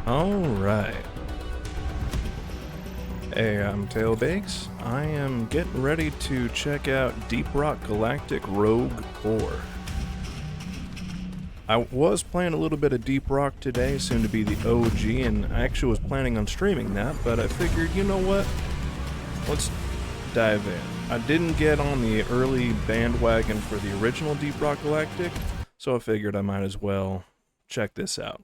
Alright. Hey, I'm Tail Bakes. I am getting ready to check out Deep Rock Galactic Rogue Core. I was playing a little bit of Deep Rock today, soon to be the OG, and I actually was planning on streaming that, but I figured, you know what? Let's dive in. I didn't get on the early bandwagon for the original Deep Rock Galactic, so I figured I might as well check this out.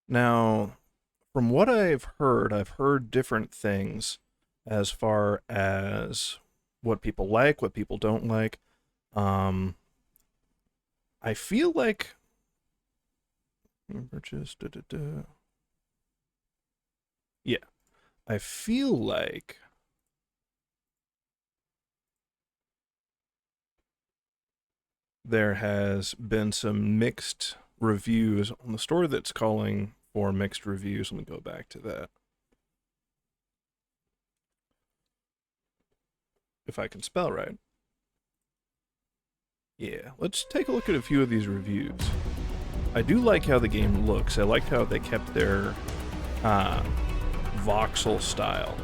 Now, from what I've heard different things as far as what people like, what people don't like. I feel like yeah, I feel like there has been some mixed reviews on the store that's calling for mixed reviews. Let me go back to that. If I can spell right. Yeah, let's take a look at a few of these reviews. I do like how the game looks. I like how they kept their voxel style.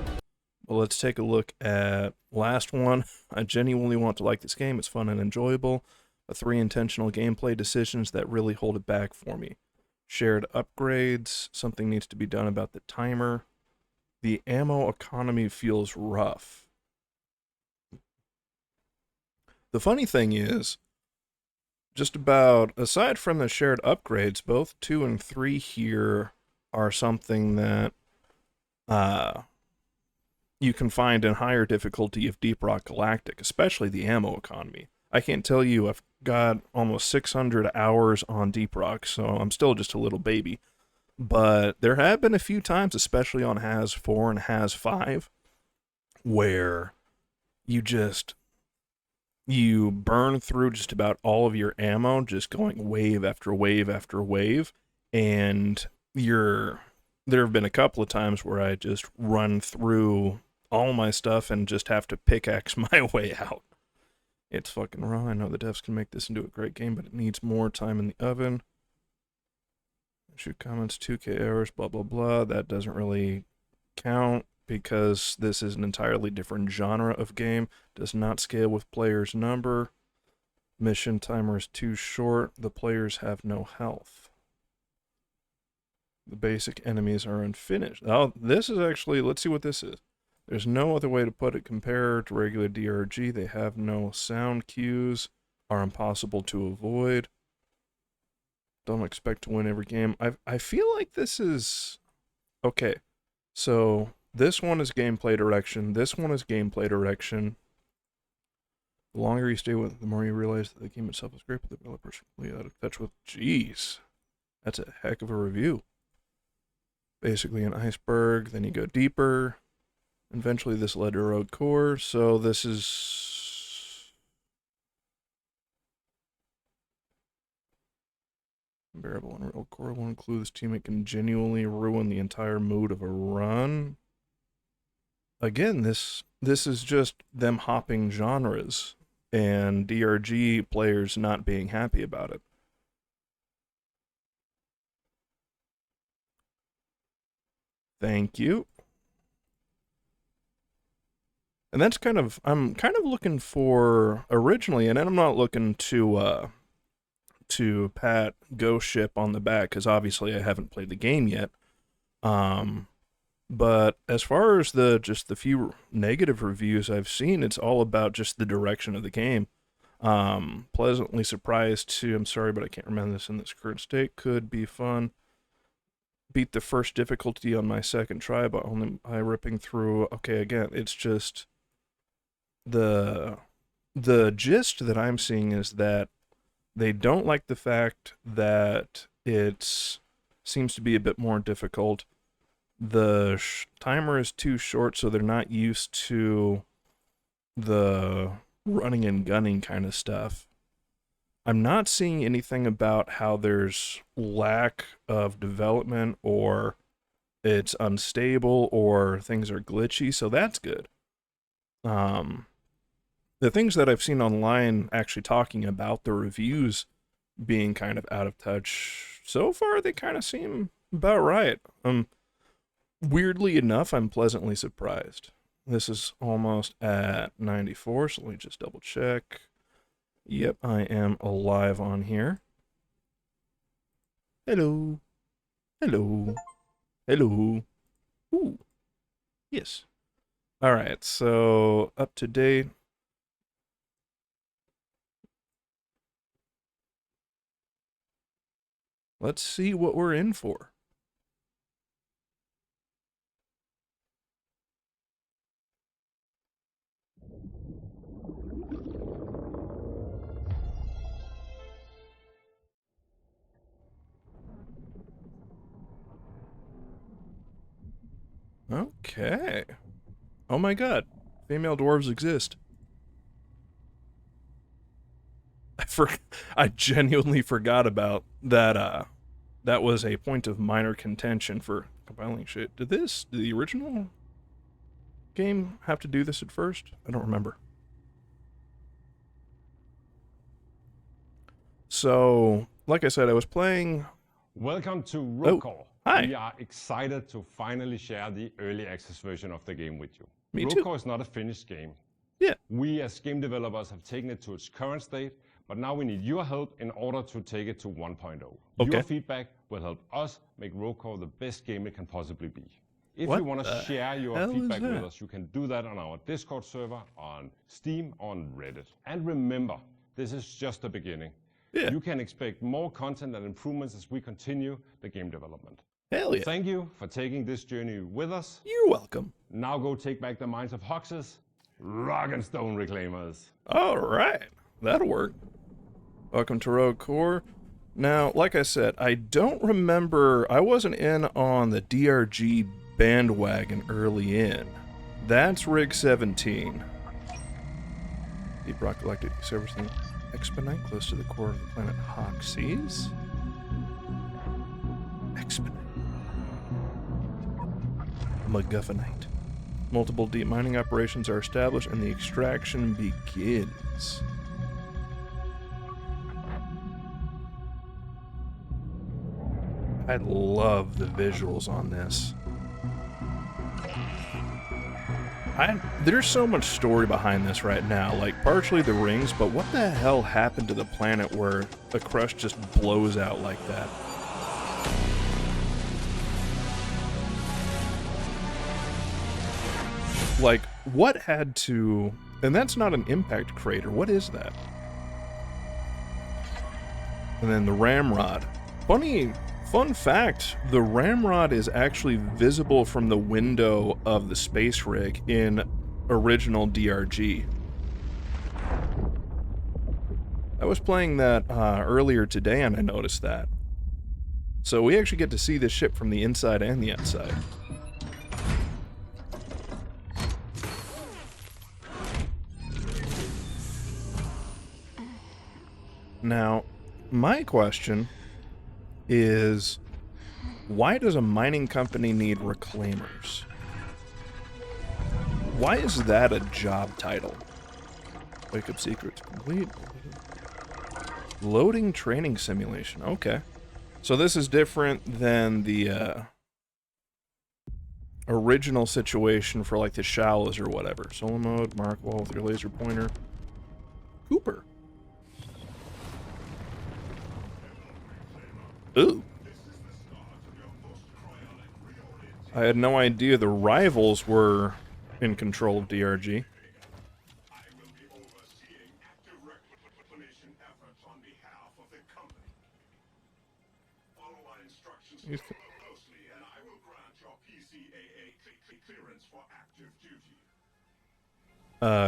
Well, let's take a look at last one. I genuinely want to like this game. It's fun and enjoyable. But 3 intentional gameplay decisions that really hold it back for me. Shared upgrades. Something needs to be done about the timer. The ammo economy feels rough. The funny thing is, just about, aside from the shared upgrades, both 2 and 3 here are something that you can find in higher difficulty of Deep Rock Galactic, especially the ammo economy. I can't tell you, I've got almost 600 hours on Deep Rock, so I'm still just a little baby. But there have been a few times, especially on Has 4 and Has 5, where you burn through just about all of your ammo, just going wave after wave after wave, and there have been a couple of times where I just run through all my stuff and just have to pickaxe my way out. It's fucking raw. I know the devs can make this into a great game, but it needs more time in the oven. Shoot comments, 2K hours, blah, blah, blah. That doesn't really count because this is an entirely different genre of game. Does not scale with players' number. Mission timer is too short. The players have no health. The basic enemies are unfinished. Oh, this is actually, let's see what this is. There's no other way to put it. Compared to regular DRG, they have no sound cues, are impossible to avoid. Don't expect to win every game. I feel like this is... Okay, so this one is gameplay direction. This one is gameplay direction. The longer you stay with it, the more you realize that the game itself is great, but the developers are completely out of touch with... Jeez, that's a heck of a review. Basically an iceberg, then you go deeper. Eventually this led to Rogue Core, so this is... Unbearable and Rogue Core will include this teammate can genuinely ruin the entire mood of a run. Again, this is just them hopping genres, and DRG players not being happy about it. Thank you. And that's I'm kind of looking for originally, and I'm not looking to pat Ghost Ship on the back because obviously I haven't played the game yet. But as far as just the few negative reviews I've seen, it's all about just the direction of the game. Pleasantly surprised to, I'm sorry, but I can't remember this in this current state. Could be fun. Beat the first difficulty on my second try, but only by ripping through. Okay, again, it's just the gist that I'm seeing is that they don't like the fact that it seems to be a bit more difficult. The timer is too short, so they're not used to the running and gunning kind of stuff. I'm not seeing anything about how there's lack of development or it's unstable or things are glitchy, so that's good. The things that I've seen online actually talking about the reviews being kind of out of touch. So far, they kind of seem about right. Weirdly enough, I'm pleasantly surprised. This is almost at 94, so let me just double check. Yep, I am alive on here. Hello. Hello. Hello. Ooh. Yes. Alright, so up to date. Let's see what we're in for. Okay. Oh my god. Female dwarves exist. I genuinely forgot about that. That was a point of minor contention for compiling shit. Did the original game have to do this at first? I don't remember. So, like I said, I was playing... Welcome to Roll Call. Hi. We are excited to finally share the early access version of the game with you. Me Roll too. Call is not a finished game. Yeah. We as game developers have taken it to its current state, but now we need your help in order to take it to 1.0. Okay. Your feedback will help us make Roll Call the best game it can possibly be. If you want to share your feedback with us, you can do that on our Discord server, on Steam, on Reddit. And remember, this is just the beginning. Yeah. You can expect more content and improvements as we continue the game development. Hell yeah. Thank you for taking this journey with us. You're welcome. Now go take back the minds of Hoxes, Rock and Stone Reclaimers. Alright. That'll work. Welcome to Rogue Core. Now, like I said, I don't remember... I wasn't in on the DRG bandwagon early in. That's Rig 17. Deep Rock Galactic serves the Exponite close to the core of the planet Hoxes. Exponite. MacGuffinite. Multiple deep mining operations are established and the extraction begins. I love the visuals on this. There's so much story behind this right now, like partially the rings, but what the hell happened to the planet where the crust just blows out like that? Like, what had to... And that's not an impact crater. What is that? And then the ramrod. Fun fact, the ramrod is actually visible from the window of the space rig in original DRG. I was playing that earlier today and I noticed that. So we actually get to see this ship from the inside and the outside. Now, my question is, why does a mining company need reclaimers? Why is that a job title? Wake up secrets complete. Loading training simulation. Okay. So this is different than the original situation for like the shallows or whatever. Solo mode, mark wall with your laser pointer. Cooper. Ooh. I had no idea the rivals were in control of DRG.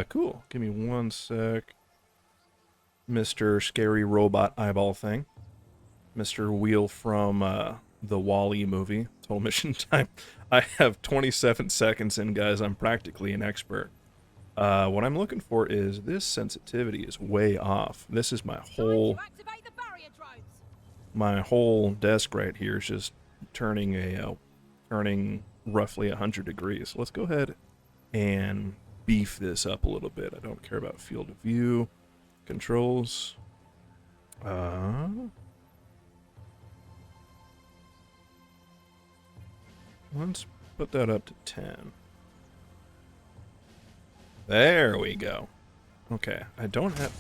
Cool. Give me one sec. Mr. Scary Robot Eyeball thing. Mr. Wheel from the Wall-E movie. Total mission time. I have 27 seconds in, guys. I'm practically an expert. What I'm looking for is this sensitivity is way off. This is my whole desk right here is just turning roughly 100 degrees. Let's go ahead and beef this up a little bit. I don't care about field of view controls. Let's put that up to 10. There we go. Okay, I don't have...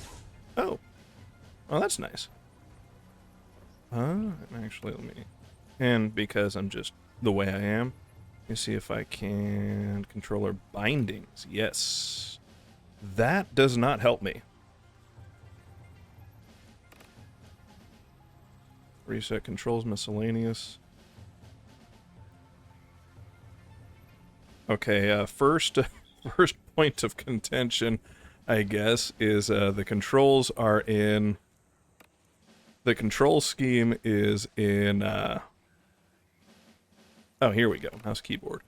Oh. Oh, that's nice. Actually, let me... And because I'm just the way I am, let me see if I can... Controller bindings. Yes. That does not help me. Reset controls miscellaneous. Okay, first point of contention, I guess, is the controls are in... The control scheme is in... Oh, here we go. Mouse keyboard.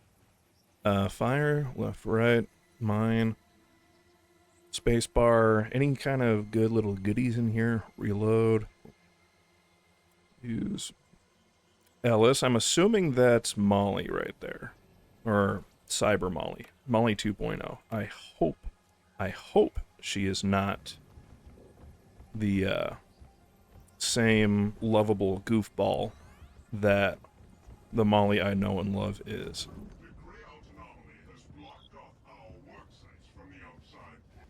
Fire, left, right, mine, spacebar, any kind of good little goodies in here. Reload. Use Ellis. I'm assuming that's Molly right there. Or Cyber Molly. Molly 2.0. I hope she is not the same lovable goofball that the Molly I know and love is.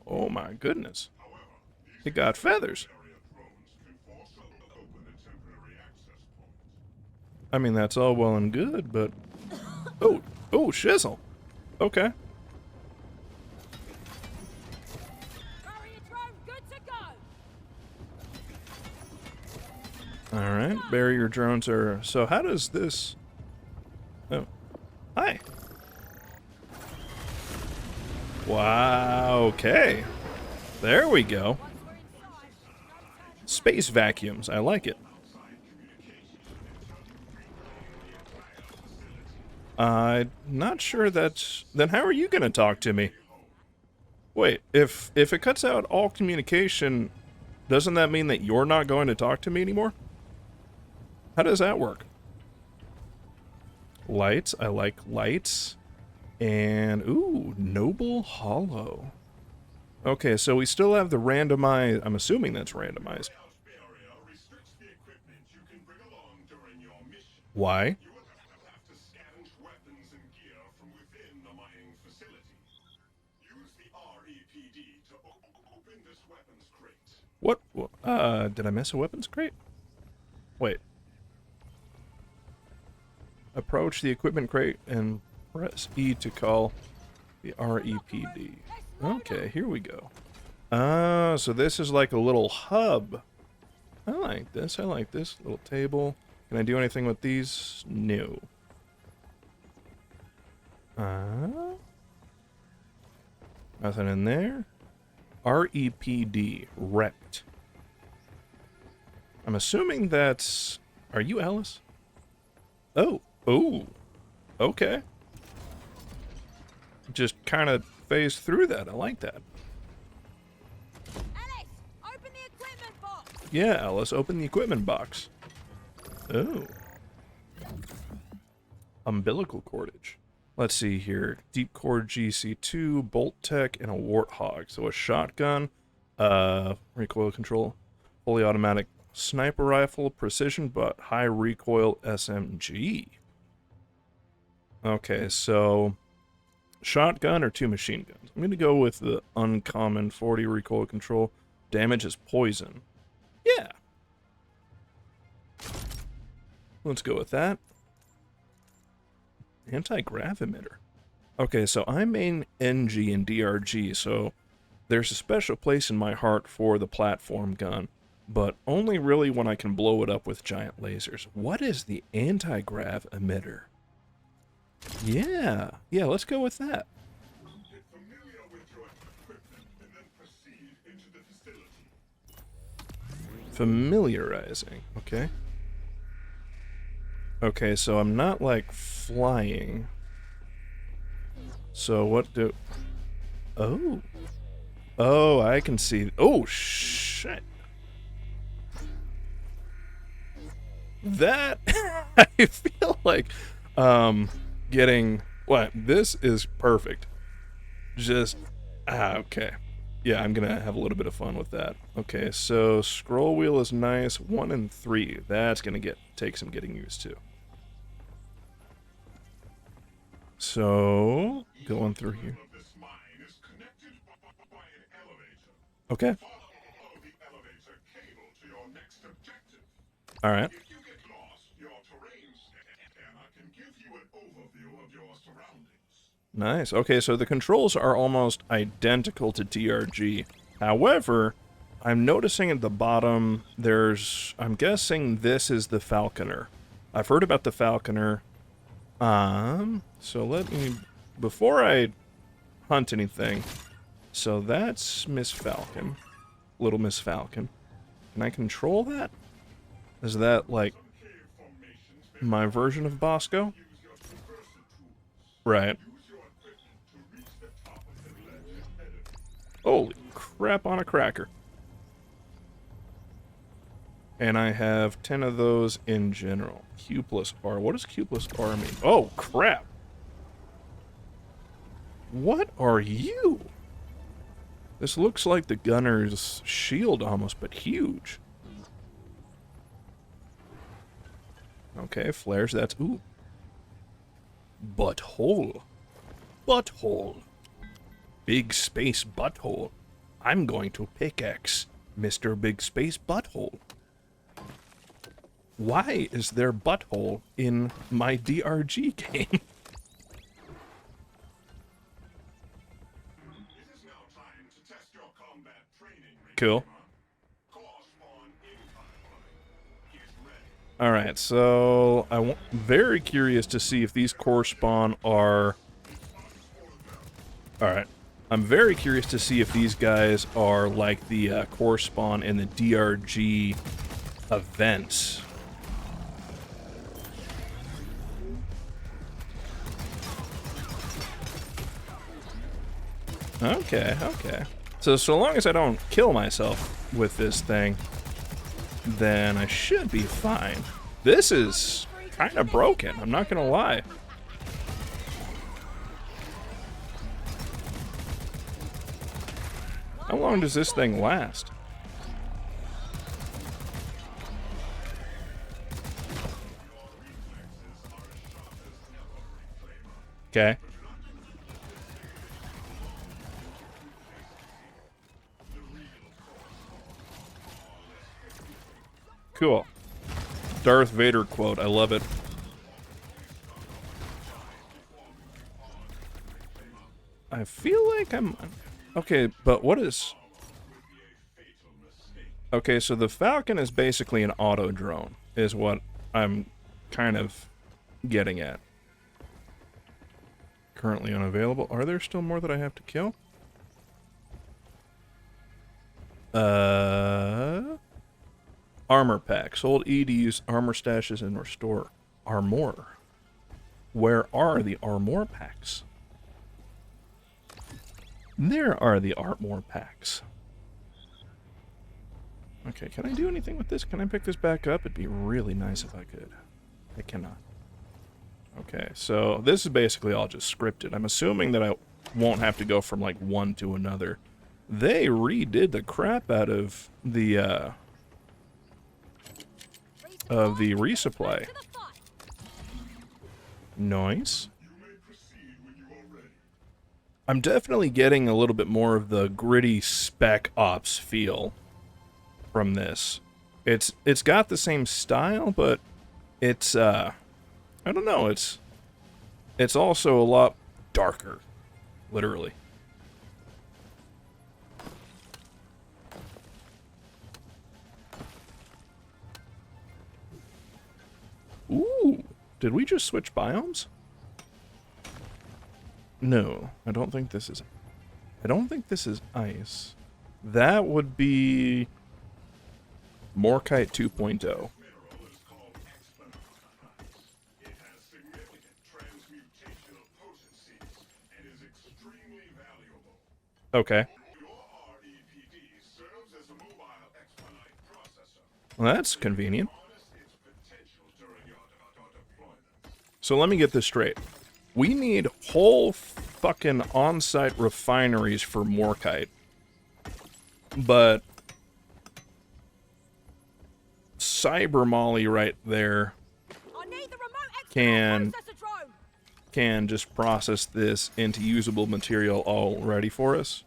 Oh my goodness. It got feathers. I mean, that's all well and good, but... Oh, shizzle. Okay. Alright, barrier drones are... So how does this... Oh. Hi. Wow, okay. There we go. Space vacuums, I like it. I'm not sure that's... Then how are you gonna talk to me? Wait, if it cuts out all communication, doesn't that mean that you're not going to talk to me anymore? How does that work? Lights, I like lights. And, ooh, Noble Hollow. Okay, so we still have the randomized... I'm assuming that's randomized. Why? What? Did I miss a weapons crate? Wait. Approach the equipment crate and press E to call the REPD. Okay, here we go. So this is like a little hub. I like this. I like this little table. Can I do anything with these? No. Nothing in there. REPD, wrecked. I'm assuming that's... Are you Alice? Oh. Oh. Okay. Just kind of phased through that. I like that. Alice, open the equipment box. Yeah, Alice, open the equipment box. Oh. Umbilical cordage. Let's see here. Deep core GC2, bolt tech, and a warthog. So a shotgun, recoil control, fully automatic sniper rifle, precision but high recoil SMG. Okay, so shotgun or 2 machine guns. I'm gonna go with the uncommon 40 recoil control. Damage is poison. Yeah. Let's go with that. Anti-grav emitter. Okay, so I main NG and DRG, so there's a special place in my heart for the platform gun, but only really when I can blow it up with giant lasers. What is the anti-grav emitter? Yeah, let's go with that. Get familiar with your equipment and then proceed into the facility. Familiarizing, okay. Okay, so I'm not, like, flying. So what do... Oh. Oh, I can see... Oh, shit. That... I feel like, getting... What? This is perfect. Just... okay. Yeah, I'm gonna have a little bit of fun with that. Okay, so scroll wheel is nice. 1 and 3. That's gonna take some getting used to. So going through here. Okay. All right. Nice. Okay, so the controls are almost identical to DRG. However, I'm noticing at the bottom I'm guessing this is the Falconer. I've heard about the Falconer. So let me, before I hunt anything, so that's Miss Falcon. Little Miss Falcon. Can I control that? Is that like my version of Bosco? Right. Holy crap on a cracker. And I have 10 of those in general. Q plus R. What does Q plus R mean? Oh, crap. What are you? This looks like the gunner's shield almost, but huge. Okay, flares, that's... Ooh. Butthole. Butthole. Big space butthole. I'm going to pickaxe Mr. Big Space Butthole. Why is there butthole in my DRG game? Cool. Alright, so I'm very curious to see if these core spawn are... Alright. I'm very curious to see if these guys are like the core spawn in the DRG events. Okay, okay. So long as I don't kill myself with this thing, then I should be fine. This is kind of broken, I'm not gonna lie. How long does this thing last? Okay. Cool. Darth Vader quote, I love it. I feel like I'm... Okay, but what is... Okay, so the Falcon is basically an auto drone, is what I'm kind of getting at. Currently unavailable. Are there still more that I have to kill? Armor packs. Hold E to use armor stashes and restore armor. Where are the armor packs? There are the armor packs. Okay, can I do anything with this? Can I pick this back up? It'd be really nice if I could. I cannot. Okay, so this is basically all just scripted. I'm assuming that I won't have to go from like one to another. They redid the crap out of the resupply. Nice. I'm definitely getting a little bit more of the gritty spec ops feel from this. It's got the same style, but it's I don't know, it's also a lot darker, literally. Ooh, did we just switch biomes? No, I don't think this is ice. That would be Morkite 2.0. Okay. Well, that's convenient. So let me get this straight. We need whole fucking on-site refineries for Morkite. But Cyber Molly right there I need the remote can processor drone. can just process this into usable material already for us.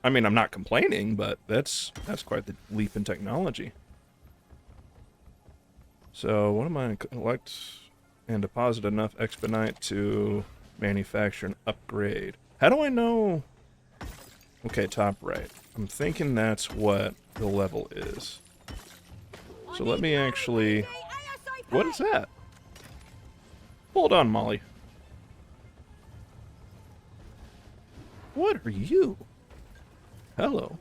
I mean, I'm not complaining, but that's quite the leap in technology. So, what am I? Collect and deposit enough expedite to manufacture an upgrade. How do I know? Okay, top right. I'm thinking that's what the level is. So let me actually... What is that? Hold on, Molly. What are you? Hello.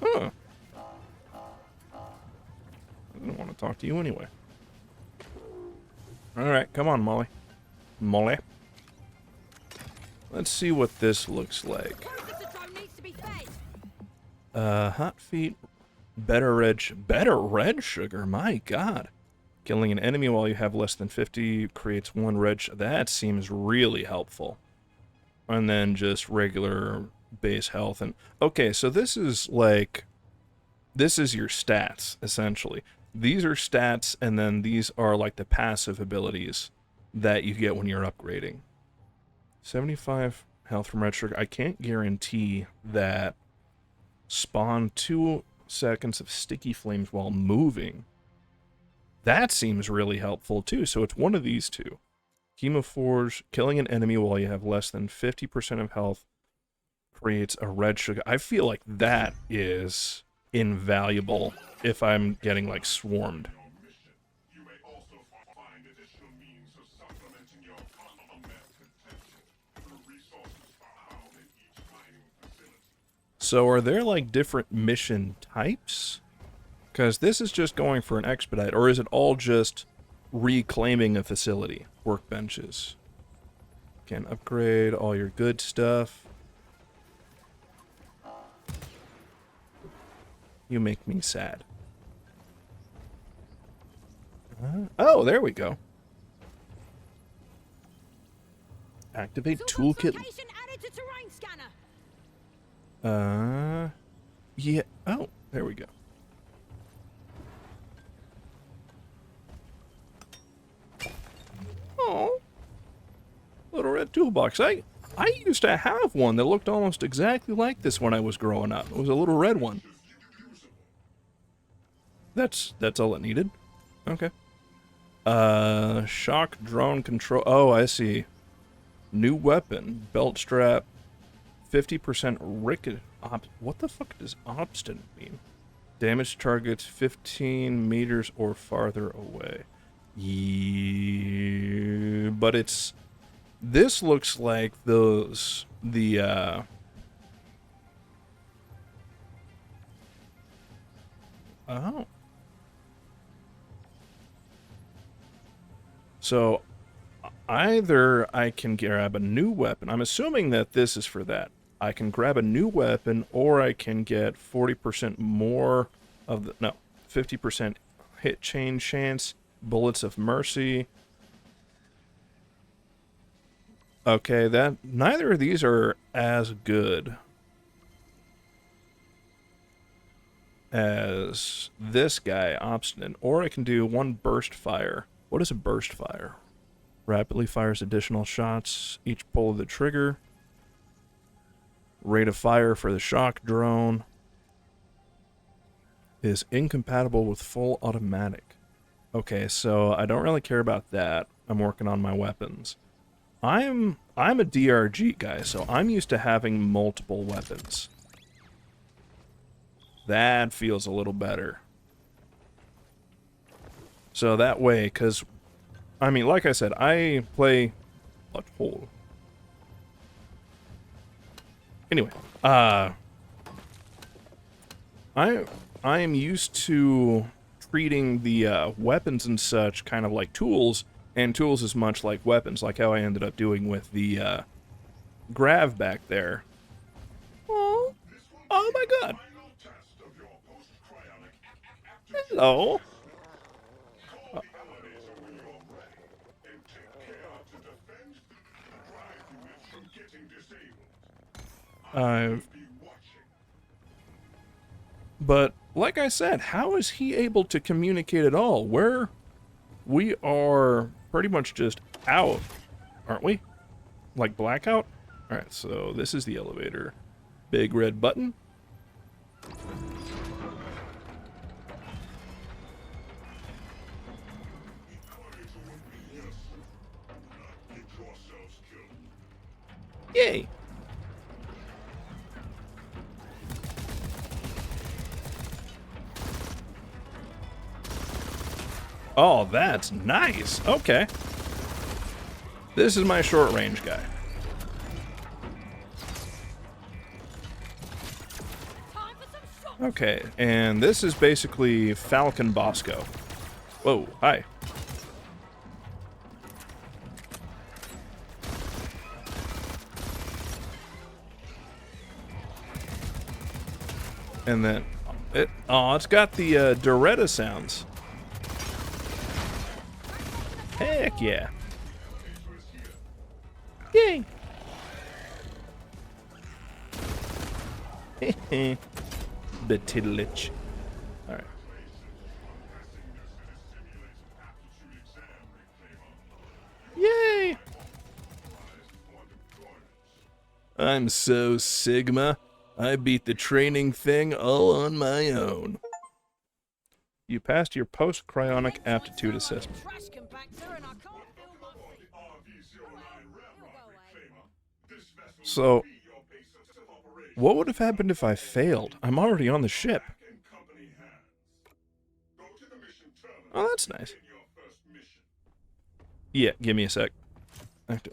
Huh. I don't want to talk to you anyway. Alright, come on, Molly. Molly. Let's see what this looks like. Hot feet. Better red sugar, my god. Killing an enemy while you have less than 50 creates 1 red sugar. That seems really helpful. And then just regular base health. And okay, so this is like... This is your stats, essentially. These are stats, and then these are like the passive abilities that you get when you're upgrading. 75 health from red sugar. I can't guarantee that spawn 2 seconds of sticky flames while moving. That seems really helpful too. So it's one of these two. Chemoforge, killing an enemy while you have less than 50% of health creates a red sugar. I feel like that is invaluable if I'm getting like swarmed. You may also find additional means of supplementing your combat potential through resources found in each mining facility. So are there like different mission types? Because this is just going for an expedite, or is it all just reclaiming a facility? Workbenches. Can upgrade all your good stuff. You make me sad. Oh, there we go. Activate toolkit. Yeah. Oh, there we go. Oh, little red toolbox. I used to have one that looked almost exactly like this when I was growing up. It was a little red one. That's all it needed. Okay. Shock drone control. Oh, I see. New weapon, belt strap, 50% ricket. What the fuck does obstinate mean? Damage targets 15 meters or farther away. Yeah, but it's... This looks like those... Oh. So, either I can grab a new weapon. I'm assuming that this is for that. I can grab a new weapon, or I can get 40% more of the... No, 50% hit chain chance, bullets of mercy. Okay, that... Neither of these are as good as this guy, Obstinate. Or I can do 1 burst fire. What is a burst fire? Rapidly fires additional shots each pull of the trigger. Rate of fire for the shock drone is incompatible with full automatic. Okay, so I don't really care about that. I'm working on my weapons. I'm a DRG guy, so I'm used to having multiple weapons. That feels a little better. So that way, because, I mean, like I said, I play a whole. Anyway, I am used to treating the weapons and such kind of like tools, and tools as much like weapons, like how I ended up doing with the grav back there. Oh, oh my god. Hello. But like I said, how is he able to communicate at all? We are pretty much just out, aren't we? Like blackout? Alright, so this is the elevator. Big red button. Yay! Oh, that's nice. Okay. This is my short range guy. Okay, and this is basically Falcon Bosco. Whoa, hi. And then, it's got the Doretta sounds. Heck yeah. Yay. Betiddlich. Alright. Yay! I'm so Sigma. I beat the training thing all on my own. You passed your post-cryonic aptitude assessment. So, what would have happened if I failed? I'm already on the ship. Oh, that's nice. Yeah, give me a sec.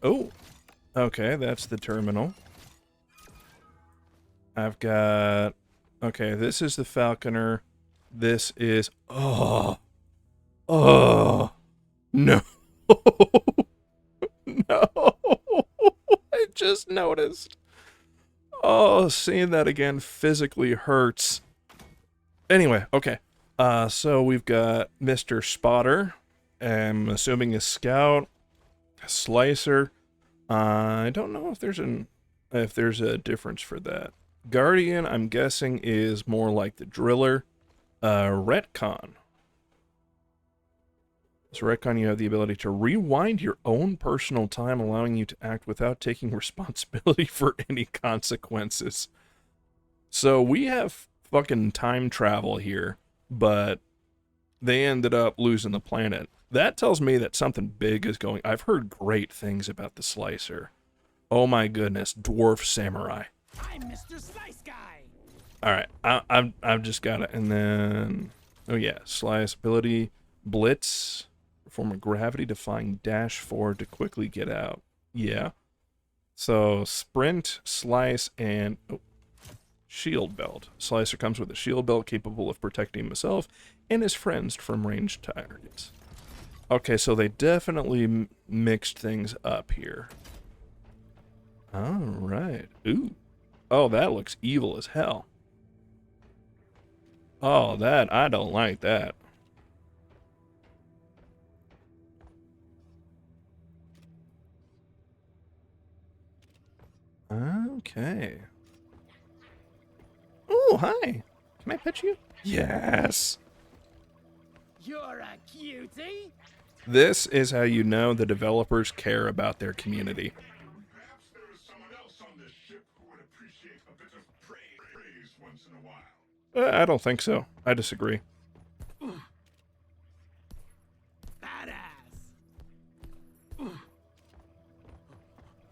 Oh, okay, that's the terminal. I've got... Okay, this is the Falconer. This is... Oh! Oh! No! No! I just noticed. Oh, seeing that again physically hurts. Anyway, okay. So we've got Mr. Spotter. I'm assuming a scout. A slicer. I don't know if there's a difference for that. Guardian, I'm guessing, is more like the driller. Retcon. So Retcon, you have the ability to rewind your own personal time, allowing you to act without taking responsibility for any consequences. So we have fucking time travel here, but they ended up losing the planet. That tells me that something big is going... I've heard great things about the Slicer. Oh my goodness, Dwarf Samurai. I'm Mr. Slice Guy. Alright, I've just got it. And then... Oh yeah, Slice ability, Blitz... Form a gravity-defying dash forward to quickly get out. Yeah. So, sprint, slice, and... Oh, shield belt. Slicer comes with a shield belt capable of protecting himself and his friends from ranged targets. Okay, so they definitely mixed things up here. Alright. Ooh. Oh, that looks evil as hell. Oh, I don't like that. Okay. Oh, hi. Can I pet you? Yes. You're a cutie. This is how you know the developers care about their community. Perhaps there is someone else on this ship who would appreciate a bit of praise once in a while. I don't think so. I disagree. Badass.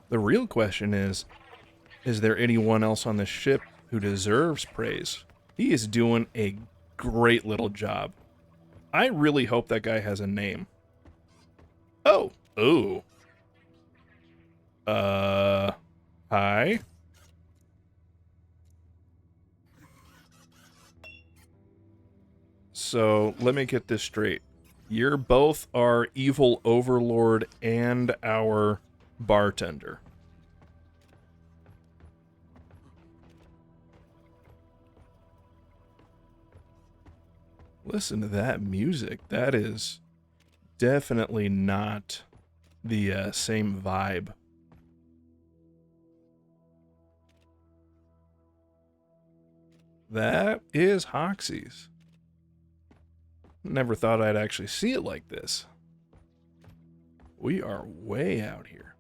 The real question is there anyone else on this ship who deserves praise? He is doing a great little job. I really hope that guy has a name. Oh. Ooh. Hi? So, let me get this straight. You're both our evil overlord and our bartender. Listen to that music. That is definitely not the same vibe. That is Hoxie's. Never thought I'd actually see it like this. We are way out here.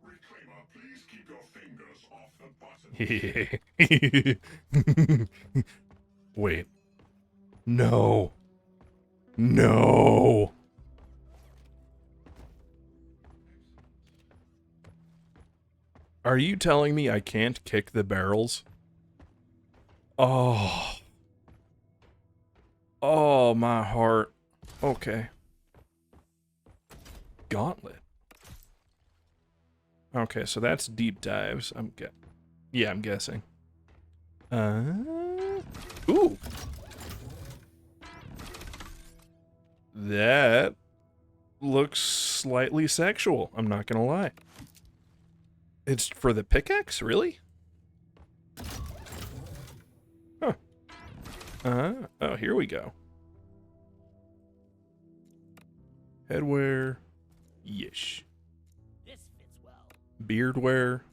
Reclaimer, please keep your fingers off the button. Wait. No. No. Are you telling me I can't kick the barrels? Oh. Oh, my heart. Okay. Gauntlet. Okay, so that's deep dives. I'm guessing. Ooh. That looks slightly sexual. I'm not gonna lie. It's for the pickaxe, really? Huh. Oh, here we go. Headwear. Yeesh. This fits well. Beard wear.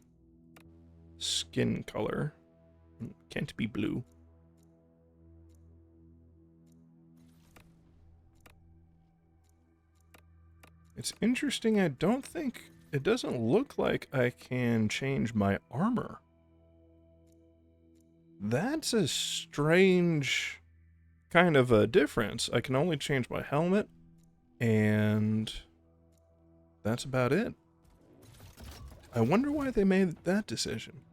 Skin color. Can't be blue. It's interesting, it doesn't look like I can change my armor. That's a strange kind of a difference. I can only change my helmet, and that's about it. I wonder why they made that decision.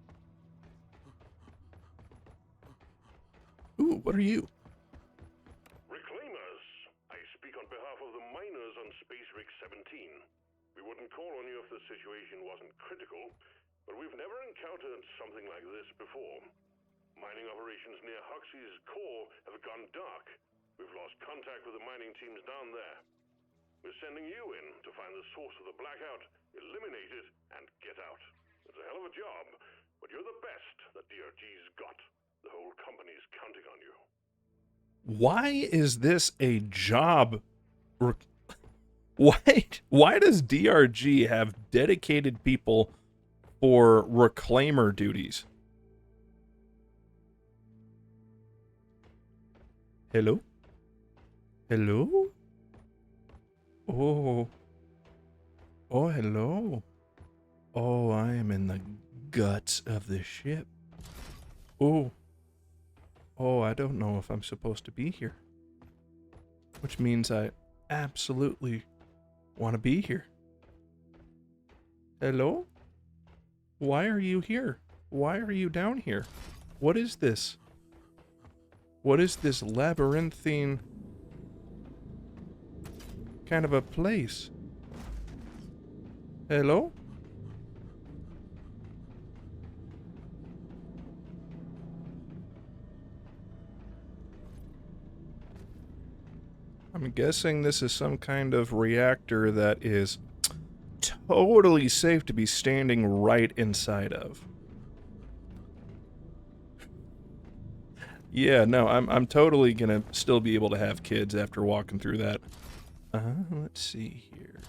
Ooh, what are you? Reclaimers, I speak on behalf of the miners on Space Rig 17. We wouldn't call on you if the situation wasn't critical, but we've never encountered something like this before. Mining operations near Hoxie's core have gone dark. We've lost contact with the mining teams down there. We're sending you in to find the source of the blackout, eliminate it, and get out. It's a hell of a job, but you're the best that DRG's got. The whole company's counting on you. Why is this a job? Why does DRG have dedicated people for reclaimer duties? Hello? Hello? Oh. Oh, hello. Oh, I am in the guts of the ship. Oh. Oh, I don't know if I'm supposed to be here. Which means I absolutely want to be here. Hello? Why are you here? Why are you down here? What is this? What is this labyrinthine kind of a place? Hello? I'm guessing this is some kind of reactor that is totally safe to be standing right inside of. Yeah, no, I'm totally gonna still be able to have kids after walking through that. Let's see here.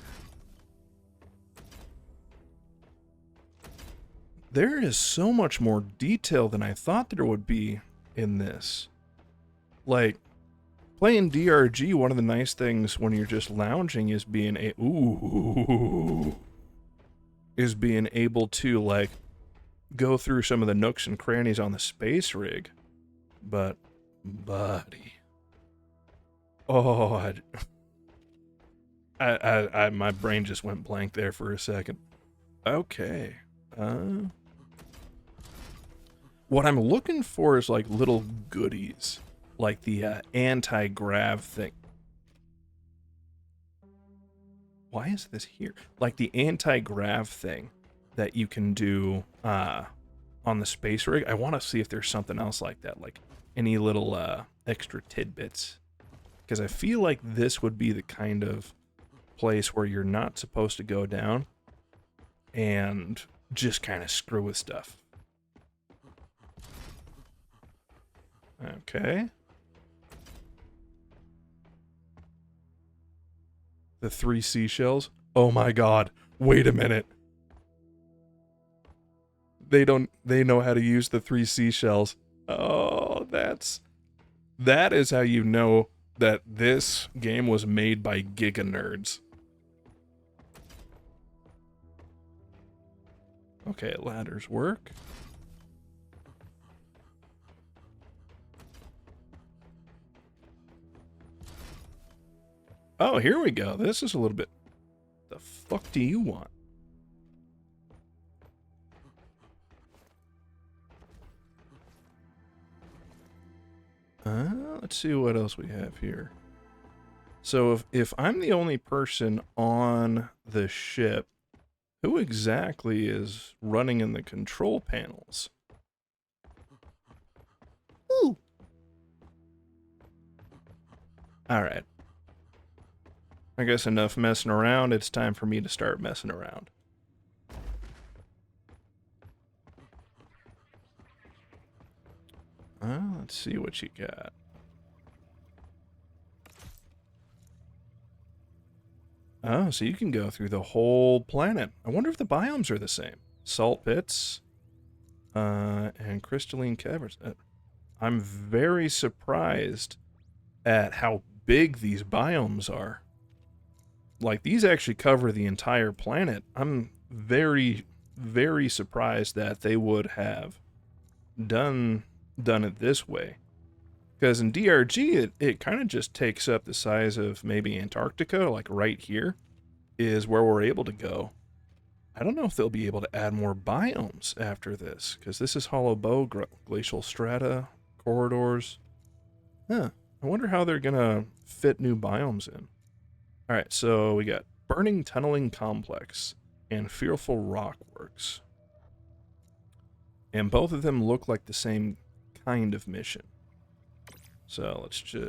There is so much more detail than I thought there would be in this. Like, playing DRG, one of the nice things when you're just lounging is being able to, like, go through some of the nooks and crannies on the space rig. But, buddy. Oh, my brain just went blank there for a second. Okay. What I'm looking for is, like, little goodies. Like the anti-grav thing. Why is this here? Like the anti-grav thing that you can do on the space rig. I want to see if there's something else like that. Like any little extra tidbits. Because I feel like this would be the kind of place where you're not supposed to go down and just kind of screw with stuff. Okay. The 3 seashells. Oh my god. Wait a minute. They know how to use the 3 seashells. Oh, that is how you know that this game was made by giga nerds. Okay, ladders work. Oh, here we go. This is a little bit... The fuck do you want? Let's see what else we have here. So if I'm the only person on the ship, who exactly is running in the control panels? Ooh. All right. I guess enough messing around. It's time for me to start messing around. Let's see what you got. Oh, so you can go through the whole planet. I wonder if the biomes are the same. Salt pits, and crystalline caverns. I'm very surprised at how big these biomes are. Like, these actually cover the entire planet. I'm very, very surprised that they would have done it this way. Because in DRG, it kind of just takes up the size of maybe Antarctica, like right here, is where we're able to go. I don't know if they'll be able to add more biomes after this, because this is Hollow Bow, Glacial Strata, Corridors. Huh. I wonder how they're going to fit new biomes in. Alright, so we got Burning Tunneling Complex and Fearful Rockworks. And both of them look like the same kind of mission. So let's just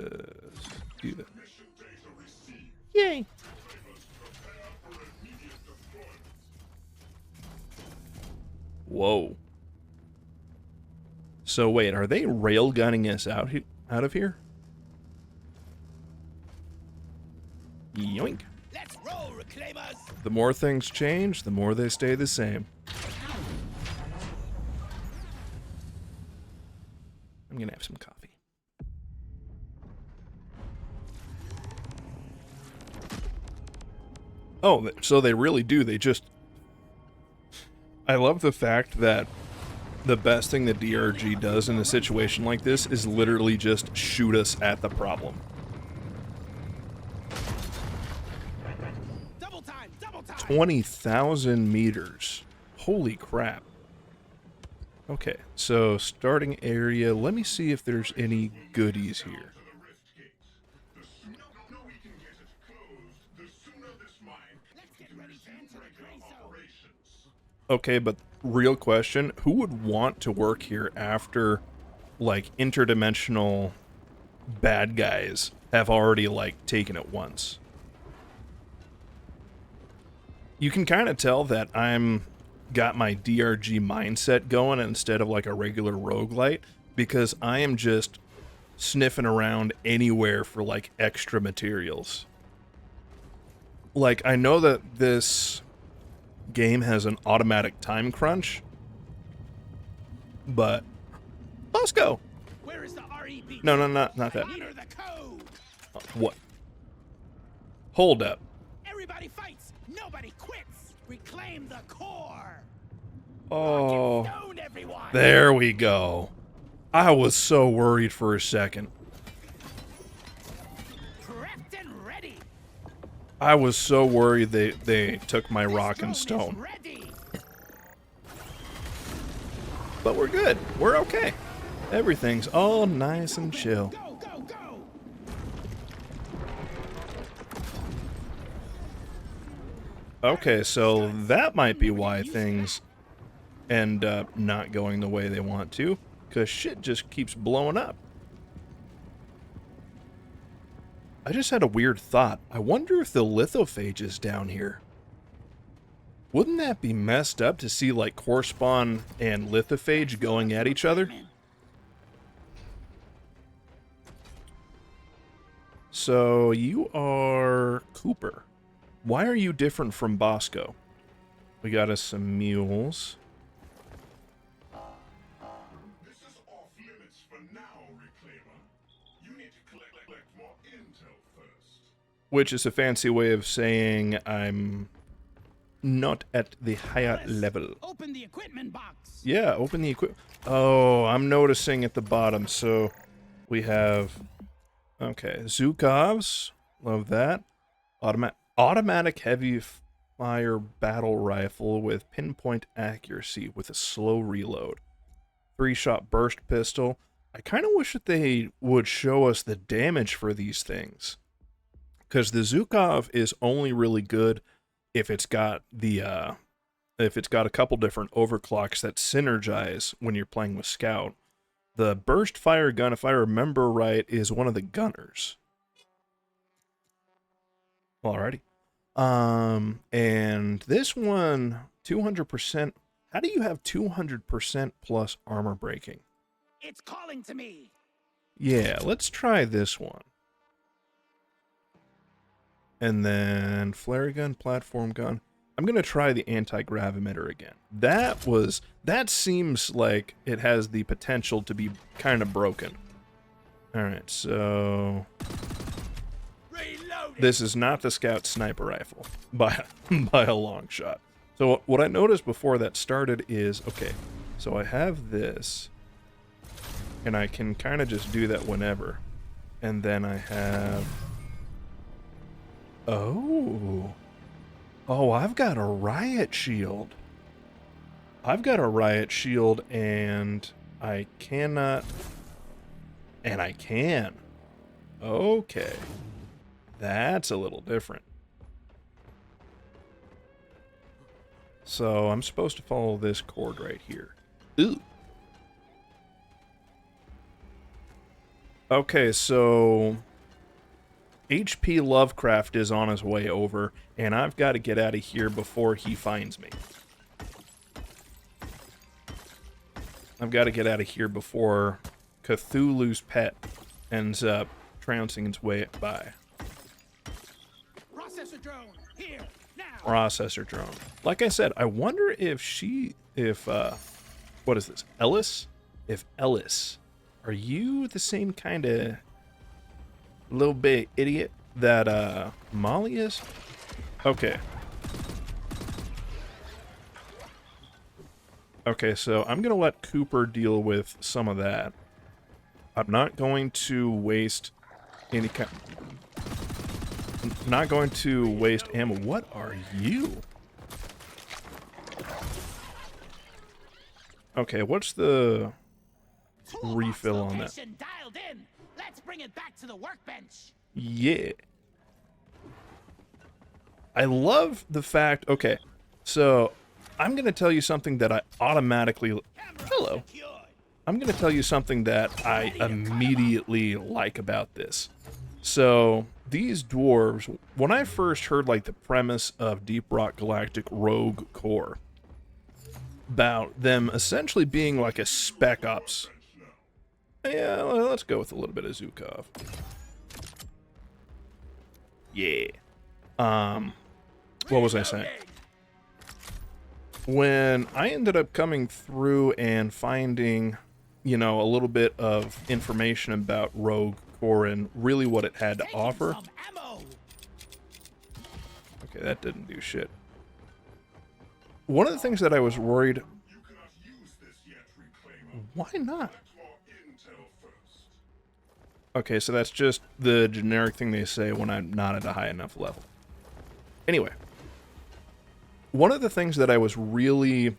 do that. Yay! Whoa. So wait, are they railgunning us out of here? Yoink. Let's roll, reclaimers. The more things change, the more they stay the same. I'm gonna have some coffee. Oh, so they really do. They just... I love the fact that the best thing that DRG does in a situation like this is literally just shoot us at the problem. Double time, double time. 20,000 meters. Holy crap. Okay, so starting area. Let me see if there's any goodies here. Okay, but real question, who would want to work here after, like, interdimensional bad guys have already, like, taken it once? You can kind of tell that I'm got my DRG mindset going instead of, like, a regular roguelite, because I am just sniffing around anywhere for, like, extra materials. Like, I know that this game has an automatic time crunch, but let's go. Where is the REP? No, not that. Honor the code. What? Hold up. Everybody fights. Nobody quits. Reclaim the core. Oh, Stone, everyone. there we go. I was so worried for a second. Prepped and ready. I was so worried they took my rock and stone. Ready. But we're good. We're okay. Everything's all nice and chill. Go, go, go. Okay, so that might be why things end up not going the way they want to, because shit just keeps blowing up. I just had a weird thought. I wonder if the lithophage is down here. Wouldn't that be messed up to see, like, core spawn and lithophage going at each other? So, you are Cooper. Why are you different from Bosco? We got us some mules. which is a fancy way of saying I'm not at the higher level. Open the equipment box. Yeah, open the equipment. Oh, I'm noticing at the bottom. So we have, okay, Zukovs. Love that. Automatic heavy fire battle rifle with pinpoint accuracy with a slow reload. 3-shot burst pistol. I kind of wish that they would show us the damage for these things. Because the Zukov is only really good if it's got the if it's got a couple different overclocks that synergize when you're playing with Scout. The burst fire gun, if I remember right, is one of the gunners. Alrighty. And this one, 200%. How do you have 200% plus armor breaking? It's calling to me. Yeah, let's try this one. And then flare gun, platform gun. I'm going to try the anti-gravimeter again. That seems like it has the potential to be kind of broken. All right, so Reloading. this is not the Scout sniper rifle by a long shot. So what I noticed before that started is, okay, so I have this, and I can kind of just do that whenever. And then I have, oh, I've got a riot shield. I've got a riot shield, and I cannot, and I can. Okay. That's a little different. So I'm supposed to follow this cord right here. Ooh. Okay, so HP Lovecraft is on his way over, and I've got to get out of here before he finds me. I've got to get out of here before Cthulhu's pet ends up trouncing its way by. Processor drone, here, now. Processor drone. Like I said, I wonder if what is this? Ellis? If Ellis, are you the same kind of little bit idiot that Molly is? Okay. Okay, so I'm going to let Cooper deal with some of that. I'm not going to waste any kind... Not going to waste ammo. What are you? Okay, what's the refill on that? Dialed in. Let's bring it back to the workbench. Yeah. I love the fact... Okay, so I'm going to tell you something that I automatically... Hello. I'm going to tell you something that I immediately like about this. So, these dwarves, when I first heard, like, the premise of Deep Rock Galactic Rogue Core, about them essentially being like a spec ops... Yeah, well, let's go with a little bit of Zukov. Yeah. What was I saying? When I ended up coming through and finding, you know, a little bit of information about Rogue Core and really what it had to offer. Okay, that didn't do shit. One of the things that I was worried... Why not? Okay, so that's just the generic thing they say when I'm not at a high enough level. Anyway. One of the things that I was really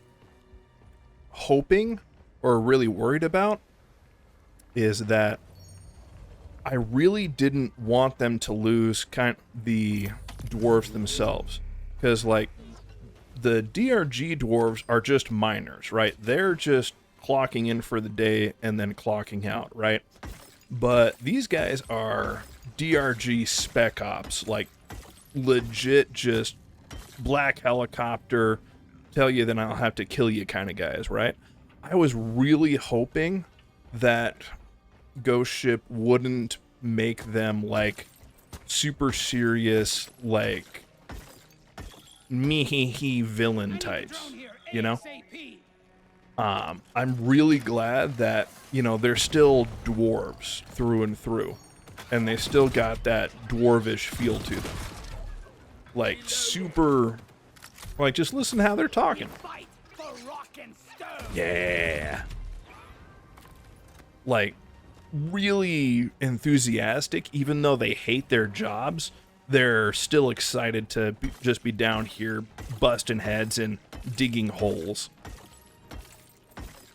hoping or really worried about is that I really didn't want them to lose the dwarves themselves. Because, like, the DRG dwarves are just miners, right? They're just clocking in for the day and then clocking out, right? But these guys are DRG spec ops, like, legit just black helicopter, tell you then I'll have to kill you kind of guys, right? I was really hoping that Ghost Ship wouldn't make them like super serious, like me-he-he villain types, you know? I'm really glad that, you know, they're still dwarves through and through. and they still got that dwarvish feel to them. Like, super... Like, just listen to how they're talking. Fight for rock and stone. Yeah. Like, really enthusiastic, even though they hate their jobs. They're still excited to just be down here busting heads and digging holes.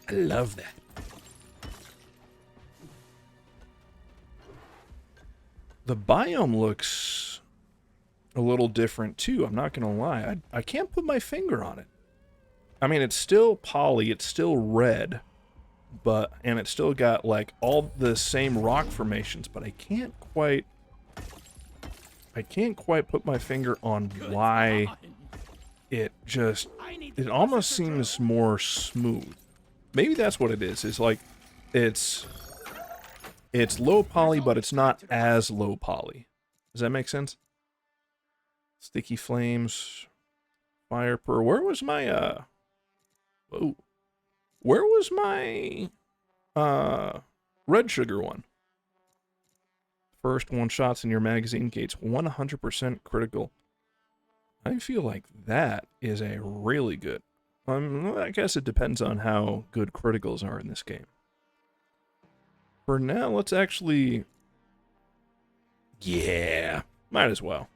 I love that. The biome looks a little different too, I'm not gonna lie. I can't put my finger on it. I mean, it's still poly, it's still red, and it's still got like all the same rock formations, but I can't quite put my finger on why it almost seems more smooth. Maybe that's what it is. It's like it's low poly, but it's not as low poly. Does that make sense? Sticky flames, fire pearl. Where was my whoa. Where was my red sugar one? First 1 shots in your magazine gates 100% critical. I feel like that is a really good. I guess it depends on how good criticals are in this game. For now, let's actually... Yeah, might as well.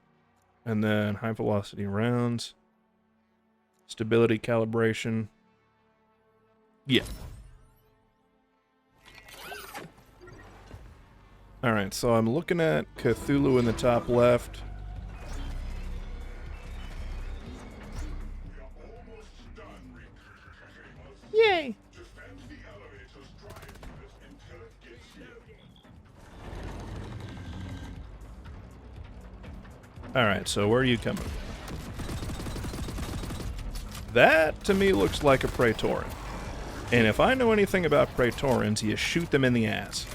And then high velocity rounds. Stability calibration. Yeah. Alright, so I'm looking at Cthulhu in the top left. Yay! Alright, so where are you coming? That, to me, looks like a Praetorian. And if I know anything about Praetorians, you shoot them in the ass.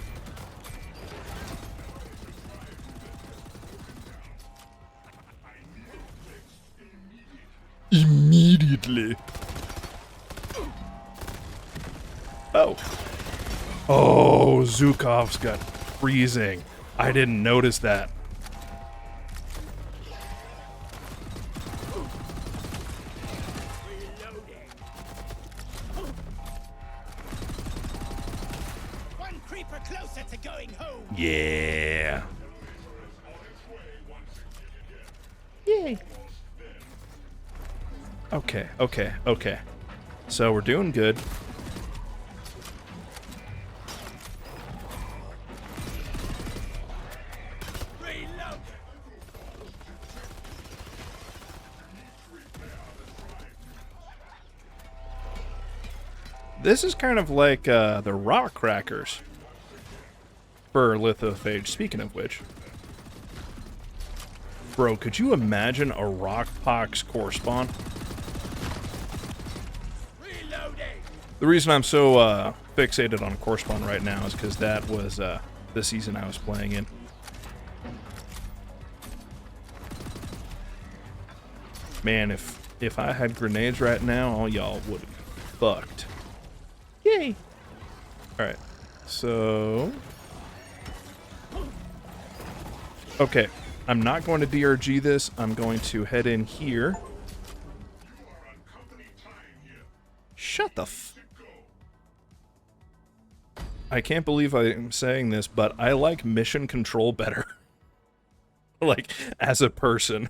Immediately. Oh. Oh, Zhukov's got freezing. I didn't notice that. One creeper closer to going home. Yeah. Yay. Okay. So we're doing good. Reload. This is kind of like the rock crackers for Lithophage, speaking of which. Bro, could you imagine a rock pox core spawn? Reloading. The reason I'm so fixated on core spawn right now is because that was the season I was playing in. Man, if I had grenades right now, all y'all would be fucked. Yay! Alright, so... Okay, I'm not going to DRG this. I'm going to head in here. Shut the f... I can't believe I'm saying this, but I like mission control better. Like, as a person.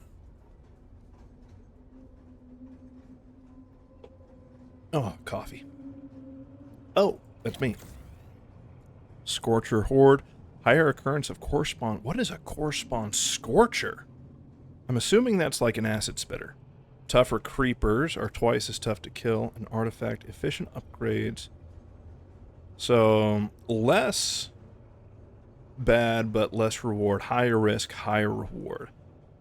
Oh, coffee. Oh, that's me. Scorcher Horde. Higher occurrence of core spawn. What is a core spawn scorcher? I'm assuming that's like an acid spitter. Tougher creepers are twice as tough to kill. An artifact. Efficient upgrades. So, less bad, but less reward. Higher risk, higher reward.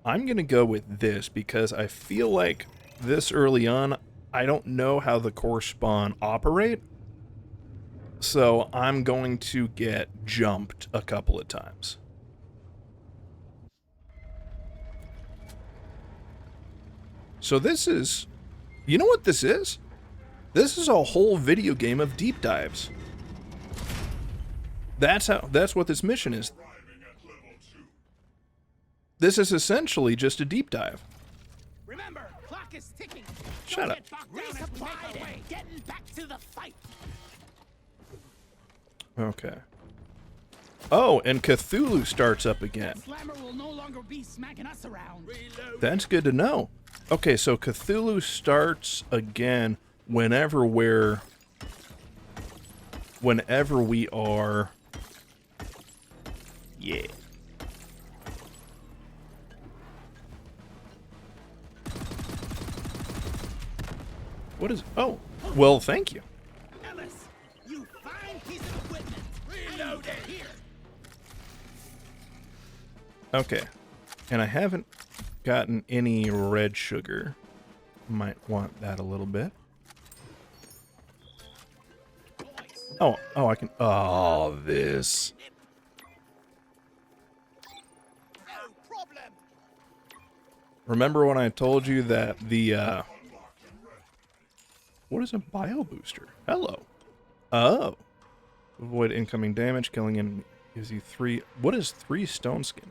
I'm going to go with this because I feel like this early on, I don't know how the core spawn operate. So I'm going to get jumped a couple of times. So this is... You know what this is? This is a whole video game of deep dives. That's what this mission is. This is essentially just a deep dive. Remember, clock is ticking. Shut up. Resupplied and getting back to the fight. Okay. Oh, and Cthulhu starts up again. Slammer will no longer be smacking us around. Reload. That's good to know. Okay, so Cthulhu starts again whenever we are... Yeah. What is... Oh, well, thank you. Ellis, you fine piece of equipment. Reload it here. Okay. And I haven't gotten any red sugar. Might want that a little bit. Oh, I can... Oh, this... No problem. Remember when I told you that the, What is a bio booster? Hello. Oh. Avoid incoming damage, killing him gives you 3... What is 3 stone skin?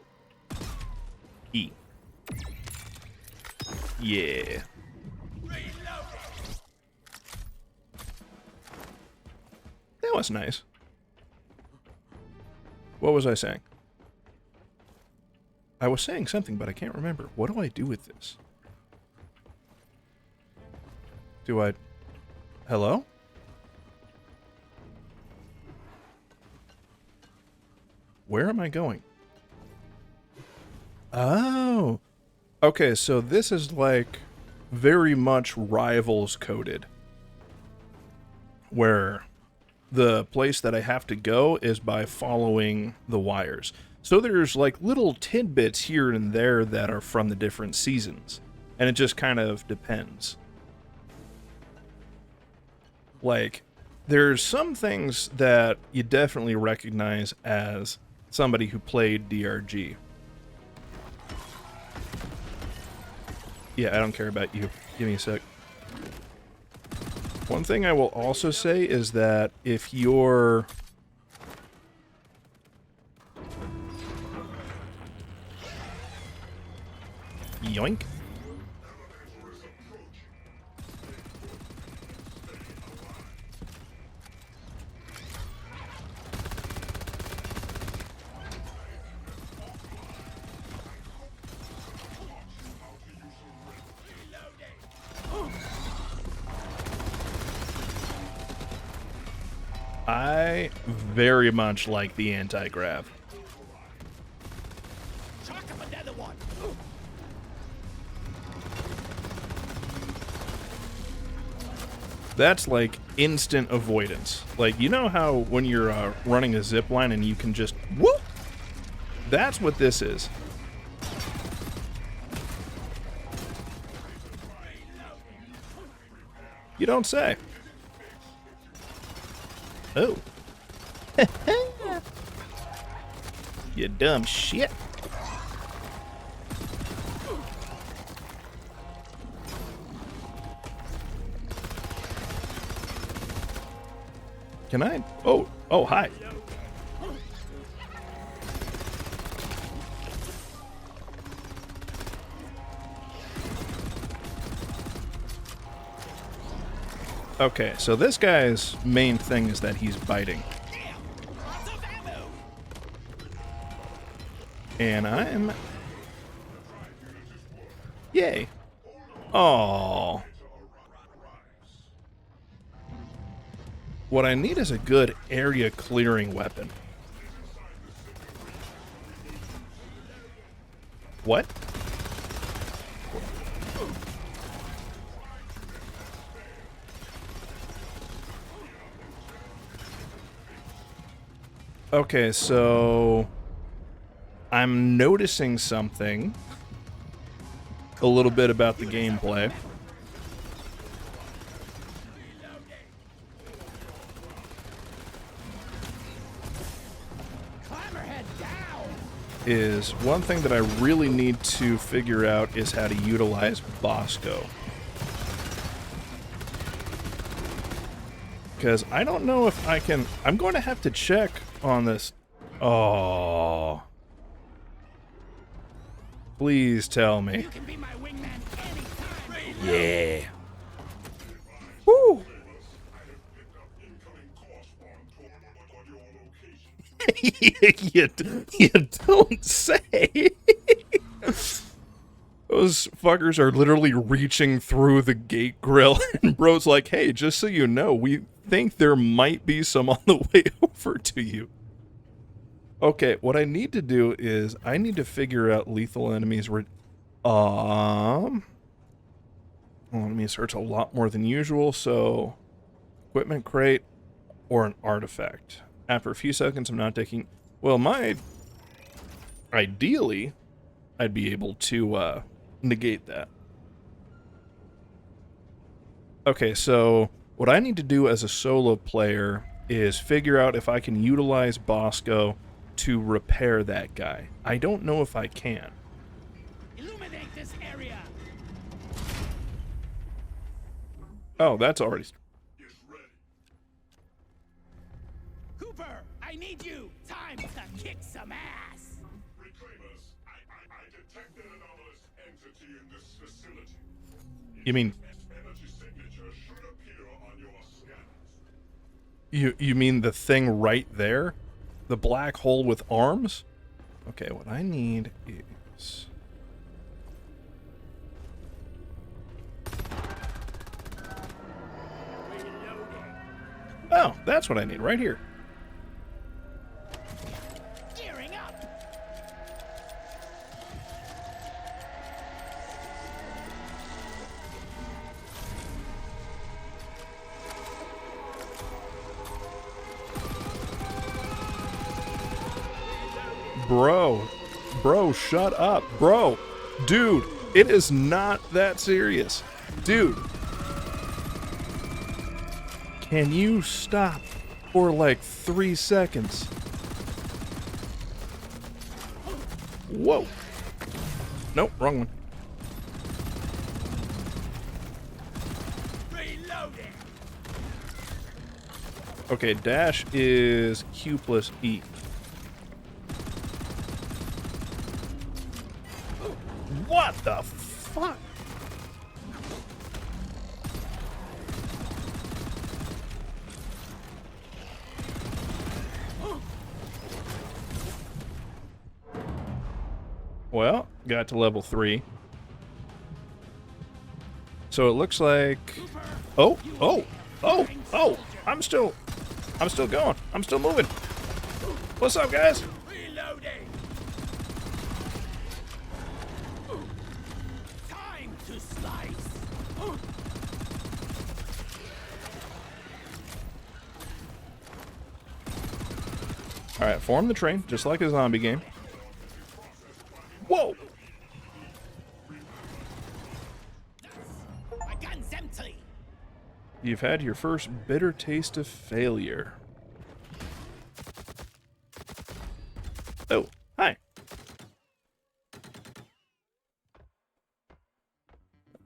E. Yeah. That was nice. What was I saying? I was saying something, but I can't remember. What do I do with this? Do I... Hello? Where am I going? Oh. Okay, so this is like very much Rivals coded. Where the place that I have to go is by following the wires. So there's like little tidbits here and there that are from the different seasons. And it just kind of depends. Like, there's some things that you definitely recognize as somebody who played DRG. Yeah, I don't care about you. Give me a sec. One thing I will also say is that if you're... Yoink. I very much like the anti-grav. Chalk up another one. That's like instant avoidance. Like, you know how when you're running a zip line and you can just whoop? That's what this is. You don't say. Oh. You dumb shit. Can I? Oh, hi. Okay, so this guy's main thing is that he's biting. And I'm... Yay. Oh. What I need is a good area clearing weapon. What? Okay, so I'm noticing something a little bit about the gameplay. Is one thing that I really need to figure out is how to utilize Bosco. Because I don't know if I can... I'm going to have to check on this. Oh. Please tell me. You can be my wingman anytime. Yeah. Woo! you don't say. Those fuckers are literally reaching through the gate grill, and bro's like, hey, just so you know, we think there might be some on the way over to you. Okay, what I need to do is I need to figure out lethal enemies. Enemies hurts a lot more than usual, so equipment crate or an artifact. After a few seconds, I'm not taking. Well, ideally, I'd be able to negate that. Okay, so what I need to do as a solo player is figure out if I can utilize Bosco to repair that guy. I don't know if I can. Illuminate this area. Oh, that's already... Cooper, I need you. Time to kick some ass. Reclaimers, I detected an anomalous entity in this facility. You mean... Its energy signature should appear on your scanners. You mean the thing right there? The black hole with arms? Okay, what I need is... Oh, that's what I need, right here. Gearing up. Bro, shut up. Bro, dude, it is not that serious. Dude. Can you stop for like 3 seconds? Whoa. Nope, wrong one. Reloading. Okay, dash is Q plus E. What the fuck? Well, got to level 3. So it looks like... Oh! I'm still going. I'm still moving. What's up, guys? Reloading. Time to slice. Alright, form the train, just like a zombie game. Whoa! My gun's empty. You've had your first bitter taste of failure. Oh, hi.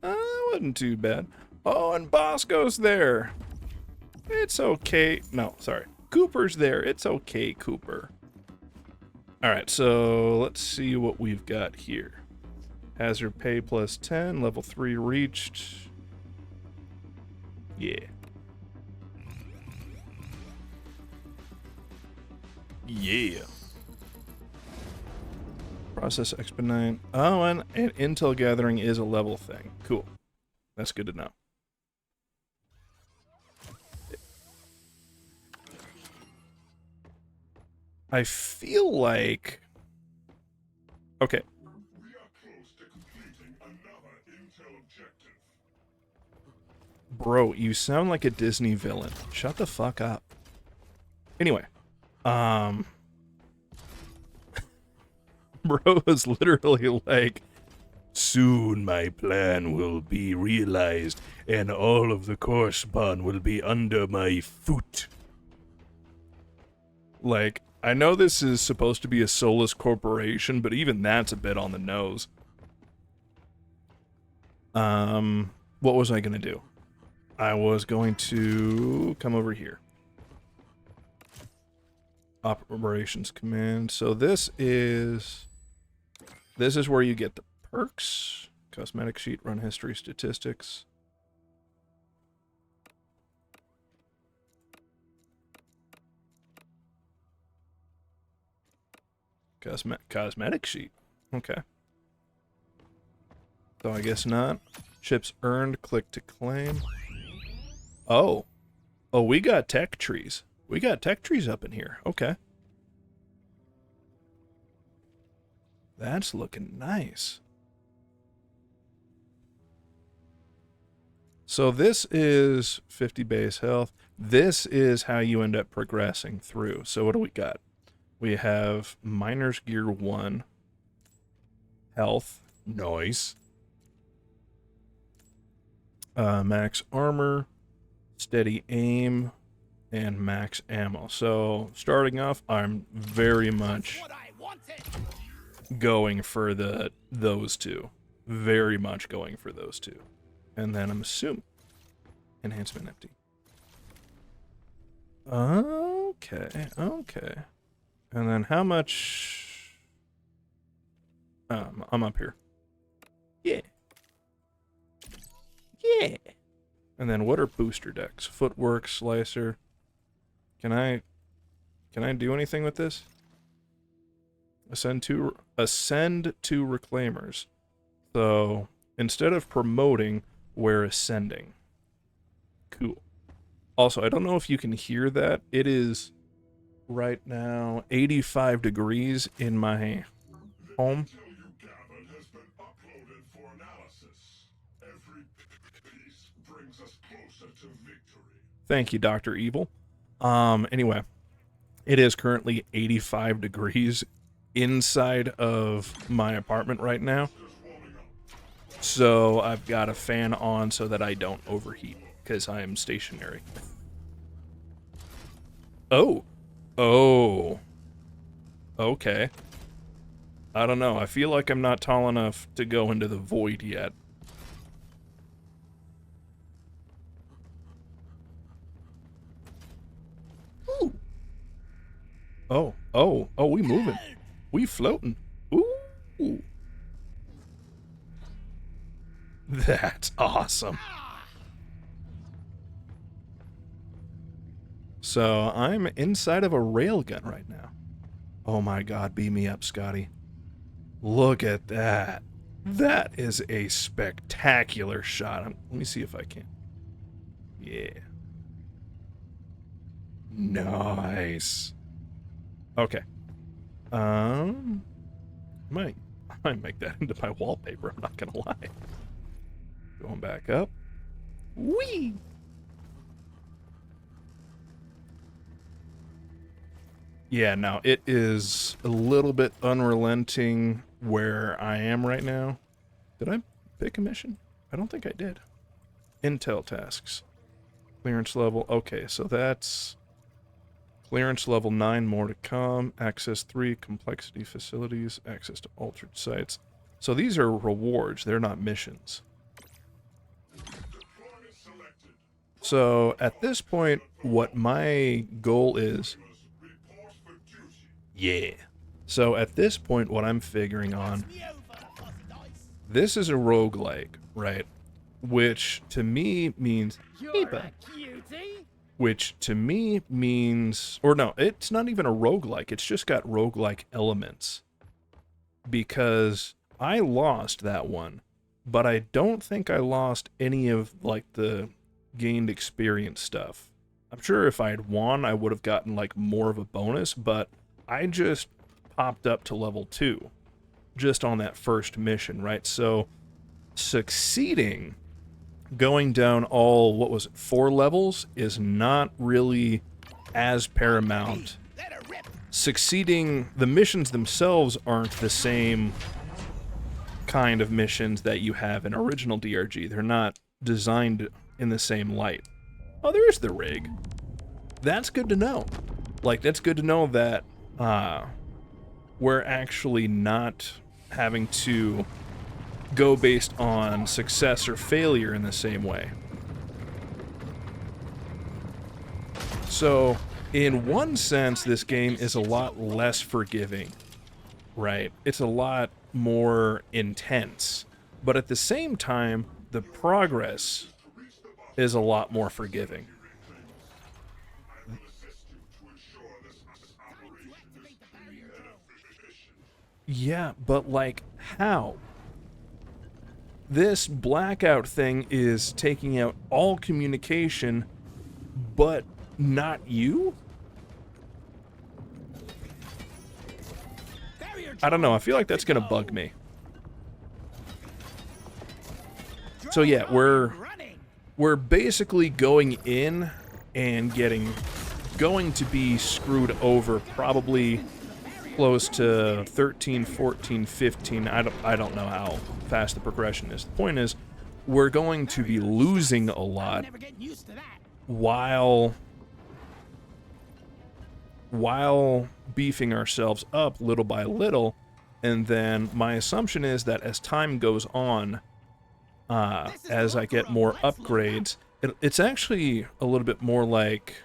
Wasn't too bad. Oh, and Bosco's there. It's okay. No, sorry. Cooper's there. It's okay, Cooper. Alright, so let's see what we've got here. Hazard pay plus 10, level 3 reached. Yeah. Yeah. Process expedite. Oh, and intel gathering is a level thing. Cool. That's good to know. I feel like... Okay. We are close to completing another intel objective. Bro, you sound like a Disney villain. Shut the fuck up. Anyway. Bro is literally like, soon my plan will be realized and all of the core spawn will be under my foot. Like, I know this is supposed to be a soulless corporation, but even that's a bit on the nose. What was I gonna do? I was going to come over here. Operations command. So this is This is where you get the perks. Cosmetic sheet, run history, statistics. Cosmetic sheet. Okay. So I guess not. Chips earned, click to claim. Oh. Oh, we got tech trees. We got tech trees up in here. Okay. That's looking nice. So this is 50 base health. This is how you end up progressing through. So what do we got? We have Miner's Gear 1. Health. Nice. Max armor. Steady aim. And max ammo. So starting off, I'm very much going for those two. Very much going for those two. And then I'm assuming enhancement empty. Okay, okay. And then how much? I'm up here. Yeah. Yeah. And then what are booster decks? Footwork, slicer. Can I do anything with this? Ascend to reclaimers. So instead of promoting, we're ascending. Cool. Also, I don't know if you can hear that. It is right now 85 degrees in my home. Has been uploaded for analysis. Every piece brings us closer to victory. Thank you, Dr. Evil. Anyway, it is currently 85 degrees inside of my apartment right now. So I've got a fan on so that I don't overheat, because I am stationary. Oh. Oh. Okay. I don't know. I feel like I'm not tall enough to go into the void yet. Ooh. Oh. Oh. Oh, we moving. We floating. Ooh. That's awesome. So I'm inside of a railgun right now. Oh my god, beam me up, Scotty. Look at that. That is a spectacular shot. Let me see if I can. Yeah. Nice. Okay. I might make that into my wallpaper, I'm not gonna lie. Going back up. Whee! Yeah, no, it is a little bit unrelenting where I am right now. Did I pick a mission? I don't think I did. Intel tasks. Clearance level. Okay, so that's clearance level 9, more to come. Access 3, complexity facilities, access to altered sites. So these are rewards, they're not missions. So at this point, what my goal is... Yeah. So at this point, what I'm figuring on... This is a roguelike, right? Which to me means... Which to me means... Or no, it's not even a roguelike. It's just got roguelike elements. Because I lost that one. But I don't think I lost any of, like, the gained experience stuff. I'm sure if I had won, I would have gotten, like, more of a bonus, but I just popped up to level 2 just on that first mission, right? So succeeding, going down all, what was it, 4 levels is not really as paramount. Succeeding, the missions themselves aren't the same kind of missions that you have in original DRG. They're not designed in the same light. Oh, there is the rig. That's good to know. Like, that's good to know that we're actually not having to go based on success or failure in the same way. So, in one sense, this game is a lot less forgiving, right? It's a lot more intense. But at the same time, the progress is a lot more forgiving. Yeah, but like, how? This blackout thing is taking out all communication, but not you? I don't know, I feel like that's gonna bug me. So yeah, we're basically going in and going to be screwed over probably close to 13, 14, 15. I don't know how fast the progression is. The point is, we're going to be losing a lot while beefing ourselves up little by little, and then my assumption is that as time goes on, as I get more upgrades, it's actually a little bit more like,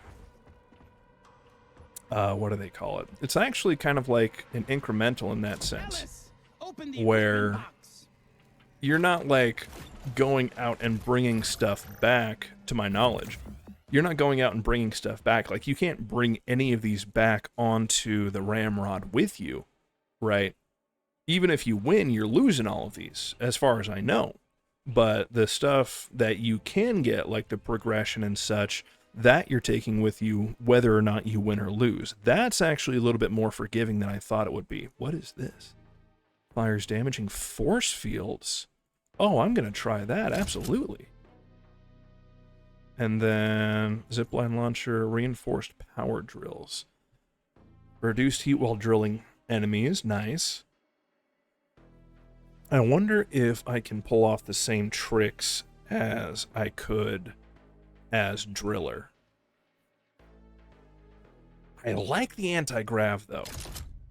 what do they call it? It's actually kind of like an incremental in that sense, where you're not like going out and bringing stuff back, to my knowledge. You're not going out and bringing stuff back. Like, you can't bring any of these back onto the ramrod with you, right? Even if you win, you're losing all of these, as far as I know. But the stuff that you can get, like the progression and such, that you're taking with you whether or not you win or lose. That's actually a little bit more forgiving than I thought it would be. What is this? Fires damaging force fields. Oh, I'm going to try that, absolutely. And then zipline launcher, reinforced power drills. Reduced heat while drilling enemies, nice. I wonder if I can pull off the same tricks as I could as Driller. I like the anti-grav, though.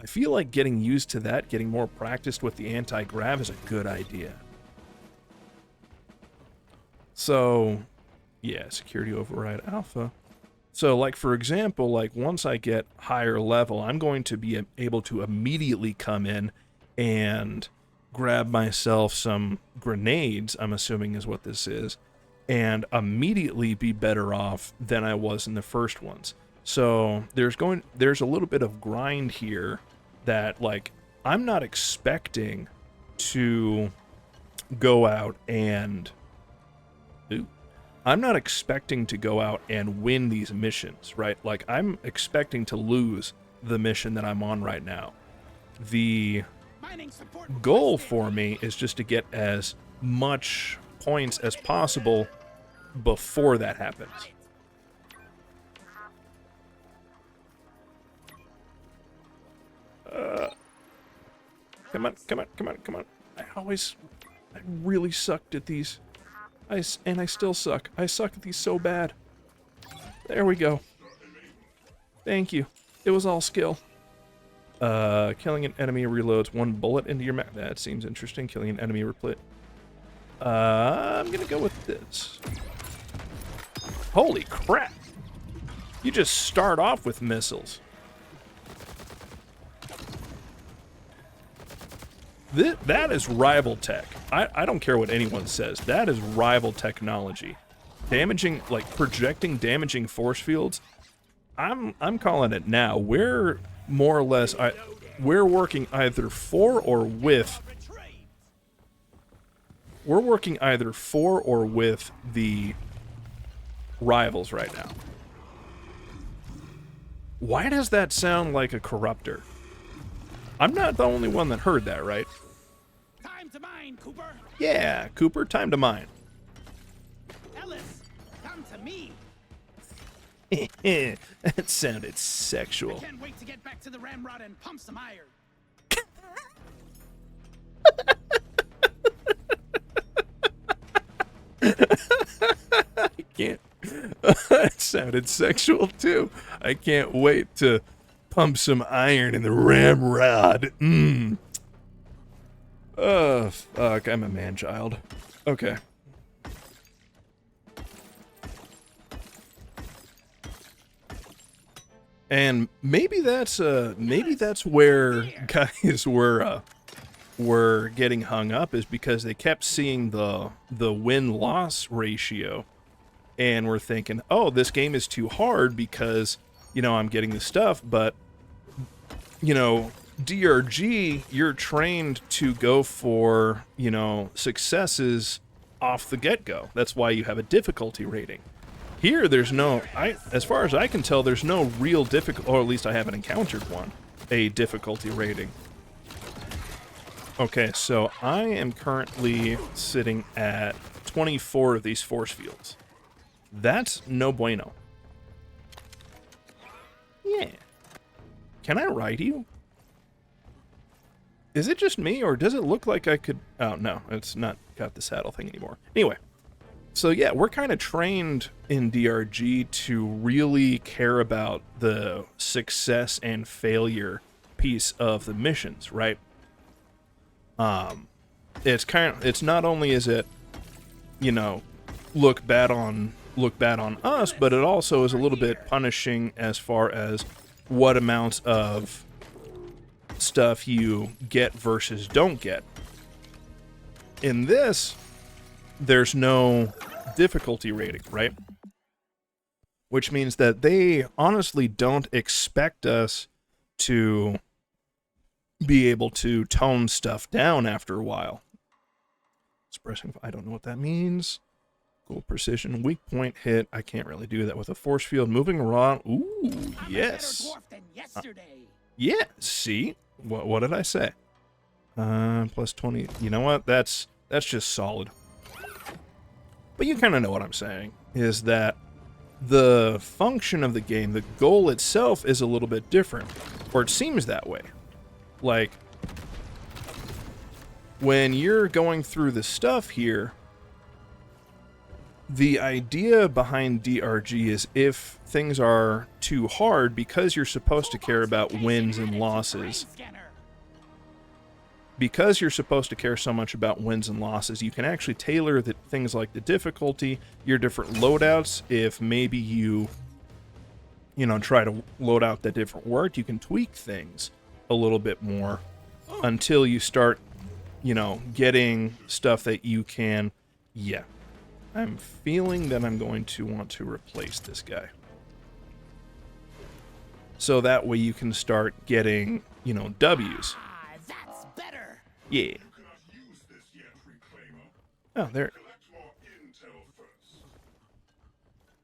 I feel like getting used to that, getting more practiced with the anti-grav is a good idea. So, yeah, security override alpha. So, like, for example, like, once I get higher level, I'm going to be able to immediately come in and grab myself some grenades, I'm assuming is what this is, and immediately be better off than I was in the first ones. So there's a little bit of grind here that, like, I'm not expecting to go out and win these missions, right? Like, I'm expecting to lose the mission that I'm on right now. The goal for me is just to get as much points as possible before that happens. Come on. I really sucked at these. And I still suck. I suck at these so bad. There we go. Thank you. It was all skill. Killing an enemy reloads one bullet into your mag. That seems interesting. Killing an enemy replit. I'm gonna go with this. Holy crap! You just start off with missiles. That is rival tech. I don't care what anyone says. That is rival technology. Damaging, like, projecting damaging force fields. I'm calling it now. We're more or less, we're working either for or with. We're working either for or with the rivals right now. Why does that sound like a corruptor? I'm not the only one that heard that, right? Time to mine, Cooper. Yeah, Cooper, time to mine. Ellis, come to me. That sounded sexual. I can't wait to get back to the ramrod and pump some iron. I can't. That sounded sexual too. I can't wait to pump some iron in the ramrod. Oh, fuck. I'm a man-child. Okay. And maybe that's where guys were getting hung up is because they kept seeing the win-loss ratio and were thinking, oh, this game is too hard because, I'm getting this stuff, but, DRG, you're trained to go for, successes off the get-go. That's why you have a difficulty rating. Here, there's as far as I can tell, there's no real difficult, or at least I haven't encountered one, a difficulty rating. Okay, so I am currently sitting at 24 of these force fields. That's no bueno. Yeah. Can I ride you? Is it just me, or does it look like I could... Oh, no, it's not got the saddle thing anymore. Anyway, so yeah, we're kind of trained in DRG to really care about the success and failure piece of the missions, right? It's not only is it, look bad on us, but it also is a little bit punishing as far as what amounts of stuff you get versus don't get. In this, there's no difficulty rating, right? Which means that they honestly don't expect us to be able to tone stuff down after a while. Expressing, I don't know what that means. Goal precision, weak point hit. I can't really do that with a force field. Moving around. Ooh, yes. Yeah, see? What did I say? Plus 20. You know what? That's just solid. But you kind of know what I'm saying, is that the function of the game, the goal itself, is a little bit different. Or it seems that way. Like, when you're going through the stuff here, the idea behind DRG is if things are too hard, because you're supposed to care about wins and losses, because you're supposed to care so much about wins and losses, you can actually tailor things like the difficulty, your different loadouts. If maybe you try to load out that different work, you can tweak things a little bit more until you start, getting stuff that you can... Yeah. I'm feeling that I'm going to want to replace this guy. So that way you can start getting, W's. That's better. Yeah. Oh, there.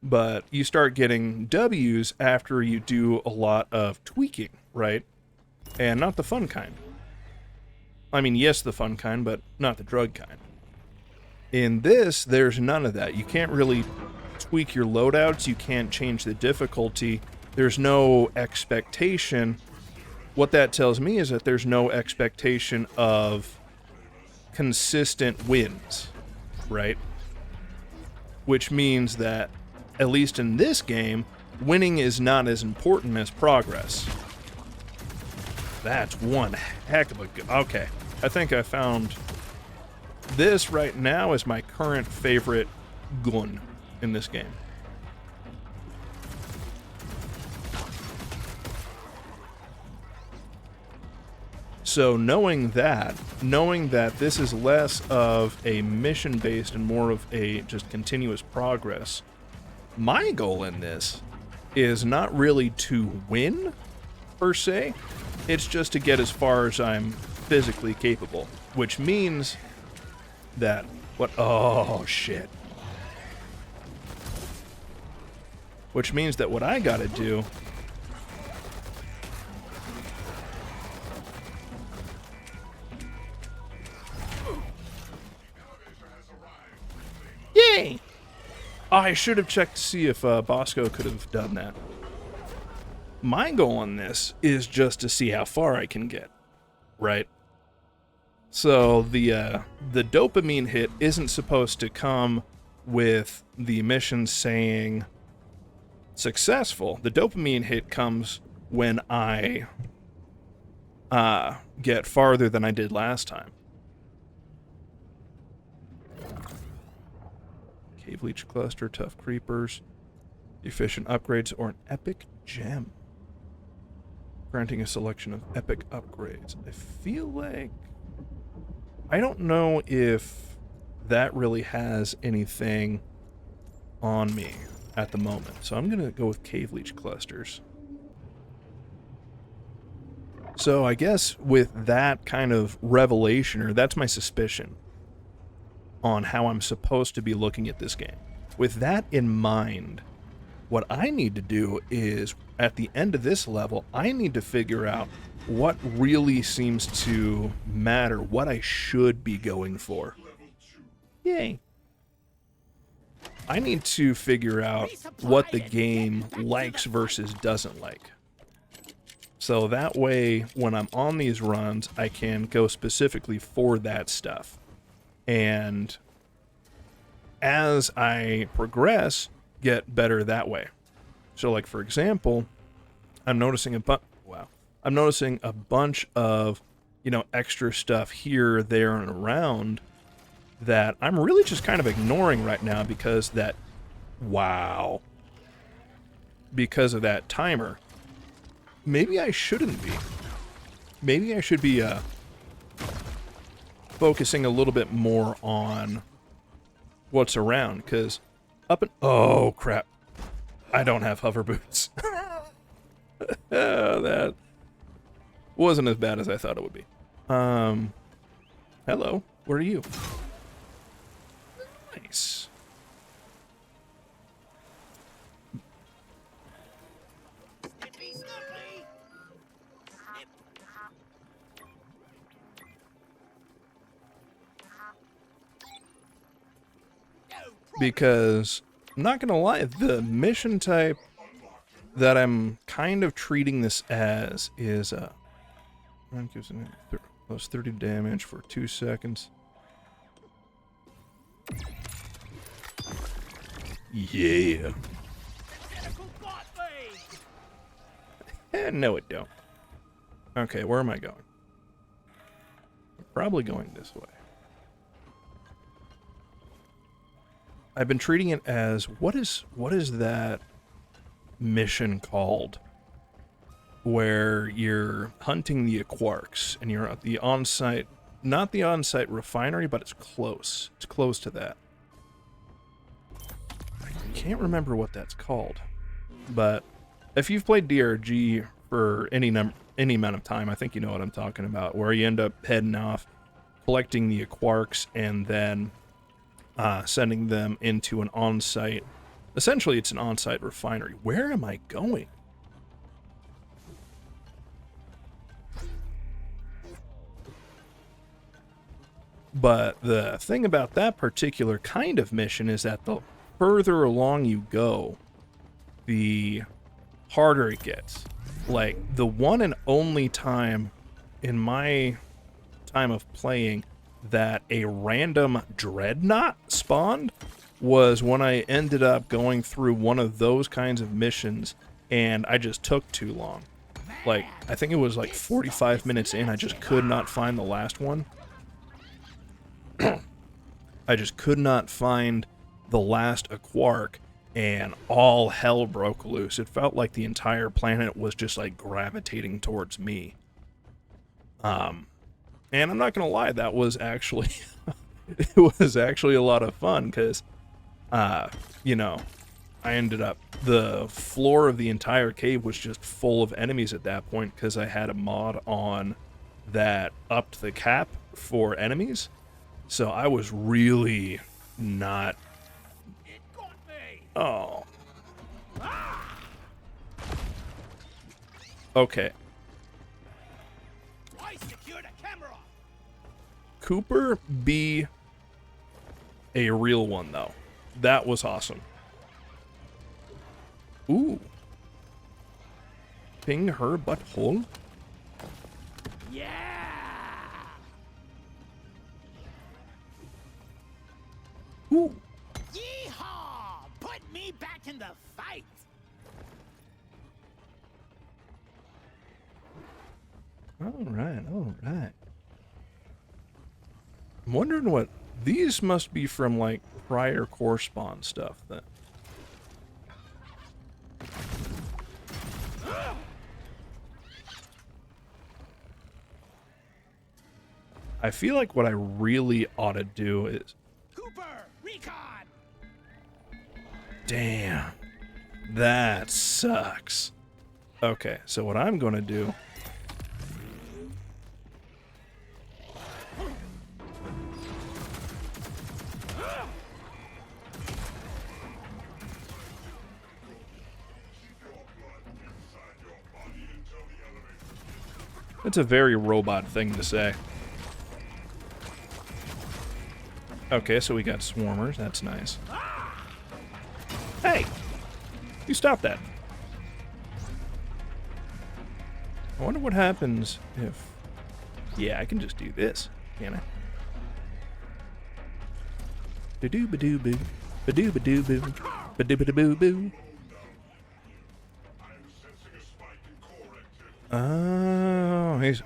But you start getting W's after you do a lot of tweaking, right? And not the fun kind. I mean, yes, the fun kind, but not the drug kind. In this, there's none of that. You can't really tweak your loadouts. You can't change the difficulty. There's no expectation. What that tells me is that there's no expectation of consistent wins, right? Which means that, at least in this game, winning is not as important as progress. That's one heck of a... Okay, I think I found... This right now is my current favorite gun in this game. So knowing that this is less of a mission-based and more of a just continuous progress, my goal in this is not really to win, per se. It's just to get as far as I'm physically capable, which means that oh shit. Which means that what I gotta do Yay! Oh, I should have checked to see if Bosco could have done that. My goal on this is just to see how far I can get, right? So the dopamine hit isn't supposed to come with the mission saying successful. The dopamine hit comes when I get farther than I did last time. Cave Leech Cluster, Tough Creepers, Efficient Upgrades, or an Epic Gem. Granting a selection of epic upgrades. I feel like I don't know if that really has anything on me at the moment. So I'm going to go with cave leech clusters. So I guess with that kind of revelation, or that's my suspicion on how I'm supposed to be looking at this game. With that in mind, what I need to do is, at the end of this level, I need to figure out what really seems to matter, what I should be going for. Yay. I need to figure out what the game likes versus doesn't like. So that way, when I'm on these runs, I can go specifically for that stuff. And as I progress, get better that way. So, like, for example, I'm noticing a bunch of, extra stuff here, there, and around that I'm really just kind of ignoring right now because because of that timer. Maybe I shouldn't be. Maybe I should be focusing a little bit more on what's around, because oh crap, I don't have hover boots. That wasn't as bad as I thought it would be. Hello, where are you? Nice. Snippy, Snippy. Because I'm not gonna lie, the mission type that I'm kind of treating this as is gives plus 30 damage for 2 seconds. Yeah. No, it don't. Okay, where am I going? I'm probably going this way. I've been treating it as, what is that mission called? Where you're hunting the quarks and you're at the on-site, not the on-site refinery, but it's close. It's close to that. I can't remember what that's called. But if you've played DRG for any amount of time, I think you know what I'm talking about, where you end up heading off, collecting the quarks, and then sending them into an on-site. Essentially, it's an on-site refinery. Where am I going? But the thing about that particular kind of mission is that the further along you go, the harder it gets. Like, the one and only time in my time of playing that a random dreadnought spawned was when I ended up going through one of those kinds of missions, and I just took too long. Like, I think it was like 45 minutes in, I just could not find the last one. I just could not find the last quark, and all hell broke loose. It felt like the entire planet was just like gravitating towards me. And I'm not gonna lie, that was actually it was actually a lot of fun, because I ended up, the floor of the entire cave was just full of enemies at that point, because I had a mod on that upped the cap for enemies. So I was really not... It got me. Oh. Okay. I secured a camera. Cooper, be a real one, though. That was awesome. Ooh. Ping her butthole. Yeah. Ooh. Yeehaw! Put me back in the fight. All right, all right. I'm wondering what these must be from, like, prior core spawn stuff then. I feel like what I really ought to do is... Cooper, recon. Damn. That sucks. Okay, so what I'm going to do... It's a very robot thing to say. Okay, so we got swarmers. That's nice. Hey! You stop that. I wonder what happens if... Yeah, I can just do this, can't I? Ba-doo-ba-doo-boo. Ba-doo-ba-doo-boo. Ba-doo-ba-doo-boo-boo.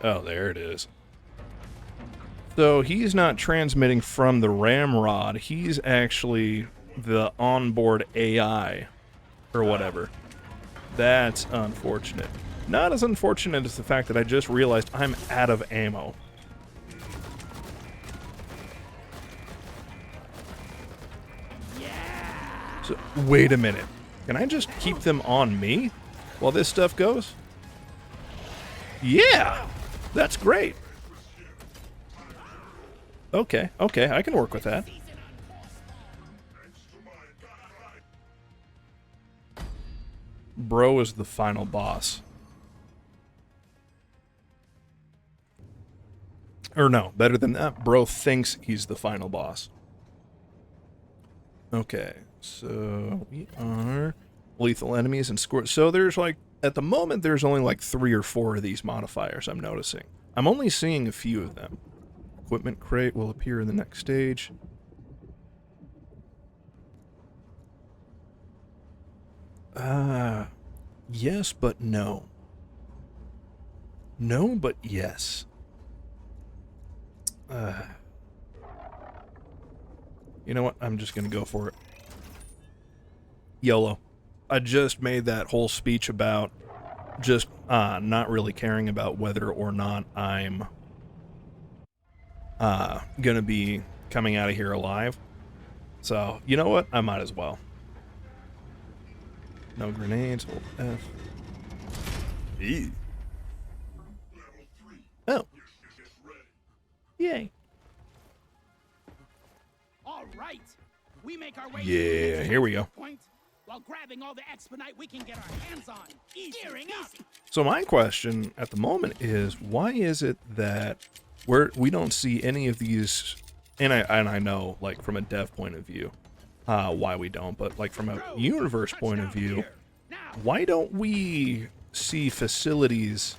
Oh, there it is. So he's not transmitting from the ramrod. He's actually the onboard AI or whatever. That's unfortunate. Not as unfortunate as the fact that I just realized I'm out of ammo. So, wait a minute. Can I just keep them on me while this stuff goes? Yeah! That's great. Okay, I can work with that. Bro is the final boss. Or no, better than that, Bro thinks he's the final boss. Okay, so we are lethal enemies and score. So there's like, at the moment, there's only like 3 or 4 of these modifiers I'm noticing. I'm only seeing a few of them. Equipment crate will appear in the next stage. Yes, but no. No, but yes. You know what? I'm just gonna go for it. YOLO. I just made that whole speech about just not really caring about whether or not I'm gonna be coming out of here alive. So, you know what? I might as well. No grenades. Hold F. Ew. Oh. Yay. All right. We make our way Yeah, here we go. Point, while grabbing all the expedite we can get our hands on. Gearing up. So my question at the moment is, why is it that we don't see any of these, and I know, like, from a dev point of view, why we don't, but, like, from a universe point of view, why don't we see facilities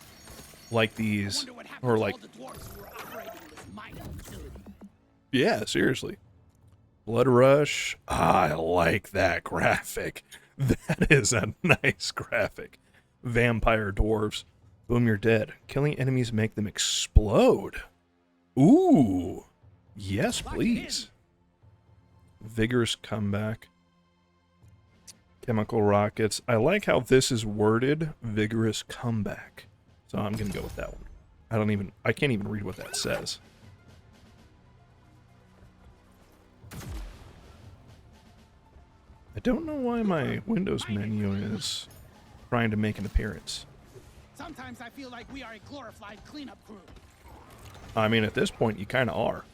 like these, or like, yeah, seriously. Blood Rush, I like that graphic. That is a nice graphic. Vampire dwarves. Boom, you're dead. Killing enemies make them explode. Ooh. Yes, please. Vigorous comeback. Chemical rockets. I like how this is worded. Vigorous comeback. So I'm going to go with that one. I can't even read what that says. I don't know why my Windows menu is trying to make an appearance. Sometimes I feel like we are a glorified cleanup crew. I mean, at this point, you kind of are.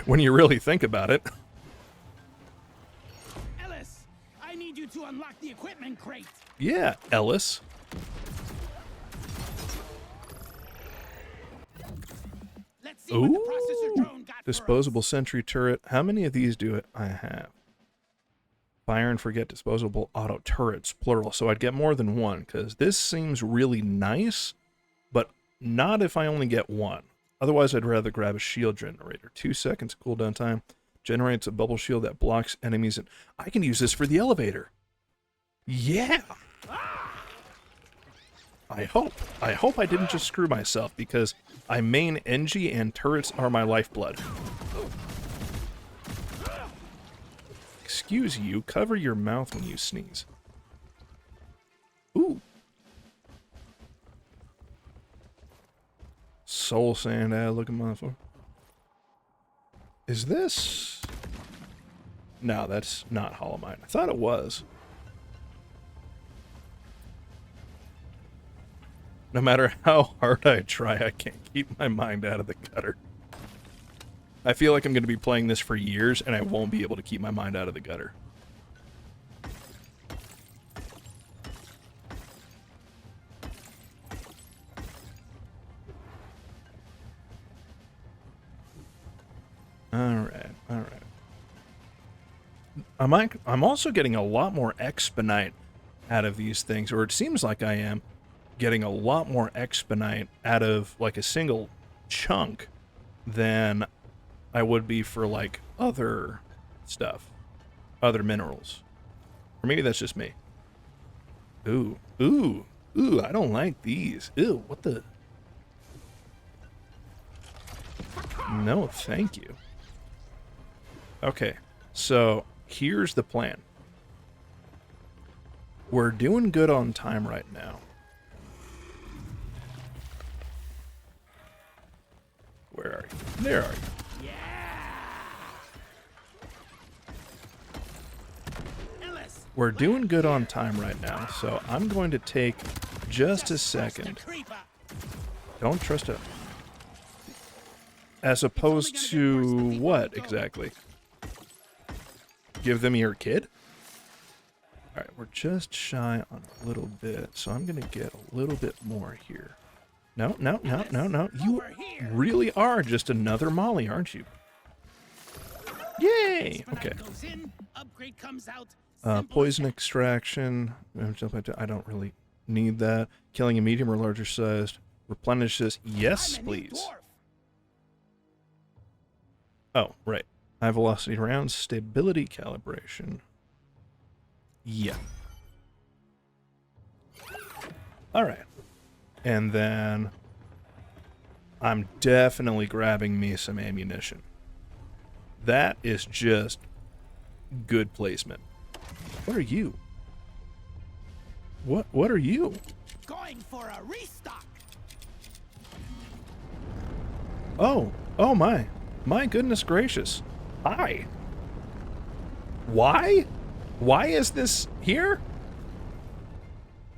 When you really think about it. Ellis, I need you to unlock the equipment crate. Yeah, Ellis. Let's see what the processor drone got Disposable for us. sentry turret. How many of these do I have? Fire and forget disposable auto turrets, plural. So I'd get more than one, because this seems really nice, but not if I only get one. Otherwise, I'd rather grab a shield generator. 2 seconds cooldown time. Generates a bubble shield that blocks enemies. And I can use this for the elevator. Yeah! I hope I didn't just screw myself, because I main NG and turrets are my lifeblood. Excuse you, cover your mouth when you sneeze. Ooh. soul sand looking motherfucker. Is this? No, that's not holomite. I thought it was. No matter how hard I try, I can't keep my mind out of the gutter. I feel like I'm going to be playing this for years, and I won't be able to keep my mind out of the gutter. Alright, alright. I'm also getting a lot more Expedite out of these things, or it seems like I am getting a lot more Expedite out of, like, a single chunk than I would be for, like, other stuff. Other minerals. Or maybe that's just me. Ooh, ooh, ooh, I don't like these. Ew, what the? No, thank you. Okay, so here's the plan. We're doing good on time right now. Where are you? There are you. We're doing good on time right now, so I'm going to take just a second. Don't trust it. As opposed to what exactly? Give them your kid? Alright, we're just shy on a little bit, so I'm going to get a little bit more here. No, no, no, no, no. You really are just another Molly, aren't you? Yay! Okay. Poison extraction. I don't really need that. Killing a medium or larger sized replenishes. Yes, please. Oh, right. High velocity rounds. Stability calibration. Yeah. Alright. And then I'm definitely grabbing me some ammunition. That is just good placement. What are you? What are you? Going for a restock. Oh, oh my. My goodness gracious. Hi. Why? Why is this here?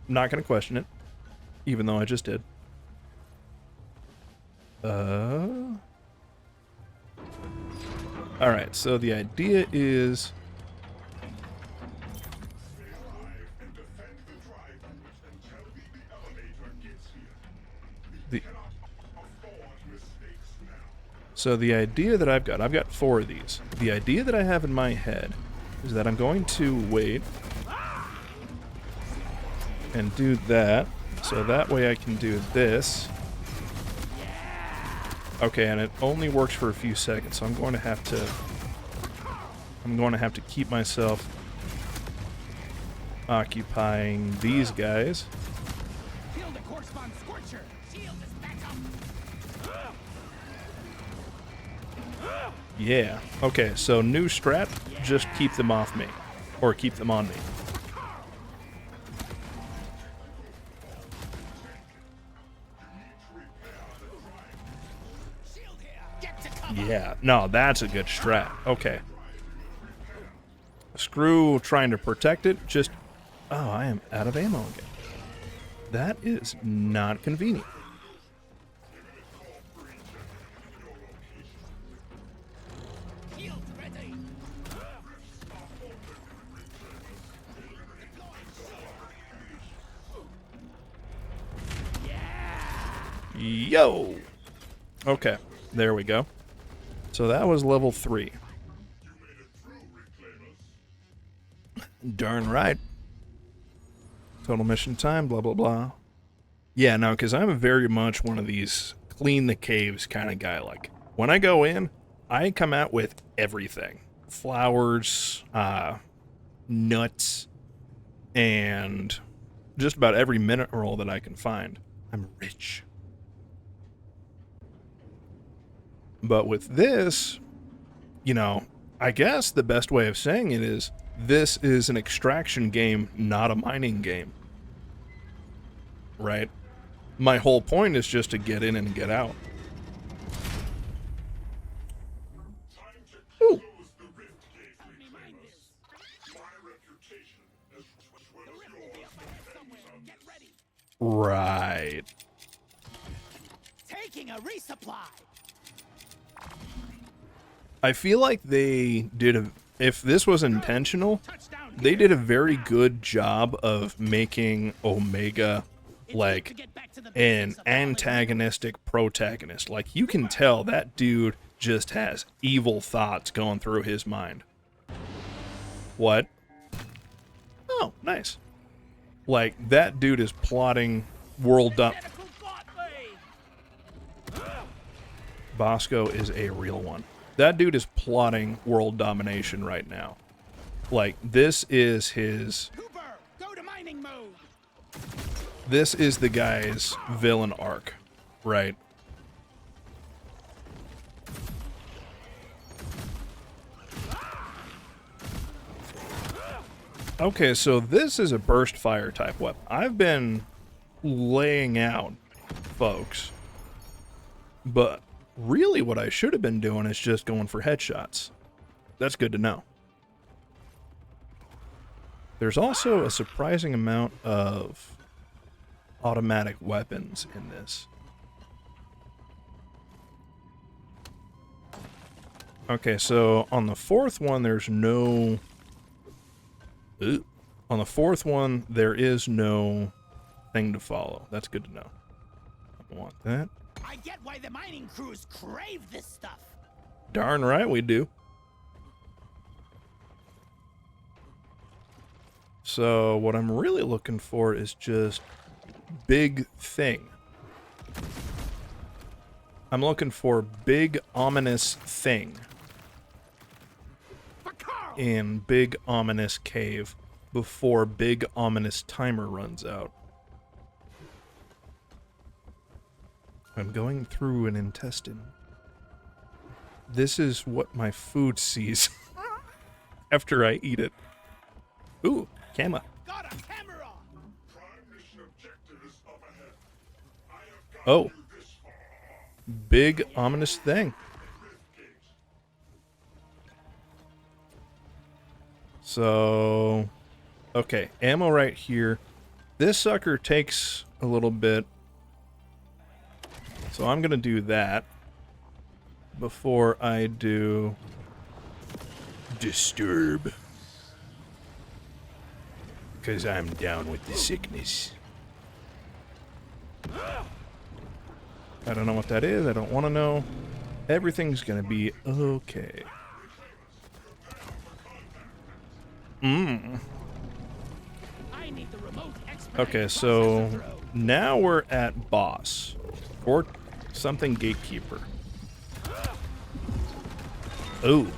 I'm not going to question it, even though I just did. Alright, so the idea is... So the idea that I've got 4 of these. The idea that I have in my head is that I'm going to wait and do that, so that way I can do this. Okay, and it only works for a few seconds, so I'm going to have to keep myself occupying these guys. Yeah. Okay, so new strat, just keep them off me. Or keep them on me. Yeah, no, that's a good strat. Okay. Screw trying to protect it, just... Oh, I am out of ammo again. That is not convenient. Yo! Okay, there we go. So that was level 3. Darn right. Total mission time, blah, blah, blah. Yeah, no, because I'm very much one of these clean the caves kind of guy. Like, when I go in, I come out with everything. Flowers, nuts, and just about every mineral that I can find. I'm rich. But with this, you know, I guess the best way of saying it is this is an extraction game, not a mining game. Right? My whole point is just to get in and get out. Right. Taking a resupply. I feel like they did a... If this was intentional, Touchdown they here. did a very good job of making Omega, It's like, good to get back to the an basics of all the antagonistic protagonist. Like, you can tell that dude just has evil thoughts going through his mind. What? Oh, nice. Like, that dude is plotting world Medical bot blade. Bosco is a real one. That dude is plotting world domination right now. Like, this is his... Cooper, go to mining mode. This is the guy's villain arc, right? Okay, so this is a burst fire type weapon. I've been laying out, folks. But really what I should have been doing is just going for headshots. That's good to know. There's also a surprising amount of automatic weapons in this. Okay, so on the fourth one, there's no... Ooh. On the fourth one, there is no thing to follow. That's good to know. I want that. I get why the mining crews crave this stuff. Darn right we do. So what I'm really looking for is just big thing. I'm looking for big ominous thing in big ominous cave before big ominous timer runs out. I'm going through an intestine. This is what my food sees after I eat it. Ooh, camera. Got a camera. Prime mission objective is up ahead. I have got Oh, you this far. big ominous thing. So, okay, ammo right here. This sucker takes a little bit. So I'm going to do that before I do disturb. Because I'm down with the sickness. I don't know what that is. I don't want to know. Everything's going to be okay. I need the remote expedite Okay, so processor drone. now we're at boss. Or something gatekeeper. Ooh.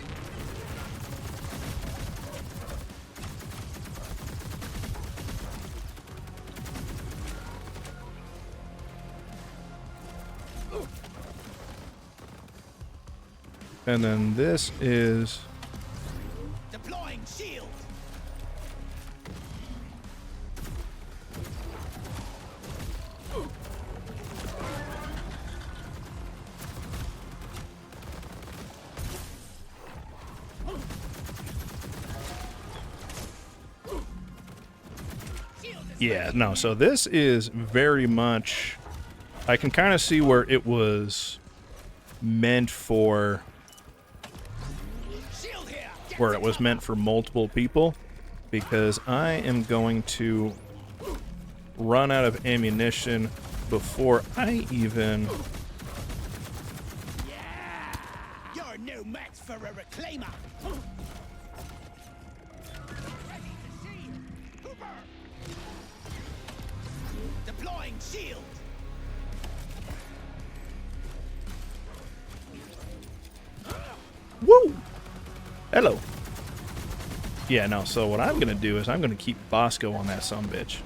And then this is... Deploying shield. Yeah, no, so this is very much... I can kind of see where it was meant for... Shield here. Get Where to it was cover. meant for multiple people. Because I am going to run out of ammunition before I even... Yeah. You're no match for a reclaimer. Ready to shield. Cooper. Deploying shield. Woo! Hello. Yeah, no, so what I'm going to do is I'm going to keep Bosco on that sumbitch.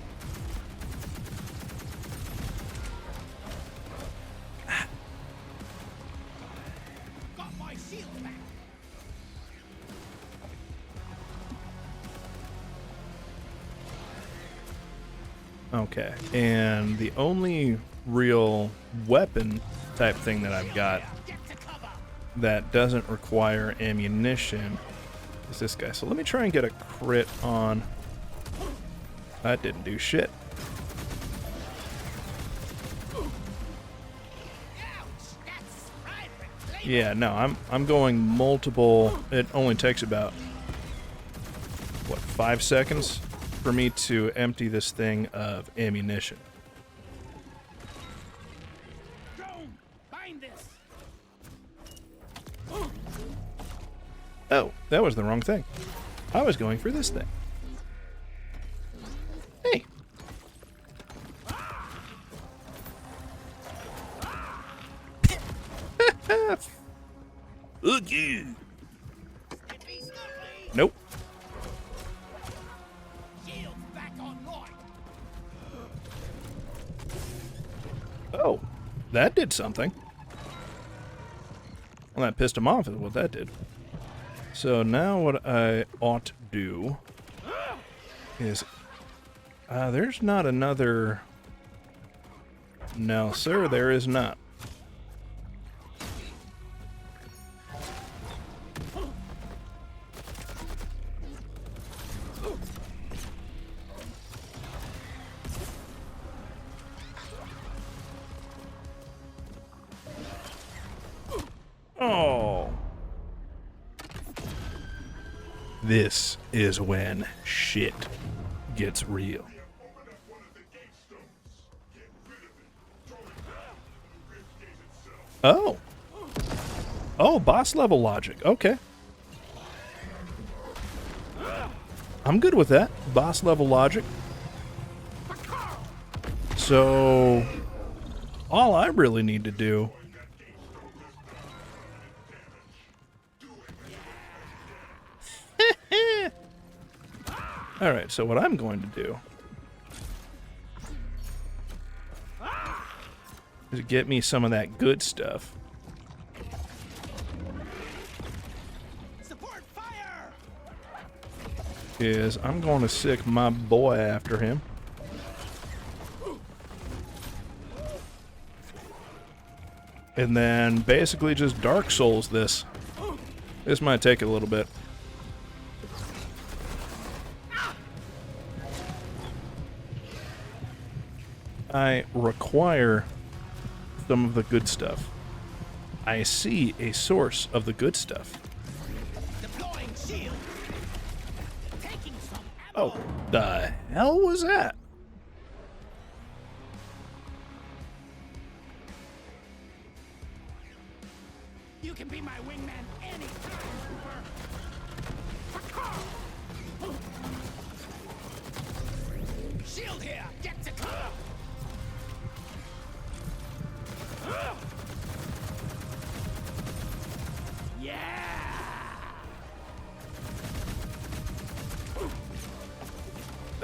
Got my shield back. Okay, and the only real weapon type thing that I've got Get to cover. that doesn't require ammunition is this guy. So let me try and get a crit on... That didn't do shit. Yeah, no, I'm going multiple. It only takes about what, 5 seconds for me to empty this thing of ammunition. Drone, find this. Oh, that was the wrong thing. I was going for this thing. Hey. Look you. Nope. Shields back online. Oh, that did something. Well, that pissed him off is what that did. So now what I ought to do is... there's not another... No, sir, there is not. Oh. This is when shit gets real. Oh. Oh, boss level logic. Okay. I'm good with that. Boss level logic. So, all I really need to do... Alright, so what I'm going to do is get me some of that good stuff. Support fire. Is I'm going to sick my boy after him. And then basically just Dark Souls this. This might take a little bit. I require some of the good stuff. I see a source of the good stuff. Deploying shield. Taking some ammo. Oh, the hell was that? You can be my wingman anytime, Cooper. Shield here. Get to cover.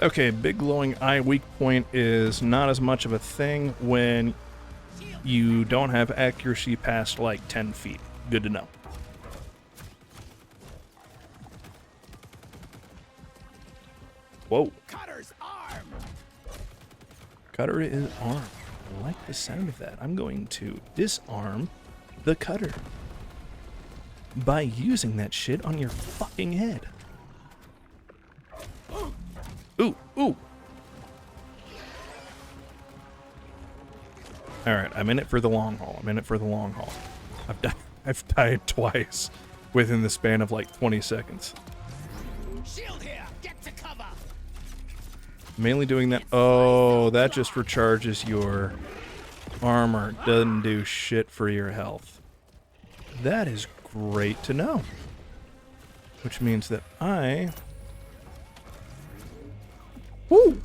Okay, big glowing eye weak point is not as much of a thing when you don't have accuracy past like 10 feet. Good to know. Whoa. Cutter's arm. Cutter is armed. I like the sound of that. I'm going to disarm the cutter by using that shit on your fucking head. Ooh, ooh. Alright, I'm in it for the long haul. I'm in it for the long haul. I've died twice within the span of like 20 seconds. Shield here. Get to cover. Mainly doing that. Oh, that just recharges your armor. Doesn't do shit for your health. That is great to know. Which means that I... Woo!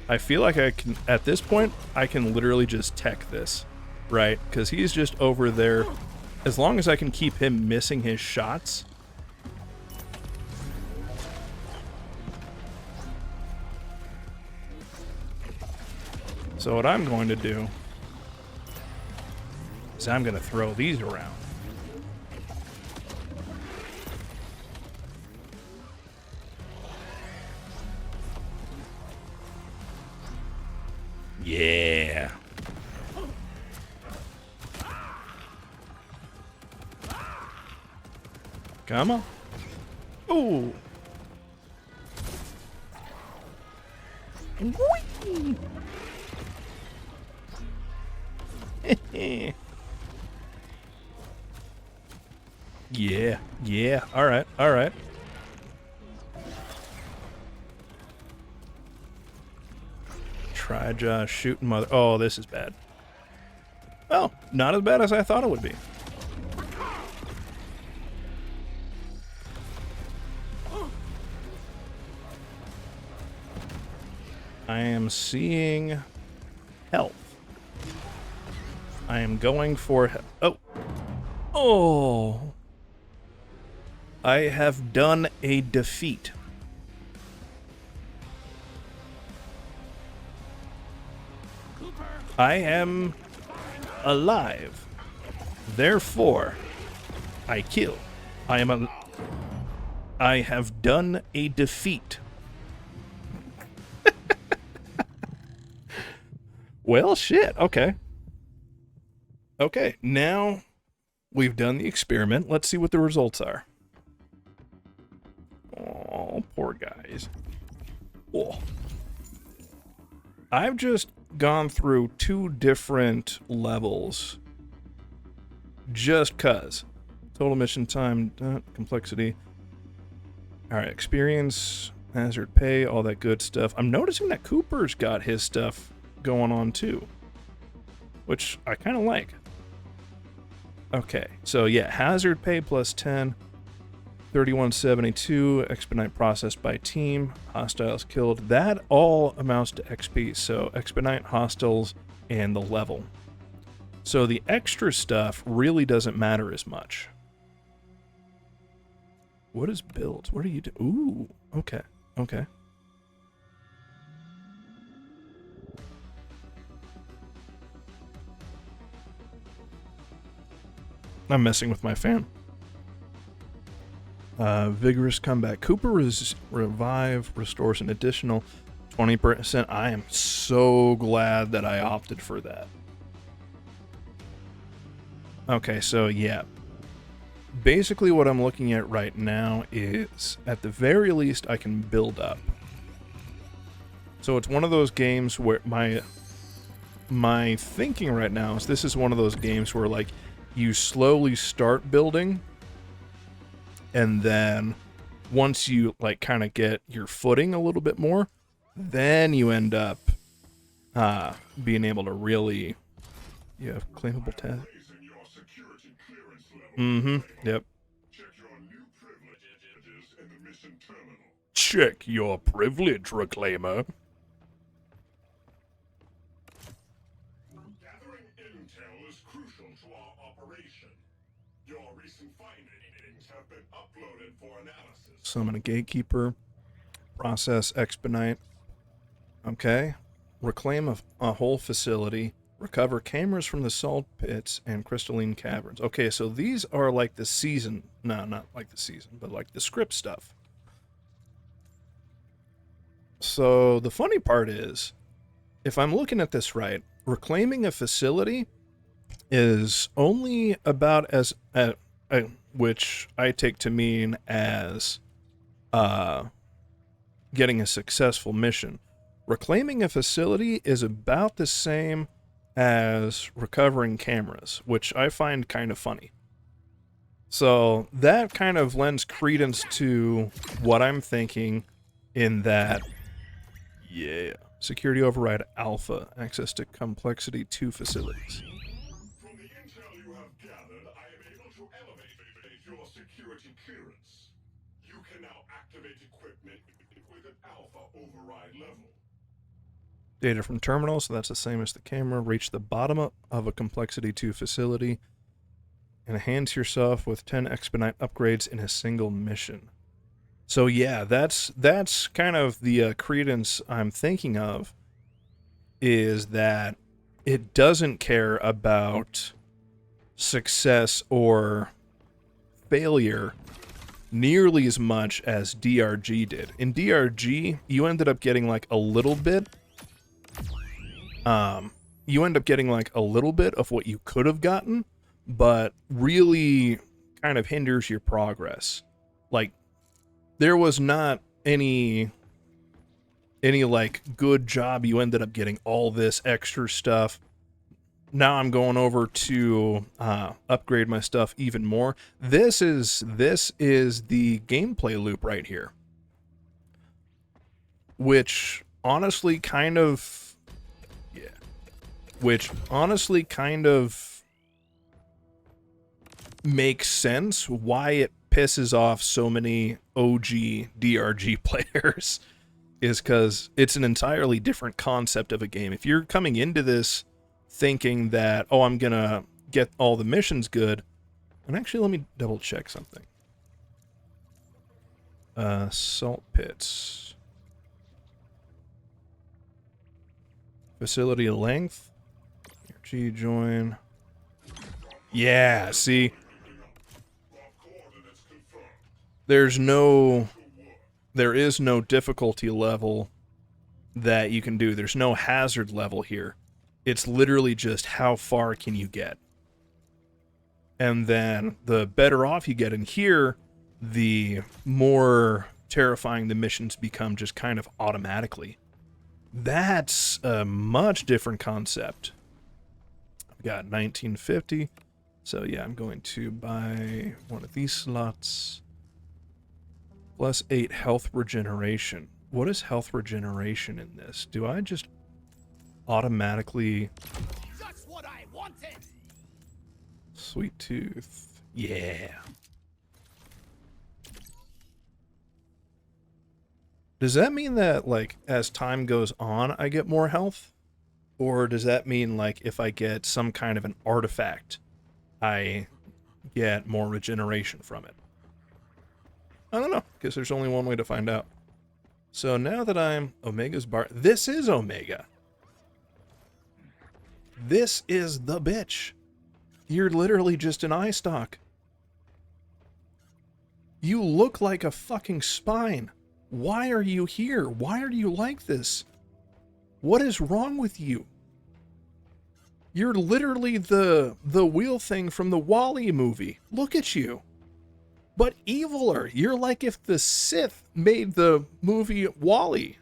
I feel like I can, at this point, I can literally just tech this, right? Because he's just over there. As long as I can keep him missing his shots. So what I'm going to do is I'm going to throw these around. Yeah. Come on. Ooh. Yeah, yeah. All right, all right. Try just shooting mother. Oh, this is bad. Oh, not as bad as I thought it would be. I am seeing health. I am going for oh. Oh. I have done a defeat. I am alive. Therefore, I kill. I have done a defeat. Well, shit. Okay. Okay, now we've done the experiment. Let's see what the results are. Oh, poor guys. Oh. I've just gone through 2 different levels. Just cuz. Total mission time, complexity. Alright, experience, hazard pay, all that good stuff. I'm noticing that Cooper's got his stuff going on too, which I kind of like. Okay, so yeah, hazard pay plus 10, 3172, expedite processed by team, hostiles killed. That all amounts to XP, so expedite, hostiles, and the level. So the extra stuff really doesn't matter as much. What is built? What are you doing? Ooh, okay, okay. I'm messing with my fan. Vigorous comeback. Cooper is revive, restores an additional 20%. I am so glad that I opted for that. Okay, so yeah. Basically what I'm looking at right now is, at the very least, I can build up. So it's one of those games where my thinking right now is this is one of those games where, like, you slowly start building, and then once you, like, kind of get your footing a little bit more, then you end up being able to really, you have claimable test. Yep. Check your privilege, Reclaimer. Gathering intel is crucial to our operation. Your recent findings have been uploaded for analysis. Summon a gatekeeper. Process expedite. Okay. Reclaim a whole facility. Recover cameras from the salt pits and crystalline caverns. Okay, so these are like the season. No, not like the season, but like the script stuff. So the funny part is, if I'm looking at this right, reclaiming a facility is only about as, which I take to mean as getting a successful mission. Reclaiming a facility is about the same as recovering cameras, which I find kind of funny. So that kind of lends credence to what I'm thinking, in that, yeah, security override alpha, access to complexity 2 facilities. From the intel you have gathered, I am able to elevate your security clearance. You can now activate equipment with an alpha override level. Data from terminal, so that's the same as the camera. Reach the bottom of a complexity 2 facility. Enhance yourself with 10 expedite upgrades in a single mission. So yeah, that's kind of the credence I'm thinking of, is that it doesn't care about success or failure nearly as much as DRG did. In DRG, you ended up getting like a little bit. You end up getting like a little bit of what you could have gotten, but really kind of hinders your progress. Like, there was not any any like good job, you ended up getting all this extra stuff. Now I'm going over to upgrade my stuff even more. This is the gameplay loop right here, which honestly kind of makes sense why it pisses off so many OG DRG players, is because it's an entirely different concept of a game. If you're coming into this thinking that, oh, I'm gonna get all the missions good, and actually let me double check something. Salt pits. Facility length. G join. Yeah, see? There is no difficulty level that you can do. There's no hazard level here. It's literally just how far can you get. And then the better off you get in here, the more terrifying the missions become just kind of automatically. That's a much different concept. I've got 1950. So yeah, I'm going to buy one of these slots. Plus 8 health regeneration. What is health regeneration in this? Do I just automatically... Just what I wanted. Sweet tooth. Yeah. Does that mean that, like, as time goes on, I get more health? Or does that mean, like, if I get some kind of an artifact, I get more regeneration from it? I don't know, because there's only one way to find out. So now that I'm Omega's bar... This is Omega. This is the bitch. You're literally just an eye stalk. You look like a fucking spine. Why are you here? Why are you like this? What is wrong with you? You're literally the wheel thing from the Wall-E movie. Look at you. But eviler. You're like if the Sith made the movie Wall-E.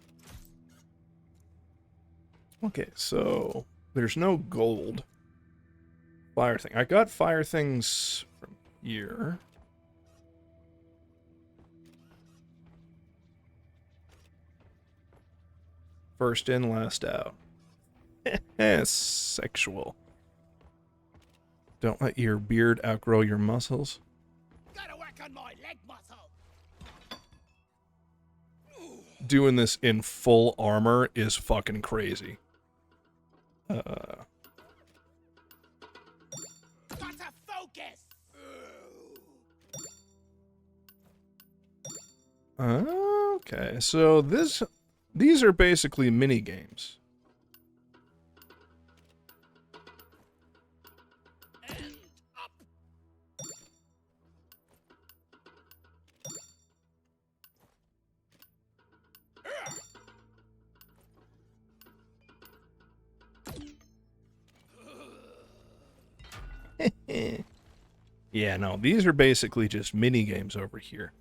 Okay, so there's no gold. Fire thing. I got fire things from here. First in, last out. Sexual. Don't let your beard outgrow your muscles. Gotta work on my leg muscle. Doing this in full armor is fucking crazy. Gotta focus. Okay, so these are basically mini games. And up. Yeah, no, these are basically just mini games over here.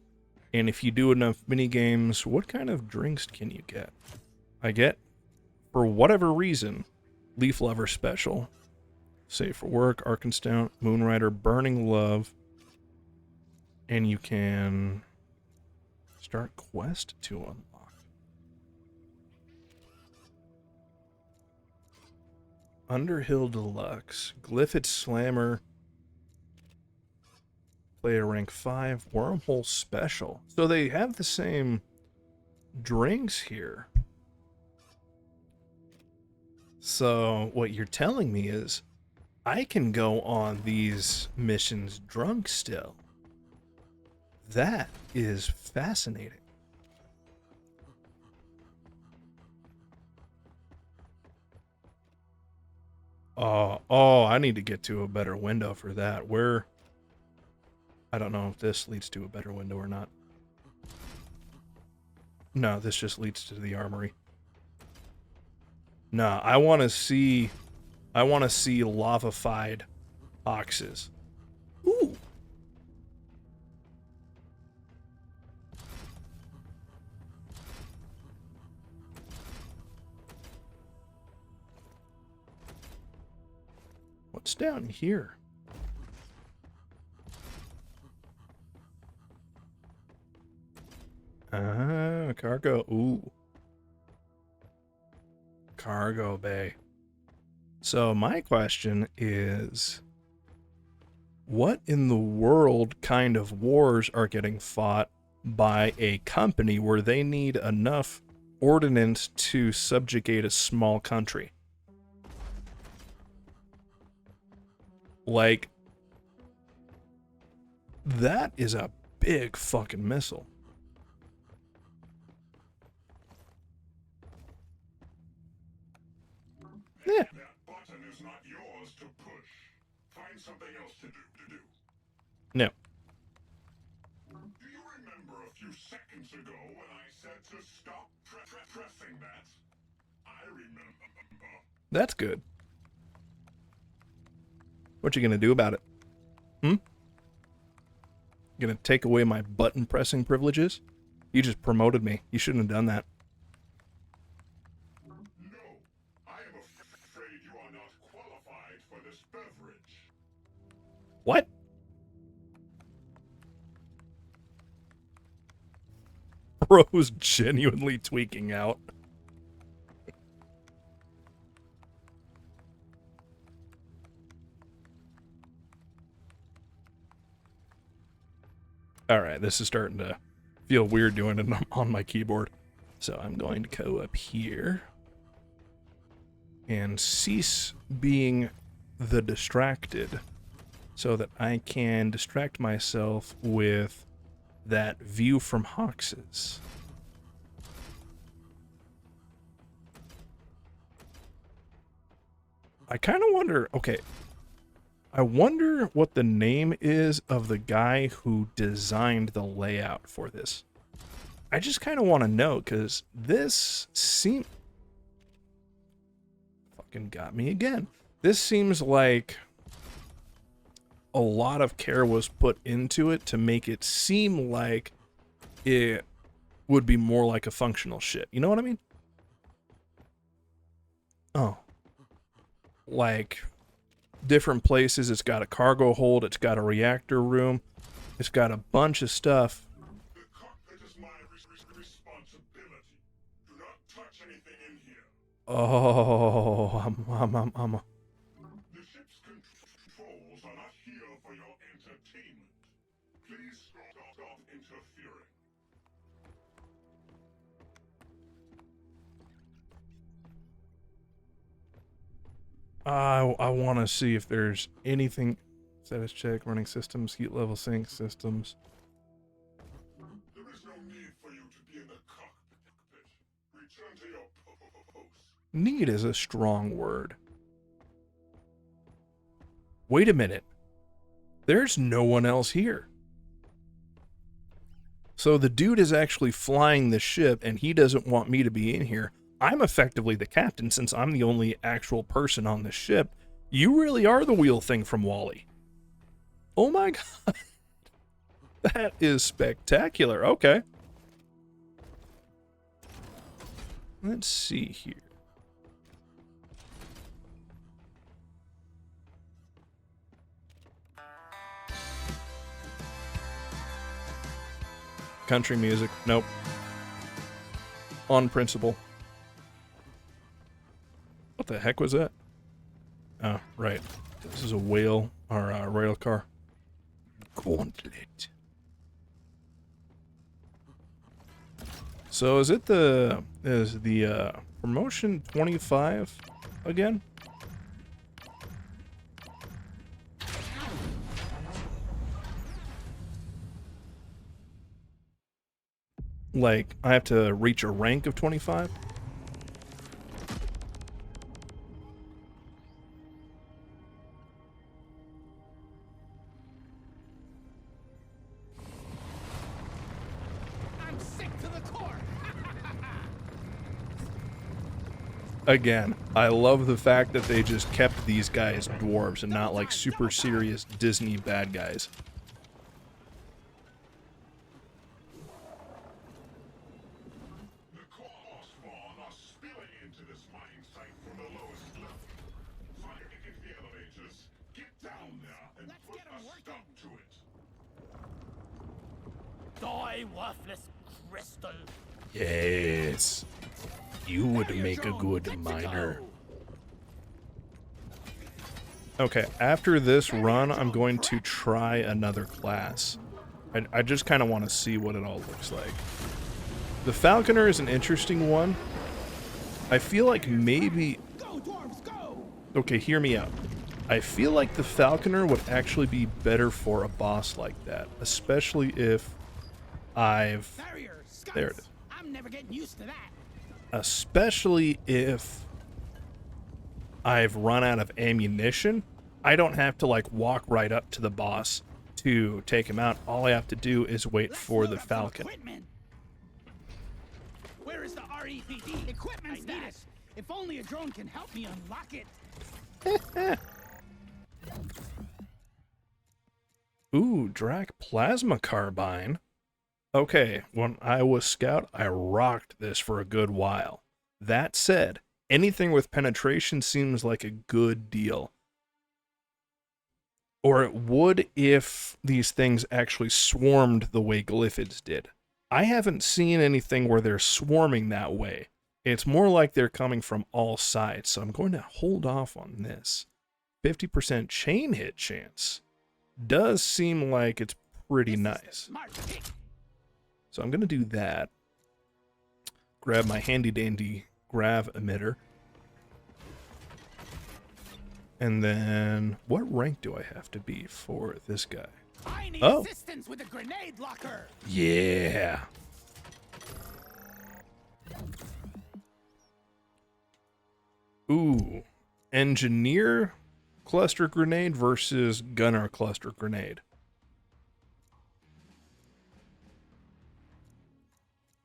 And if you do enough mini games, what kind of drinks can you get? I get, for whatever reason, Leaf Lover Special. Safe for Work, Arkansas, Moonrider, Burning Love. And you can start quest to unlock. Underhill Deluxe, Glyphid Slammer, Player Rank 5, Wormhole Special. So they have the same drinks here. So what you're telling me is I can go on these missions drunk still. That is fascinating. Oh, I need to get to a better window for that. Where... I don't know if this leads to a better window or not. No, this just leads to the armory. No, I want to see lava-fied oxes. Ooh. What's down here? Ah, cargo. Ooh. Cargo bay. So my question is, what in the world kind of wars are getting fought by a company where they need enough ordnance to subjugate a small country? Like, that is a big fucking missile. Yeah. That button is not yours to push. Find something else to do. No. Do you remember a few seconds ago when I said to stop pressing that? I remember. That's good. What you gonna do about it? Hmm? Gonna take away my button pressing privileges? You just promoted me. You shouldn't have done that. No, I am afraid you are not qualified for this beverage. What? Bro's genuinely tweaking out. Alright, this is starting to feel weird doing it on my keyboard. So I'm going to go up here and cease being the distracted so that I can distract myself with that view from Hox's. I kind of wonder, okay, I wonder what the name is of the guy who designed the layout for this. I just kind of want to know, because this seems... Fucking got me again. This seems like a lot of care was put into it to make it seem like it would be more like a functional ship. You know what I mean? Oh. Like, different places, it's got a cargo hold, it's got a reactor room, it's got a bunch of stuff. The cockpit is my responsibility. Do not touch anything in here. Oh, I'm The ship's controls are not here for your entertainment. Please stop interfering. I want to see if there's anything. Status check, running systems, heat level sync systems. There is no need for you to be in the cockpit. Return to your post. Need is a strong word. Wait a minute. There's no one else here. So the dude is actually flying the ship and he doesn't want me to be in here. I'm effectively the captain since I'm the only actual person on the ship. You really are the wheel thing from WALL-E. Oh my god. That is spectacular. Okay. Let's see here. Country music. Nope. On principle. What the heck was that? Oh, right. This is a whale or a rail car. Gauntlet. So is it the promotion 25 again? Like, I have to reach a rank of 25? I'm sick to the core. Again, I love the fact that they just kept these guys dwarves and not like super serious Disney bad guys. The core spawn are spilling into this mine site from the lowest level. Fire the elevators Die, worthless crystal. Yes. You would make a good miner. Okay, after this run, I'm going to try another class. I just kind of want to see what it all looks like. The Falconer is an interesting one. I feel like maybe... Okay, hear me out. I feel like the Falconer would actually be better for a boss like that, especially if I've... There it is. I'm never getting used to that. Especially if I've run out of ammunition. I don't have to, like, walk right up to the boss to take him out. All I have to do is wait for the Falcon. Where is the REPD? Equipment status. If only a drone can help me unlock it. Ooh, Drac Plasma Carbine. Okay, when I was Scout, I rocked this for a good while. That said, anything with penetration seems like a good deal. Or it would if these things actually swarmed the way Glyphids did. I haven't seen anything where they're swarming that way. It's more like they're coming from all sides, so I'm going to hold off on this. 50% chain hit chance. Does seem like it's pretty nice. So I'm going to do that. Grab my handy-dandy grav emitter. And then, what rank do I have to be for this guy? I need assistance with a grenade locker. Yeah. Ooh. Engineer cluster grenade versus gunner cluster grenade.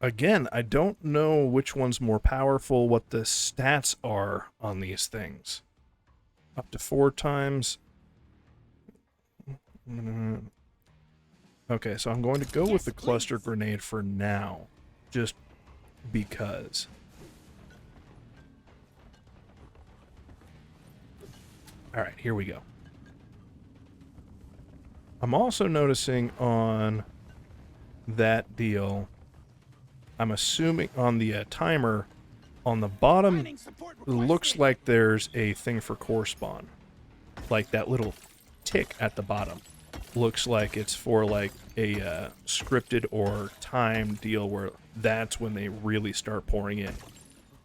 Again, I don't know which one's more powerful, what the stats are on these things. Up to 4 times. Okay, so I'm going to go with the cluster grenade for now. Just because. Alright, here we go. I'm also noticing on that deal, I'm assuming on the timer, on the bottom, it looks like there's a thing for core spawn. Like that little tick at the bottom. Looks like it's for like a scripted or timed deal where that's when they really start pouring in.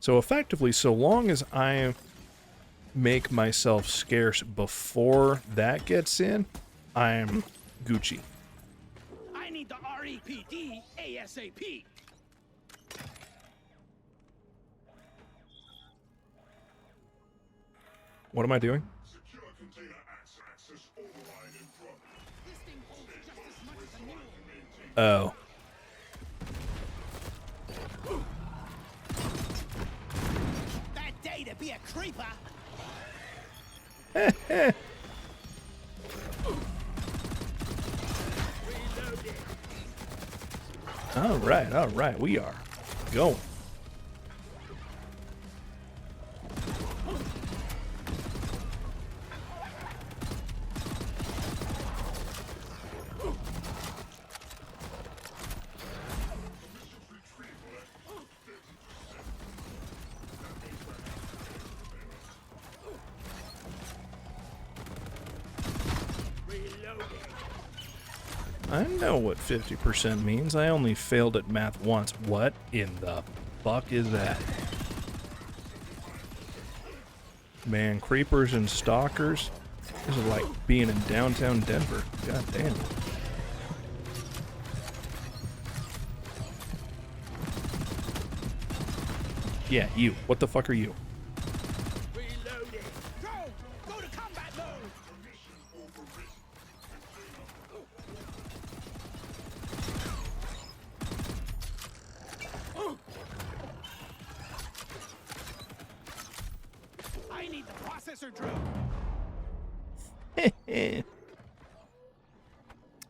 So effectively, so long as I make myself scarce before that gets in, I'm Gucci. I need the REPD ASAP. What am I doing? Secure container access override in progress. Oh. That day to be a creeper. All right, we are going. I know what 50% means. I only failed at math once. What in the fuck is that? Man, creepers and stalkers. This is like being in downtown Denver. God damn. Yeah, you. What the fuck are you? Reloading. Go to combat mode. I need the processor drone.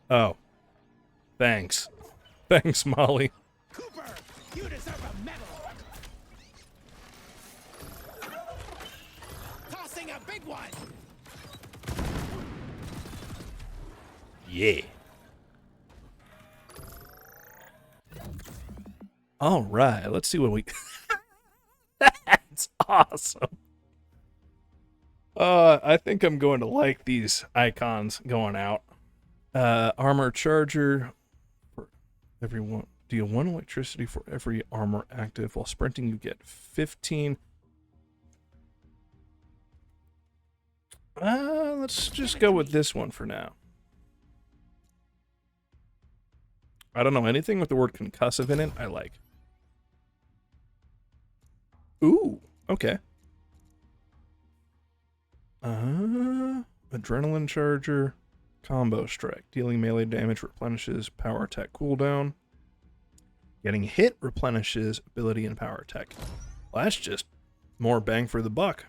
Oh. Thanks. Thanks, Molly. Cooper, you deserve a medal. Tossing a big one. Yeah. All right, let's see what we... That's awesome. I think I'm going to like these icons going out. Armor charger for everyone. Deal 1 electricity for every armor active. While sprinting, you get 15. Let's just go with this one for now. I don't know, anything with the word concussive in it, I like. Ooh, okay. Adrenaline charger, combo strike. Dealing melee damage replenishes power attack cooldown. Getting hit replenishes ability and power attack. Well, that's just more bang for the buck.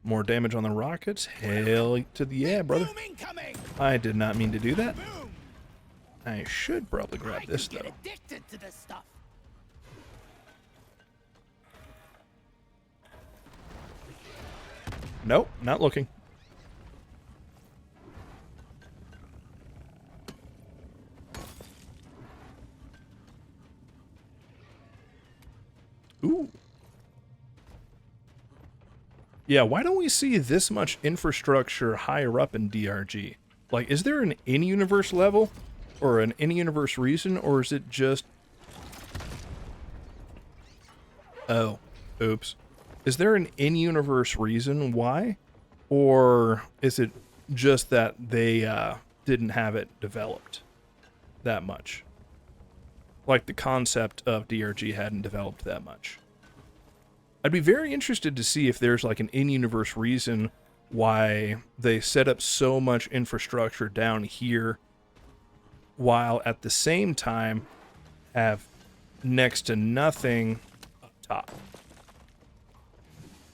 More damage on the rockets. Hell to the yeah, brother. I did not mean to do that. I should probably grab this, though. Addicted to this stuff. Nope, not looking. Ooh. Yeah, why don't we see this much infrastructure higher up in DRG? Like, is there an in-universe level? Or an in-universe reason? Or is it just... Oh. Oops. Is there an in-universe reason why? Or is it just that they didn't have it developed that much? Like the concept of DRG hadn't developed that much. I'd be very interested to see if there's like an in-universe reason why they set up so much infrastructure down here while at the same time have next to nothing up top.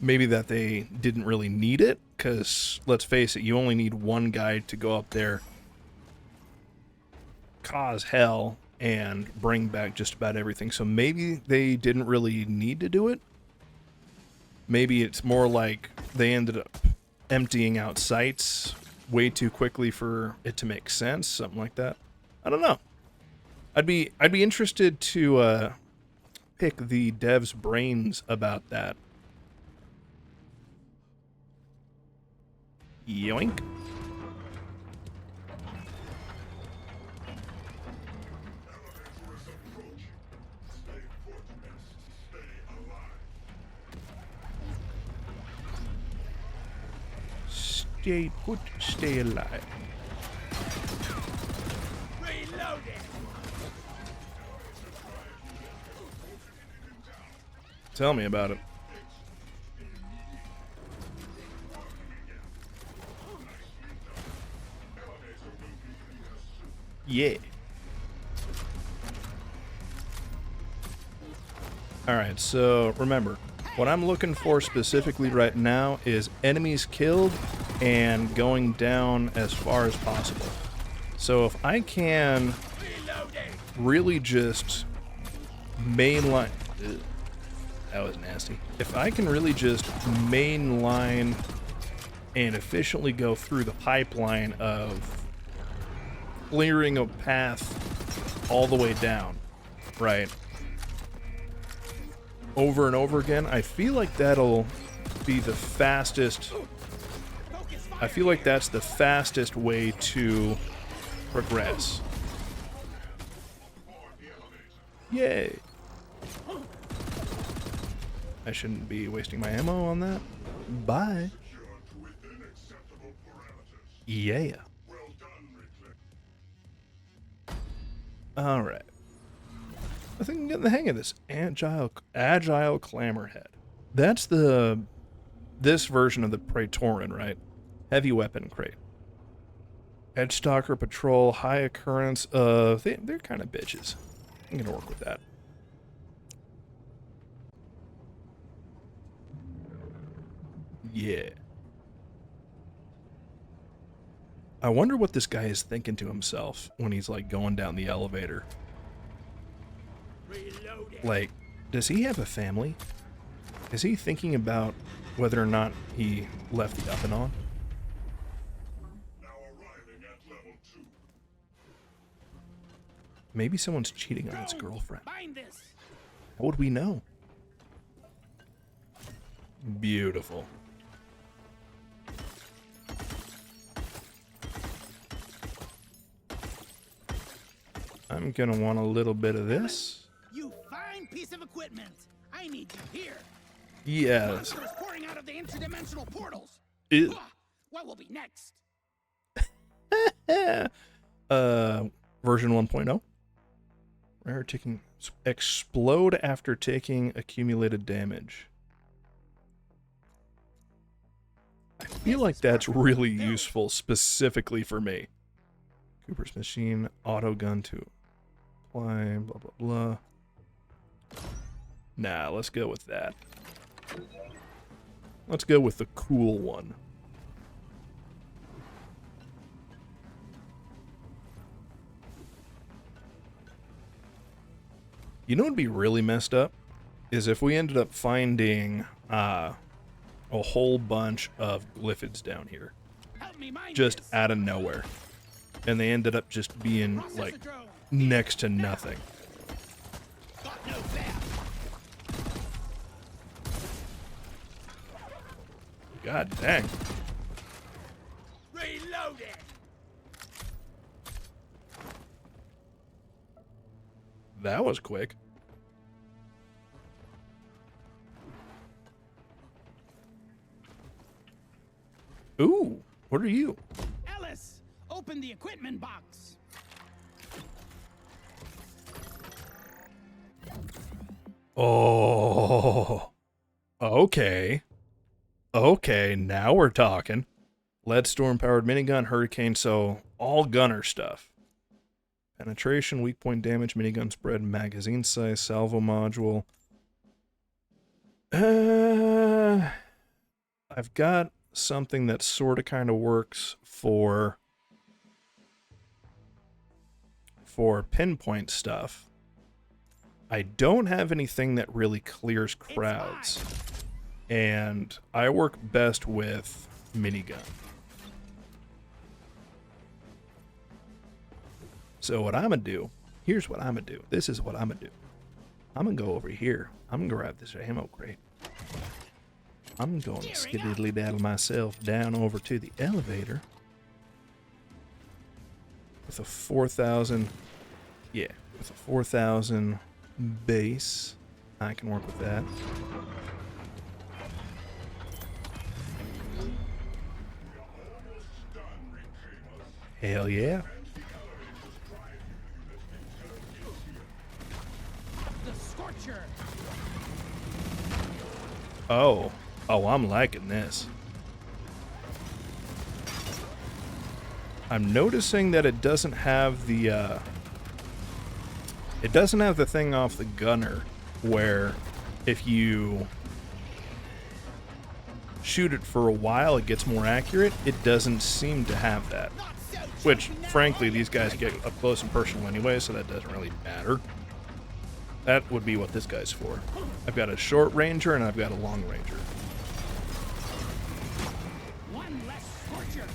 Maybe that they didn't really need it, because let's face it, you only need one guy to go up there, cause hell, and bring back just about everything. So maybe they didn't really need to do it. Maybe it's more like they ended up emptying out sites way too quickly for it to make sense, something like that. I don't know. I'd be interested to pick the devs' brains about that. Yoink. Stay put, stay alive. Reloading. Tell me about it. Yeah. Alright, so remember, what I'm looking for specifically right now is enemies killed and going down as far as possible. So if I can really just mainline... Ugh, that was nasty. If I can really just mainline and efficiently go through the pipeline of clearing a path all the way down, right, over and over again, I feel like that'll be the fastest. I feel like that's the fastest way to progress. Yay. I shouldn't be wasting my ammo on that. Bye. Yeah. Alright. I think I'm getting the hang of this. Agile Clamorhead. That's this version of the Praetorian, right? Heavy weapon crate. Edge Stalker Patrol, high occurrence of... They're kind of bitches. I'm gonna work with that. Yeah. I wonder what this guy is thinking to himself when he's like going down the elevator. Like, does he have a family? Is he thinking about whether or not he left the oven on? Now arriving at level 2. Maybe someone's cheating on his girlfriend. Find this. How would we know? Beautiful. I'm gonna want a little bit of this. You fine piece of equipment. I need you here. Yes. Monsters pouring out of the interdimensional portals. Ew. What will be next? Version 1.0. Rare taking explode after taking accumulated damage. I feel like that's really useful specifically for me. Cooper's machine, auto gun to apply, blah blah blah. Nah, let's go with that. Let's go with the cool one. You know what would be really messed up? Is if we ended up finding a whole bunch of glyphids down here. Just out of nowhere. And they ended up just being, like, next to nothing. God dang. Reloading. That was quick. Ooh, what are you? Ellis, open the equipment box. Oh, okay. Okay, now we're talking. Lead storm-powered minigun, hurricane, so all gunner stuff. Penetration, weak point damage, minigun spread, magazine size, salvo module. I've got something that sort of kind of works for pinpoint stuff. I don't have anything that really clears crowds. And I work best with minigun. So what I'm gonna do, here's what I'm gonna do. This is what I'm gonna do. I'm gonna go over here. I'm gonna grab this ammo crate. I'm going to skididdly daddle myself down over to the elevator. With a 4,000, yeah, with a 4,000 base, I can work with that. Hell yeah. The Scorcher. Oh, I'm liking this. I'm noticing that it doesn't have the thing off the gunner where if you shoot it for a while it gets more accurate. It doesn't seem to have that. Which, frankly, these guys get up close and personal anyway, so that doesn't really matter. That would be what this guy's for. I've got a short ranger and I've got a long ranger. One less Scorcher.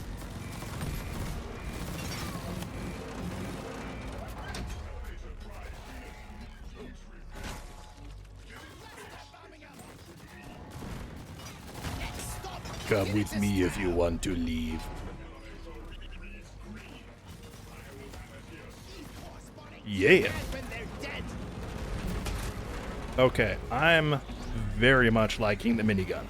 Come with me if you want to leave. Yeah. Okay, I'm very much liking the minigun.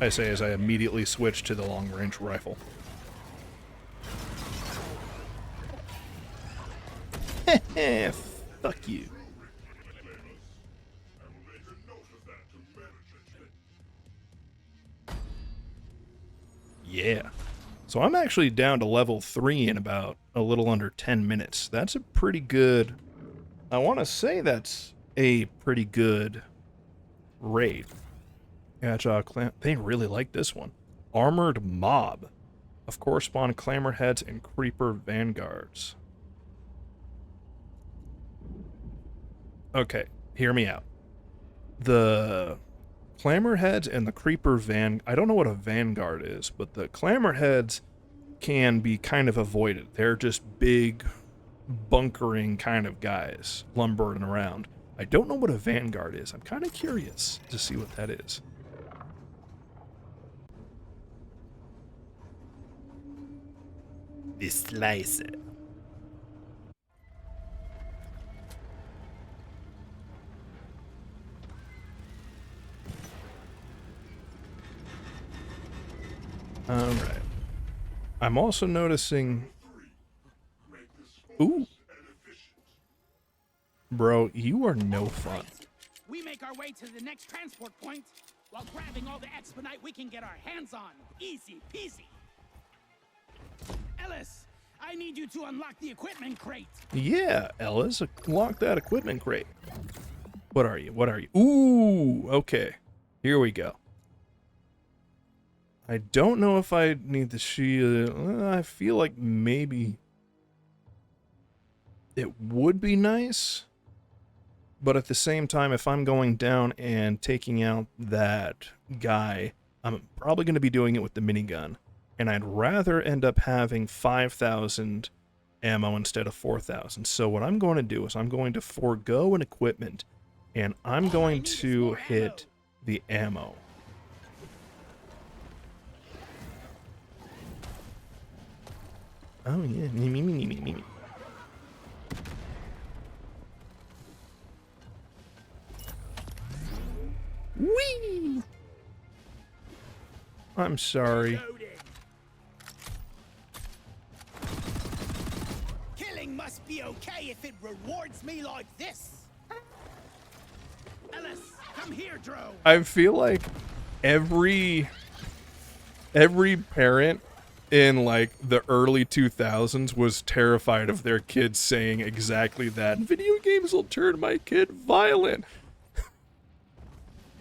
I say as I immediately switch to the long-range rifle. Heh, fuck you. Yeah. So I'm actually down to level 3 in about a little under 10 minutes. That's a pretty good... I want to say that's a pretty good raid. Agile Clam... They really like this one. Armored Mob. Of course, spawn Clamorheads and Creeper Vanguards. Okay, hear me out. The Clamorheads and the Creeper I don't know what a Vanguard is, but the Clamorheads can be kind of avoided. They're just big, bunkering kind of guys lumbering around. I don't know what a vanguard is. I'm kind of curious to see what that is. The slicer. Alright. I'm also noticing... Ooh. Bro, you are no fun. We make our way to the next transport point while grabbing all the expedite we can get our hands on. Easy peasy. Ellis, I need you to unlock the equipment crate. Yeah, Ellis, unlock that equipment crate. What are you? What are you? Ooh, okay. Here we go. I don't know if I need the shield. I feel like maybe it would be nice. But at the same time, if I'm going down and taking out that guy, I'm probably going to be doing it with the minigun. And I'd rather end up having 5,000 ammo instead of 4,000. So what I'm going to do is I'm going to forego an equipment, and I'm going to hit the ammo. Oh yeah, me. Whee! I'm sorry. Killing must be okay if it rewards me like this. Ellis, come here, Dro. I feel like every parent in like the early 2000s was terrified of their kids saying exactly that. Video games will turn my kid violent.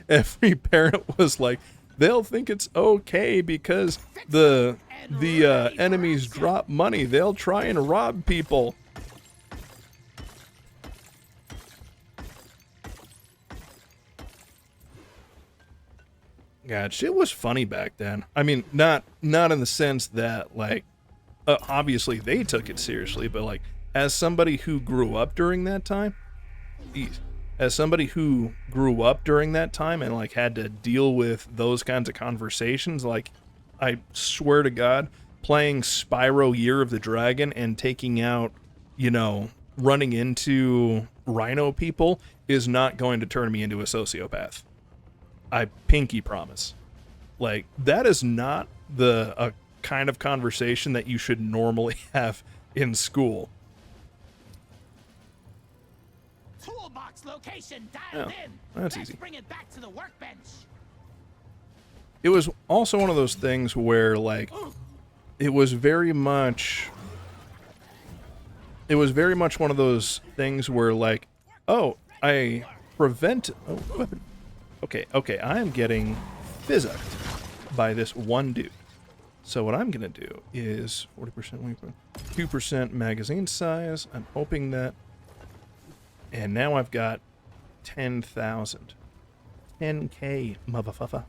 Every parent was like, they'll think it's okay because the enemies drop money. They'll try and rob people. God, shit was funny back then. I mean, not in the sense that, like, obviously they took it seriously, but, like, as somebody who grew up during that time, and, like, had to deal with those kinds of conversations, like, I swear to God, playing Spyro Year of the Dragon and taking out, you know, running into rhino people is not going to turn me into a sociopath. I pinky promise. Like, that is not a kind of conversation that you should normally have in school. Toolbox location dialed in. That's Let's easy. bring it back to the workbench. It was also one of those things where, like, it was very much one of those things where, like, oh, I prevent... Oh, weapon. Okay, I am getting physicked by this one dude. So what I'm going to do is 40% weapon, 2% magazine size. I'm hoping that... And now I've got 10,000. 10K, motherfucker.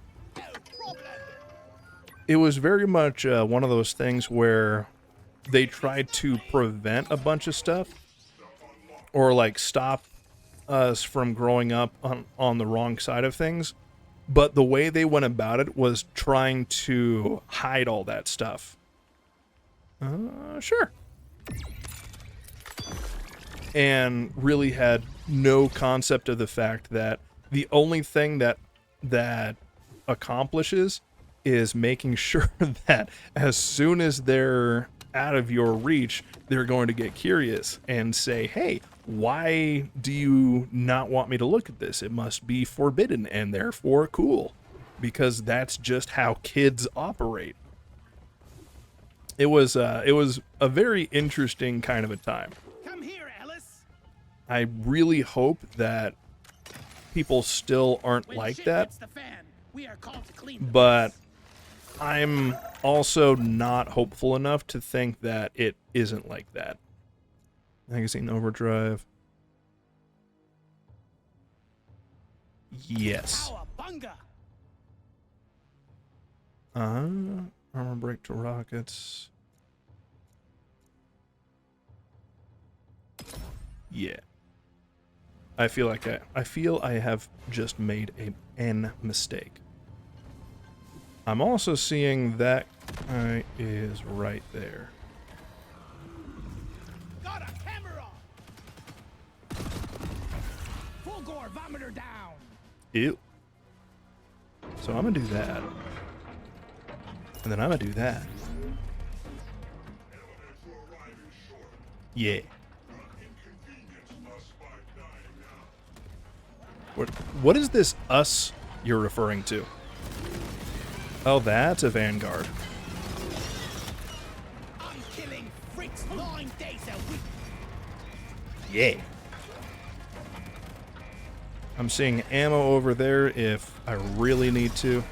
It was very much one of those things where they tried to prevent a bunch of stuff. Or, like, stop us from growing up on the wrong side of things, but the way they went about it was trying to hide all that stuff. Sure. And really had no concept of the fact that the only thing that accomplishes is making sure that as soon as they're out of your reach, they're going to get curious and say, hey, why do you not want me to look at this? It must be forbidden and therefore cool. Because that's just how kids operate. It was a very interesting kind of a time. Come here, Ellis. I really hope that people still aren't When like shit that. hits the fan, we are called to clean the But mess. I'm also not hopeful enough to think that it isn't like that. Magazine overdrive. Yes. Cowabunga. Armor break to rockets. Yeah. I feel I have just made an mistake. I'm also seeing that guy is right there. Got a camera! Full gore vomiter down! Ew. So I'm gonna do that. And then I'm gonna do that. Yeah. What is this us you're referring to? Oh, that's a Vanguard. I'm killing freaks 9 days a week! Yeah. I'm seeing ammo over there if I really need to.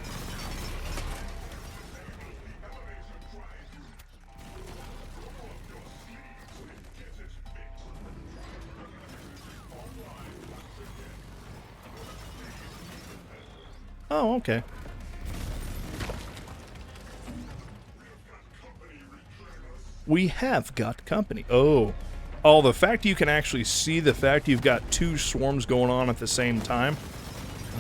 Oh, okay. We have got company. Oh. Oh, the fact you can actually see the fact you've got 2 swarms going on at the same time,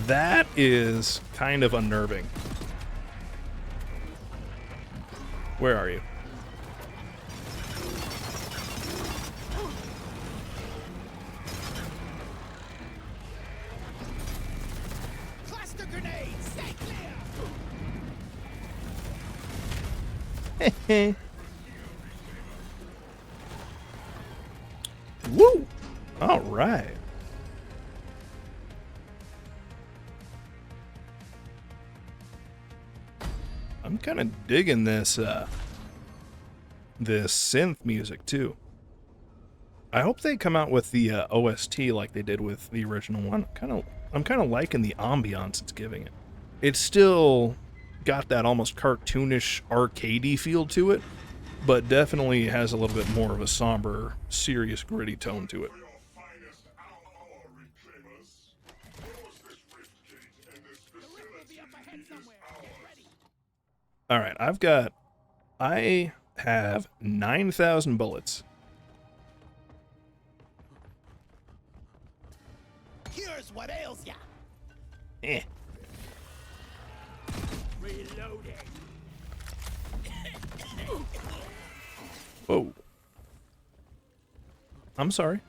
that is kind of unnerving. Where are you? Cluster grenade! Stay clear! Heh. Woo! All right. I'm kind of digging this this synth music too. I hope they come out with the OST like they did with the original one. I'm kind of liking the ambiance it's giving it. It's still got that almost cartoonish arcadey feel to it, but definitely has a little bit more of a somber, serious, gritty tone to it. All right, I have 9,000 bullets. Here's what ails ya! Eh. Reloading! Whoa. I'm sorry.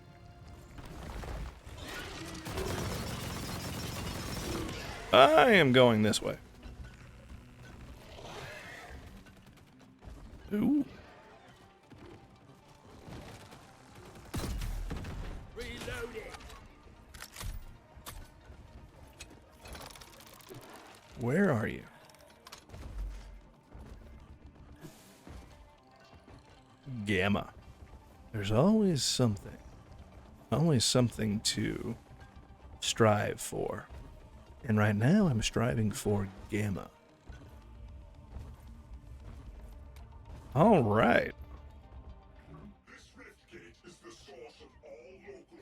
I am going this way. Ooh. Reloading! Where are you? Gamma. There's always something to strive for. And right now I'm striving for Gamma. All right. This rift gate is the source of all local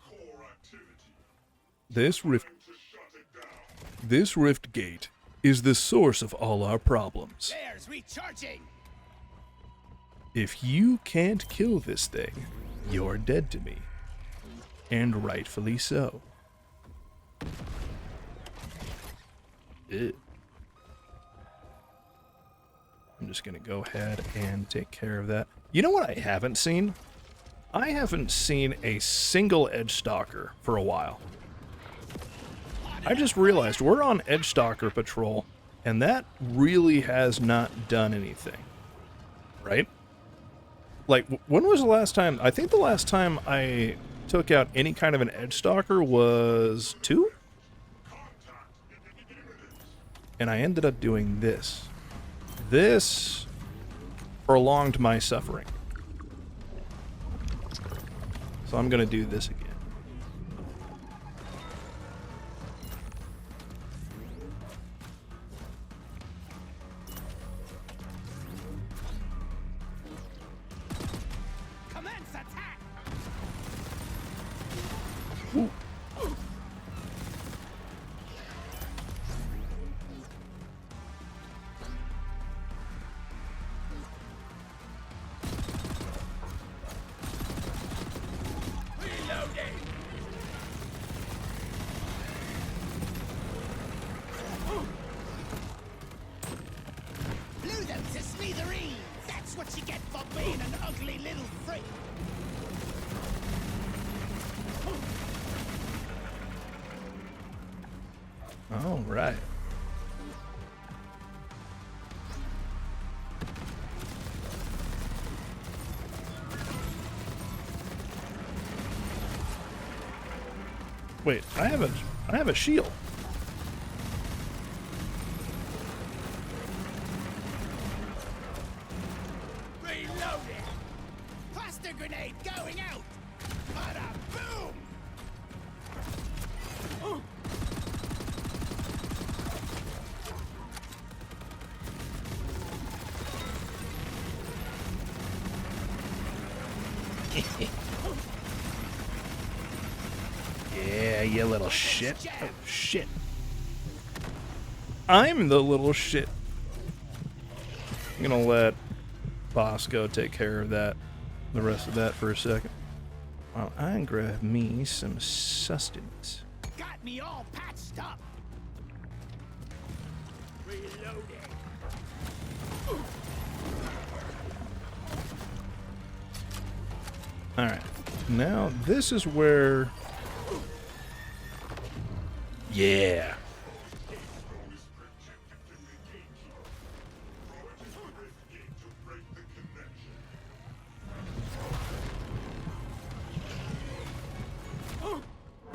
core activity. This rift To shut it down. This rift gate is the source of all our problems. There's recharging! If you can't kill this thing, you're dead to me. And rightfully so. Ew. I'm just gonna go ahead and take care of that. You know what I haven't seen? I haven't seen a single Edge Stalker for a while. I just realized we're on Edge Stalker patrol, and that really has not done anything. Right? Like, when was the last time? I think the last time I took out any kind of an Edge Stalker was 2? And I ended up doing this. This prolonged my suffering. So I'm going to do this again. Commence attack! Ooh. All right. Wait, I have a shield. Reloaded! Cluster grenade going out! Bada boom! Yeah, you little shit. Oh, shit. I'm the little shit. I'm gonna let Bosco take care of that, the rest of that for a second. While I grab me some sustenance. Got me all patched up! Reloading! Alright. Now, this is where... Yeah.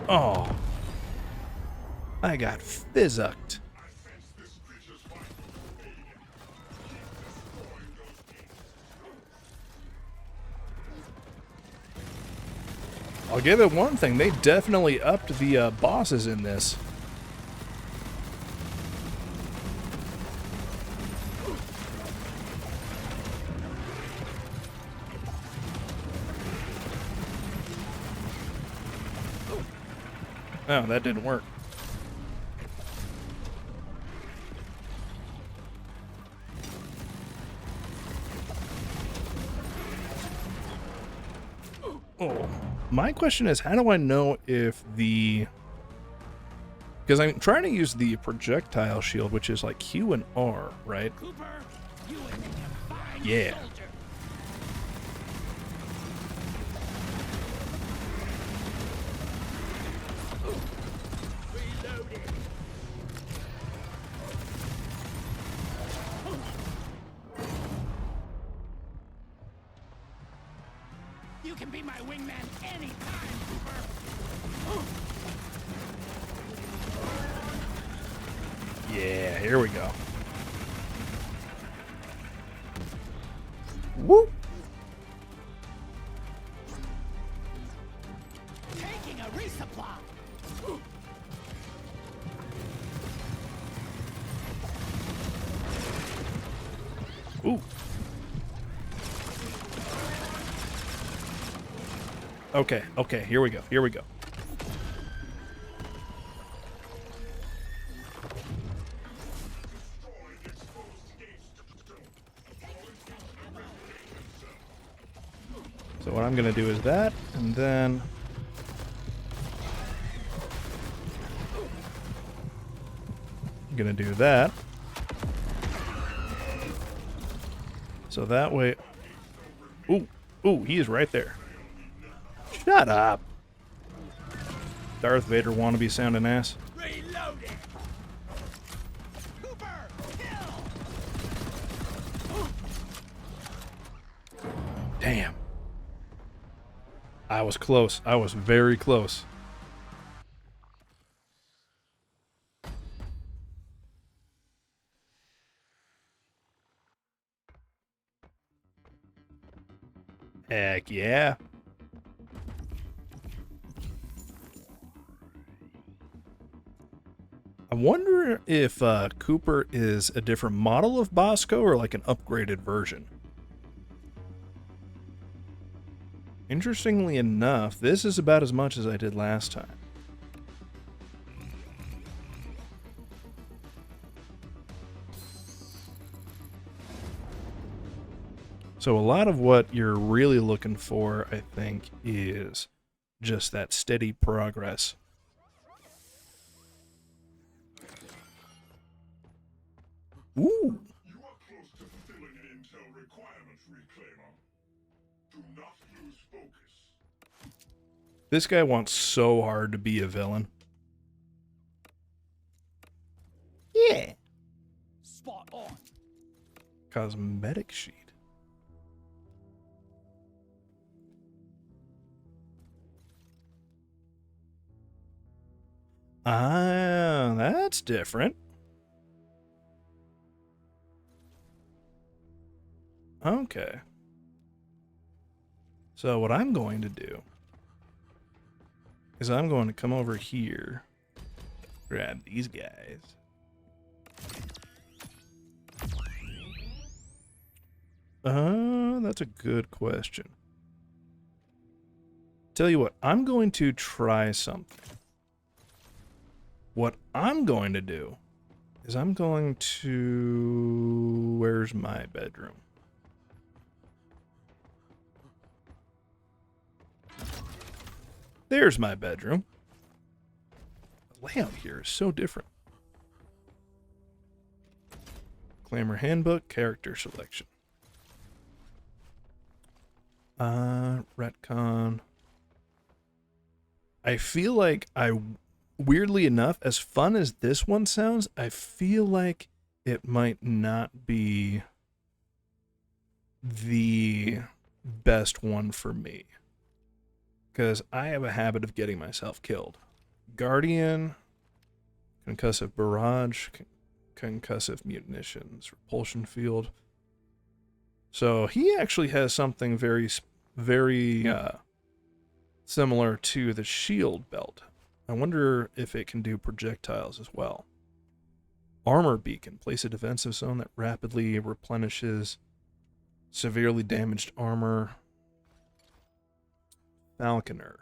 Oh. I got physicked. I'll give it one thing, they definitely upped the bosses in this. Oh, that didn't work. Oh, my question is, how do I know if the... Because I'm trying to use the projectile shield, which is like Q and R, right? Cooper, you would make a fine Yeah. soldier. Reloading! You can be my wingman anytime, Cooper! Yeah, here we go. Woo! Taking a resupply! Ooh. Okay, okay, here we go, here we go. So what I'm gonna do is that, and then... I'm gonna do that. So that way... Ooh, ooh, he is right there. Shut up. Darth Vader wannabe sounding ass. Reloading! Cooper, kill! Damn. I was close. I was very close. Heck yeah. I wonder if Cooper is a different model of Bosco or like an upgraded version. Interestingly enough, this is about as much as I did last time. So a lot of what you're really looking for, I think, is just that steady progress. Ooh. You are close to fulfilling an intel requirement, Reclaimer. Do not lose focus. This guy wants so hard to be a villain. Cosmetic sheet. Ah, that's different. Okay. So what I'm going to do is I'm going to come over here, grab these guys. That's a good question. Tell you what, I'm going to try something. What I'm going to do is I'm going to... Where's my bedroom? There's my bedroom. The layout here is so different. Clamor Handbook, character selection. Retcon. I feel like weirdly enough, as fun as this one sounds, I feel like it might not be the best one for me. Because I have a habit of getting myself killed. Guardian, concussive barrage, concussive munitions, repulsion field. So he actually has something very similar to the shield belt. I wonder if it can do projectiles as well. Armor beacon. Place a defensive zone that rapidly replenishes severely damaged armor. Falconer.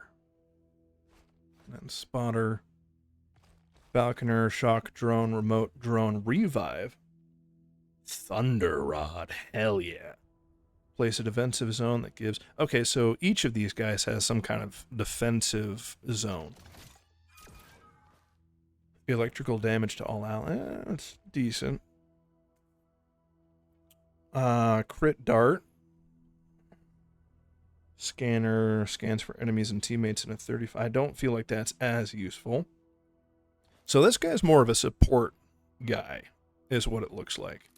And then spotter. Falconer, shock drone, remote drone, revive. Thunder rod. Hell yeah. Place a defensive zone that gives... Okay, so each of these guys has some kind of defensive zone. Electrical damage to all allies. That's decent. Crit dart. Scanner scans for enemies and teammates in a 35. I don't feel like that's as useful. So this guy's more of a support guy, is what it looks like.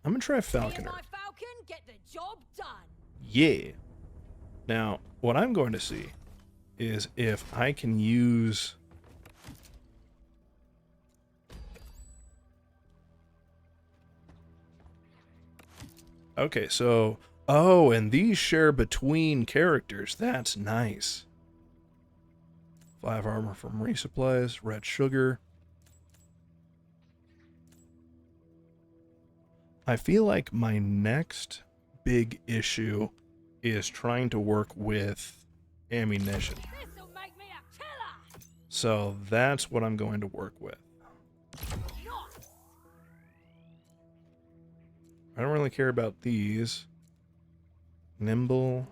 I'm gonna try Falconer. My Falcon, get the job done. Yeah. Now, what I'm going to see is if I can use... Okay, so... Oh, and these share between characters. That's nice. 5 armor from resupplies. Red sugar. I feel like my next big issue is trying to work with ammunition. This'll make me a killer. So that's what I'm going to work with. Nice. I don't really care about these. Nimble.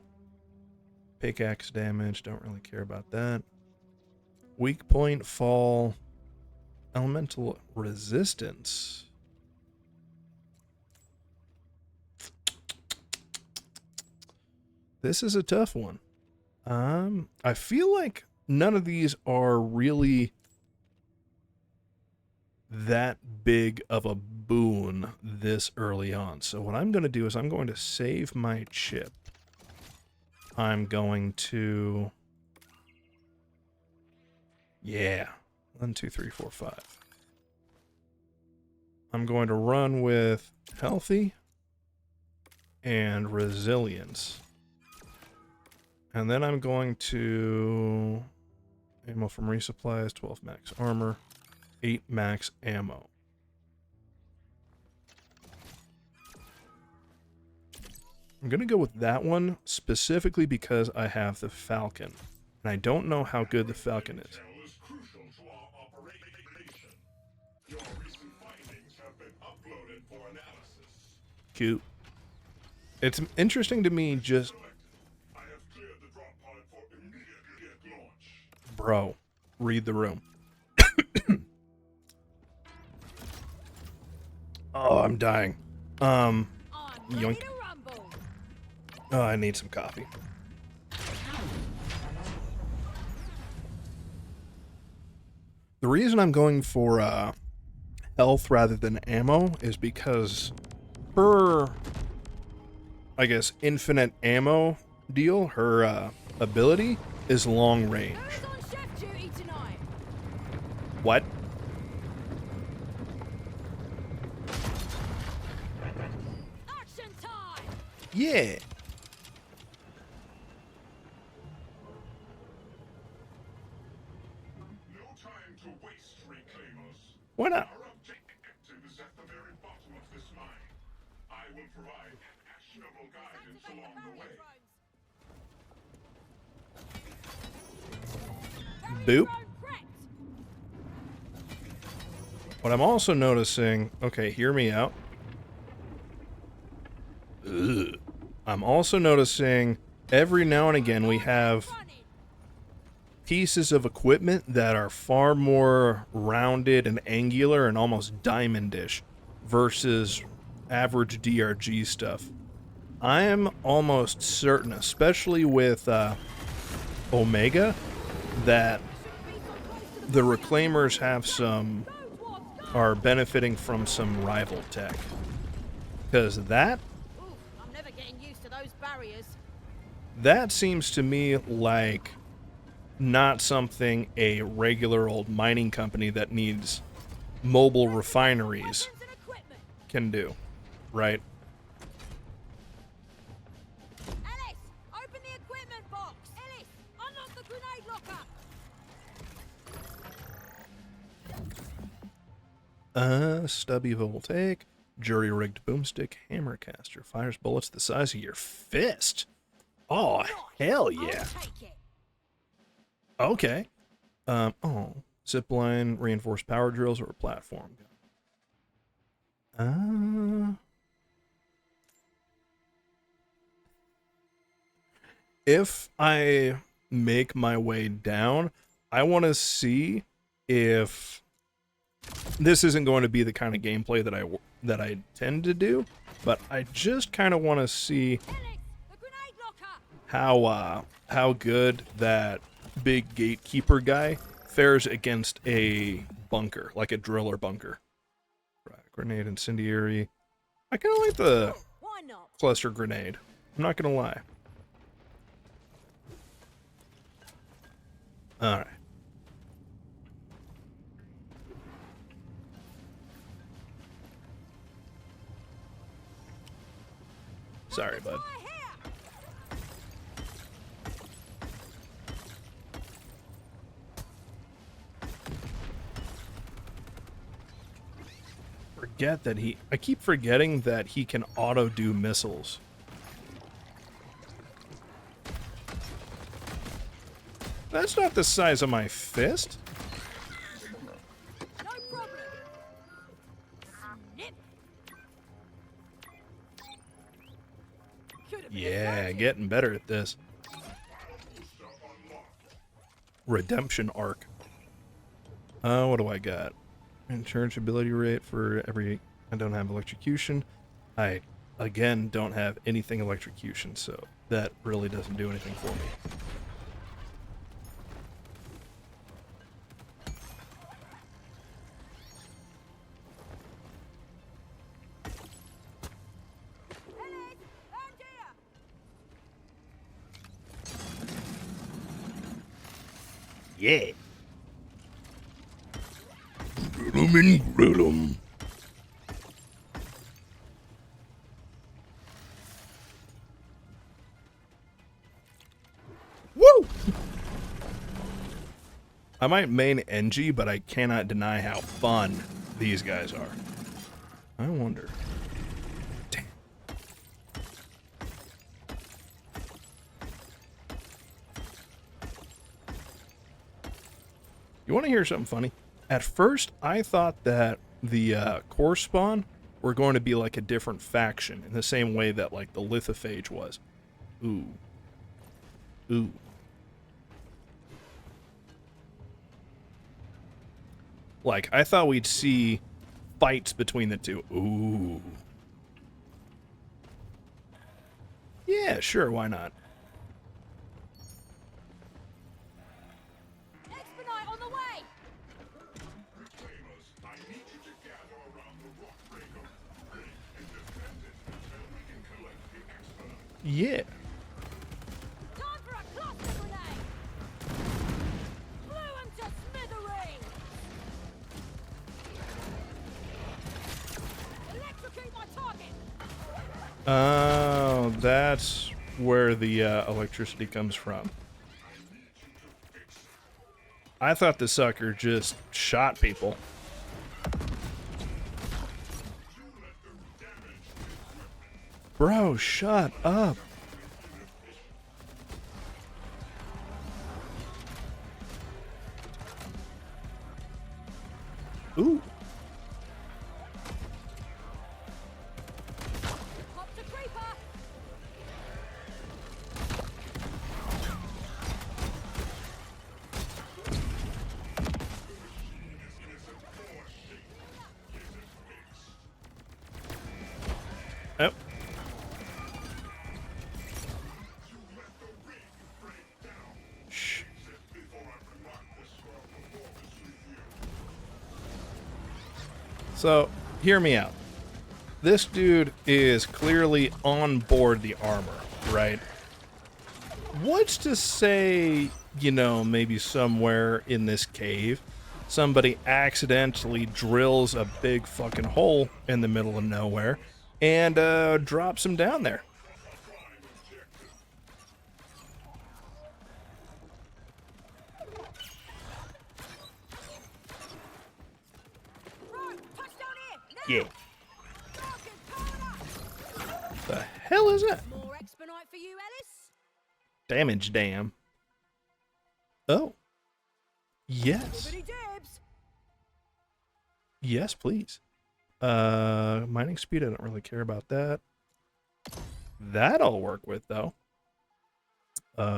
Pickaxe damage. Don't really care about that. Weak point, fall. Elemental resistance. This is a tough one. I feel like none of these are really that big of a boon this early on. So what I'm going to do is I'm going to save my chip. I'm going to... Yeah. 1, 2, 3, 4, 5. I'm going to run with healthy and resilience. And then I'm going to... Ammo from resupplies, 12 max armor, 8 max ammo. I'm going to go with that one specifically because I have the Falcon. And I don't know how good the Falcon is. Intel is crucial to our operation. Your recent findings have been uploaded for analysis. Cute. It's interesting to me just... I have cleared the drop pod for immediate launch. Bro, read the room. Oh, I'm dying. I'm ready Yoink. to rumble. Oh, I need some coffee. The reason I'm going for health rather than ammo is because her, I guess, infinite ammo deal, her ability, is long range. Who's on chef duty tonight? What? Action time! Yeah. No time to waste, reclaimers. Why not? Our objective is at the very bottom of this mine. I will provide actionable guidance Activate along the the way. barrier drones. Boop. Drone prepped. What I'm also noticing, okay, hear me out. Ugh. I'm also noticing every now and again we have Running. pieces of equipment that are far more rounded and angular and almost diamondish versus average DRG stuff. I am almost certain, especially with Omega, that the Reclaimers have some, are benefiting from some rival tech. Because that Ooh, I'm never getting used to those barriers. that seems to me like not something a regular old mining company that needs mobile refineries Weapons and equipment. can do, right? Ellis, open the equipment box. Ellis, unlock the grenade locker. Stubby voltaic, jury-rigged boomstick, hammercaster, fires bullets the size of your fist. Oh, hell yeah. I'll take it. Okay. Zipline, reinforced power drills, or a platform gun. If I make my way down, I want to see if this isn't going to be the kind of gameplay that I tend to do, but I just kind of want to see Ellis, the grenade locker. how good that big gatekeeper guy fares against a bunker, like a driller bunker. Right, grenade incendiary. I kind of like the Why not? cluster grenade. I'm not gonna lie. All right. Sorry, bud. Fire here. Forget that I keep forgetting that he can auto do missiles. That's not the size of my fist. No problem. Snip. Could have been Yeah, effective. getting better at this. Redemption arc. What do I got? Insurance ability rate for every... I don't have electrocution. I, again, don't have anything electrocution, so that really doesn't do anything for me. Ellis, round here. Yeah. Grill 'em and grill 'em. Woo! I might main NG, but I cannot deny how fun these guys are. I wonder. Damn. You want to hear something funny? At first, I thought that the core spawn were going to be like a different faction, in the same way that like the lithophage was. Ooh. Ooh. Like, I thought we'd see fights between the two. Ooh. Yeah, sure, why not? Expedite on the way. Reclaimers, I need you to gather Yeah. Time for a cluster grenade! Blew him to smithereens! Electrocute my target! Oh, that's where the electricity comes from. I thought the sucker just shot people. Bro, shut up. Ooh. Pop the creeper! Oh. Shh. So, hear me out. This dude is clearly on board the armor, right? What's to say, you know, maybe somewhere in this cave, somebody accidentally drills a big fucking hole in the middle of nowhere and drops him down there? Right, touchdown here! Now! Yeah. Rocket powered up! The hell is that? More expedite for you, Ellis? Damage dam. Oh. Yes. Bibbidi dibs! Yes, please. Mining speed, I don't really care about that. That I'll work with, though.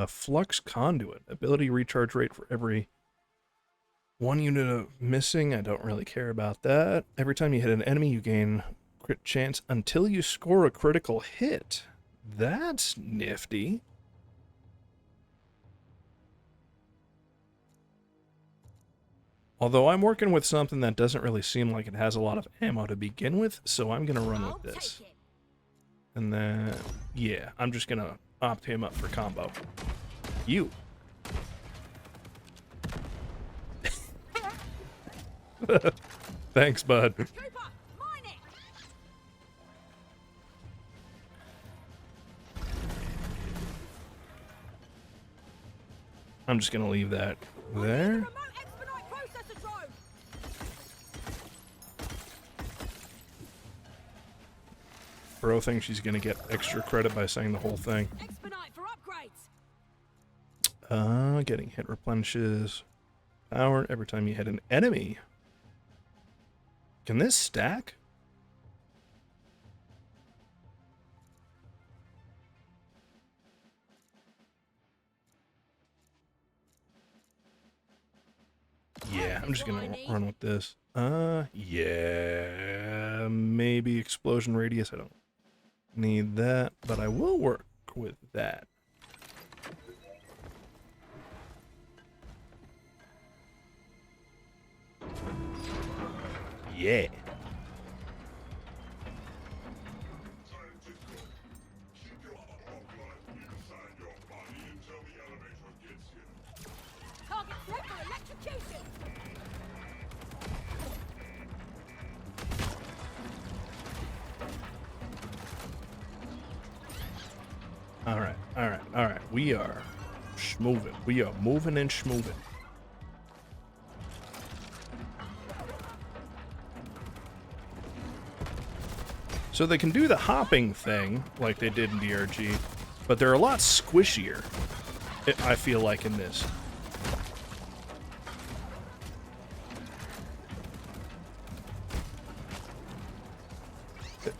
Flux conduit. Ability recharge rate for every 1 unit of missing. I don't really care about that. Every time you hit an enemy, you gain crit chance until you score a critical hit. That's nifty. Although I'm working with something that doesn't really seem like it has a lot of ammo to begin with, so I'm going to run with this. And then, yeah, I'm just going to opt him up for combo. You. Thanks, bud. Cooper, mine it! I'm just going to leave that there. Remote expedite processor drone! Bro thinks she's going to get extra credit by saying the whole thing. Expedite for upgrades! Getting hit replenishes power every time you hit an enemy. Can this stack? Yeah, I'm just gonna run with this. Yeah, maybe explosion radius. I don't need that, but I will work with that. Yeah. Target set for electrocution! All right. We are schmoving. We are moving and schmoving. So they can do the hopping thing like they did in DRG, but they're a lot squishier, I feel like, in this.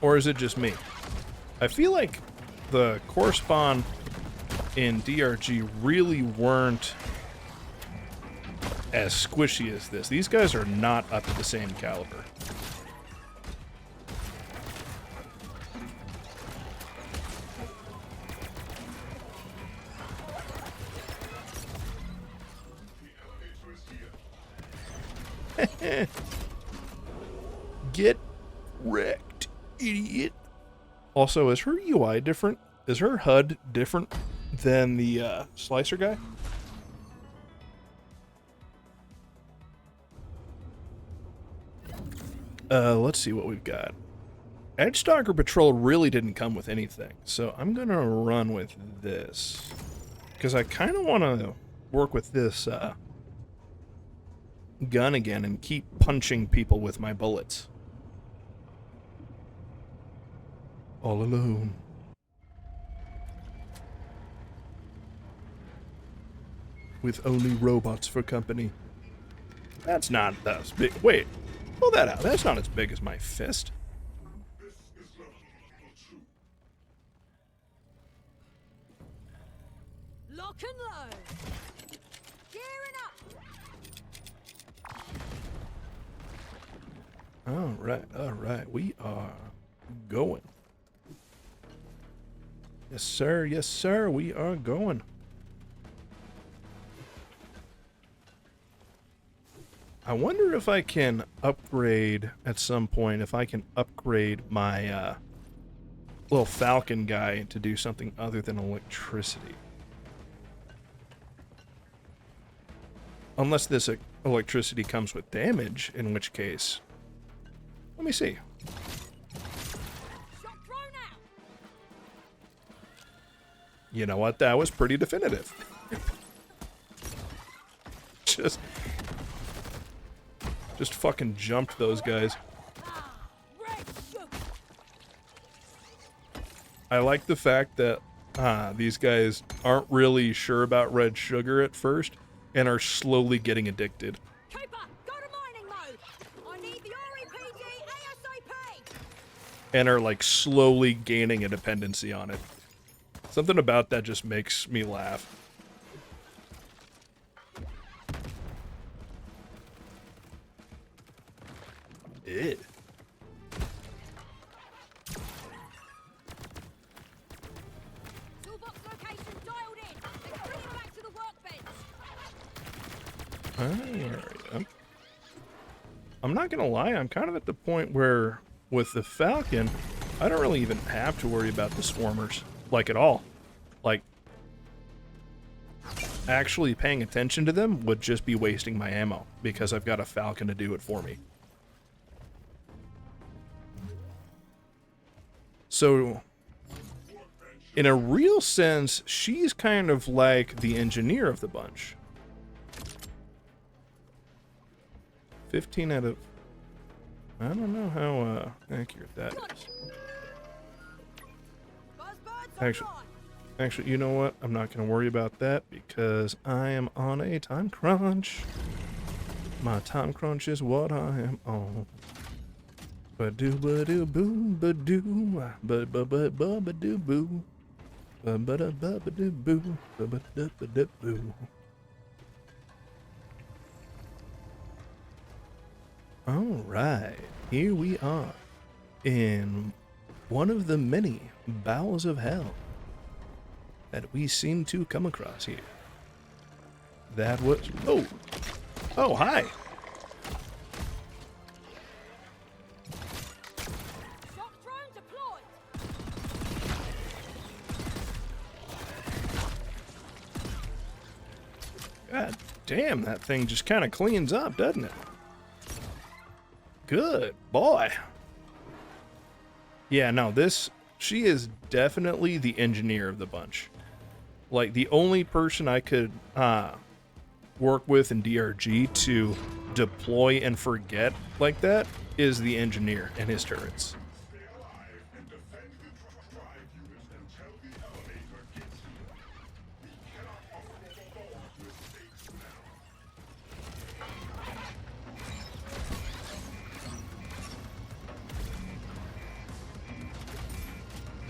Or is it just me? I feel like the core spawn in DRG really weren't as squishy as this. These guys are not up to the same caliber. Get wrecked, idiot. Also, is her UI different? Is her HUD different than the slicer guy? Let's see what we've got. Edge Stalker Patrol really didn't come with anything, so I'm gonna run with this. Because I kind of want to work with this gun again and keep punching people with my bullets. All alone. With only robots for company. That's not as big. Wait, pull that out. That's not as big as my fist. This is level 2. Lock and load. Gearing up. All right. We are going. Yes, sir. We are going. I wonder if I can upgrade at some point, if I can upgrade my little Falcon guy to do something other than electricity. Unless this electricity comes with damage, in which case... Let me see. Shot thrown out. You know what? That was pretty definitive. Just fucking jumped those guys. Red sugar. I like the fact that these guys aren't really sure about red sugar at first and are slowly getting addicted. Keeper, go to mining mode. I need the REPG ASAP. And are like slowly gaining a dependency on it. Something about that just makes me laugh. Ew. Toolbox location dialed in. Let's bring him back to the workbench. I'm not gonna lie, I'm kind of at the point where with the Falcon, I don't really even have to worry about the swarmers, like at all. Like, actually paying attention to them would just be wasting my ammo, because I've got a Falcon to do it for me. So, in a real sense, she's kind of like the engineer of the bunch. 15 out of... I don't know how accurate that is. Actually, you know what? I'm not going to worry about that because I am on a time crunch. My time crunch is what I am on. Ba-doo ba-doo boo ba-doo ba-ba-ba-ba-ba-doo boo ba-ba-da-ba-ba-doo boo ba-ba-da-ba-da-boo. All right, here we are in one of the many bowels of hell that we seem to come across here. That was... Oh, hi. Shock drone deployed. God damn, that thing just kind of cleans up, doesn't it? Good boy. Yeah, no, she is definitely the engineer of the bunch. Like, the only person I could work with in DRG to deploy and forget like that is the engineer and his turrets. Stay alive and defend the drive unit until the elevator gets here. We cannot afford mistakes now.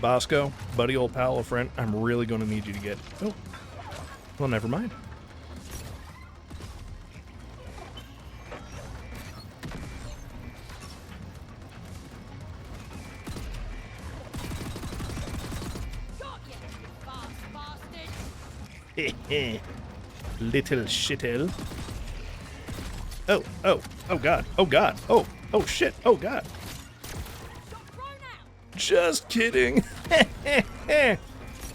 Bosco, buddy, old pal, old friend, I'm really going to need you to get... Oh, well, never mind. Got you, fast bastard. Little shithole. Oh, God, oh, shit, oh, God. Shot thrown out. Just kidding.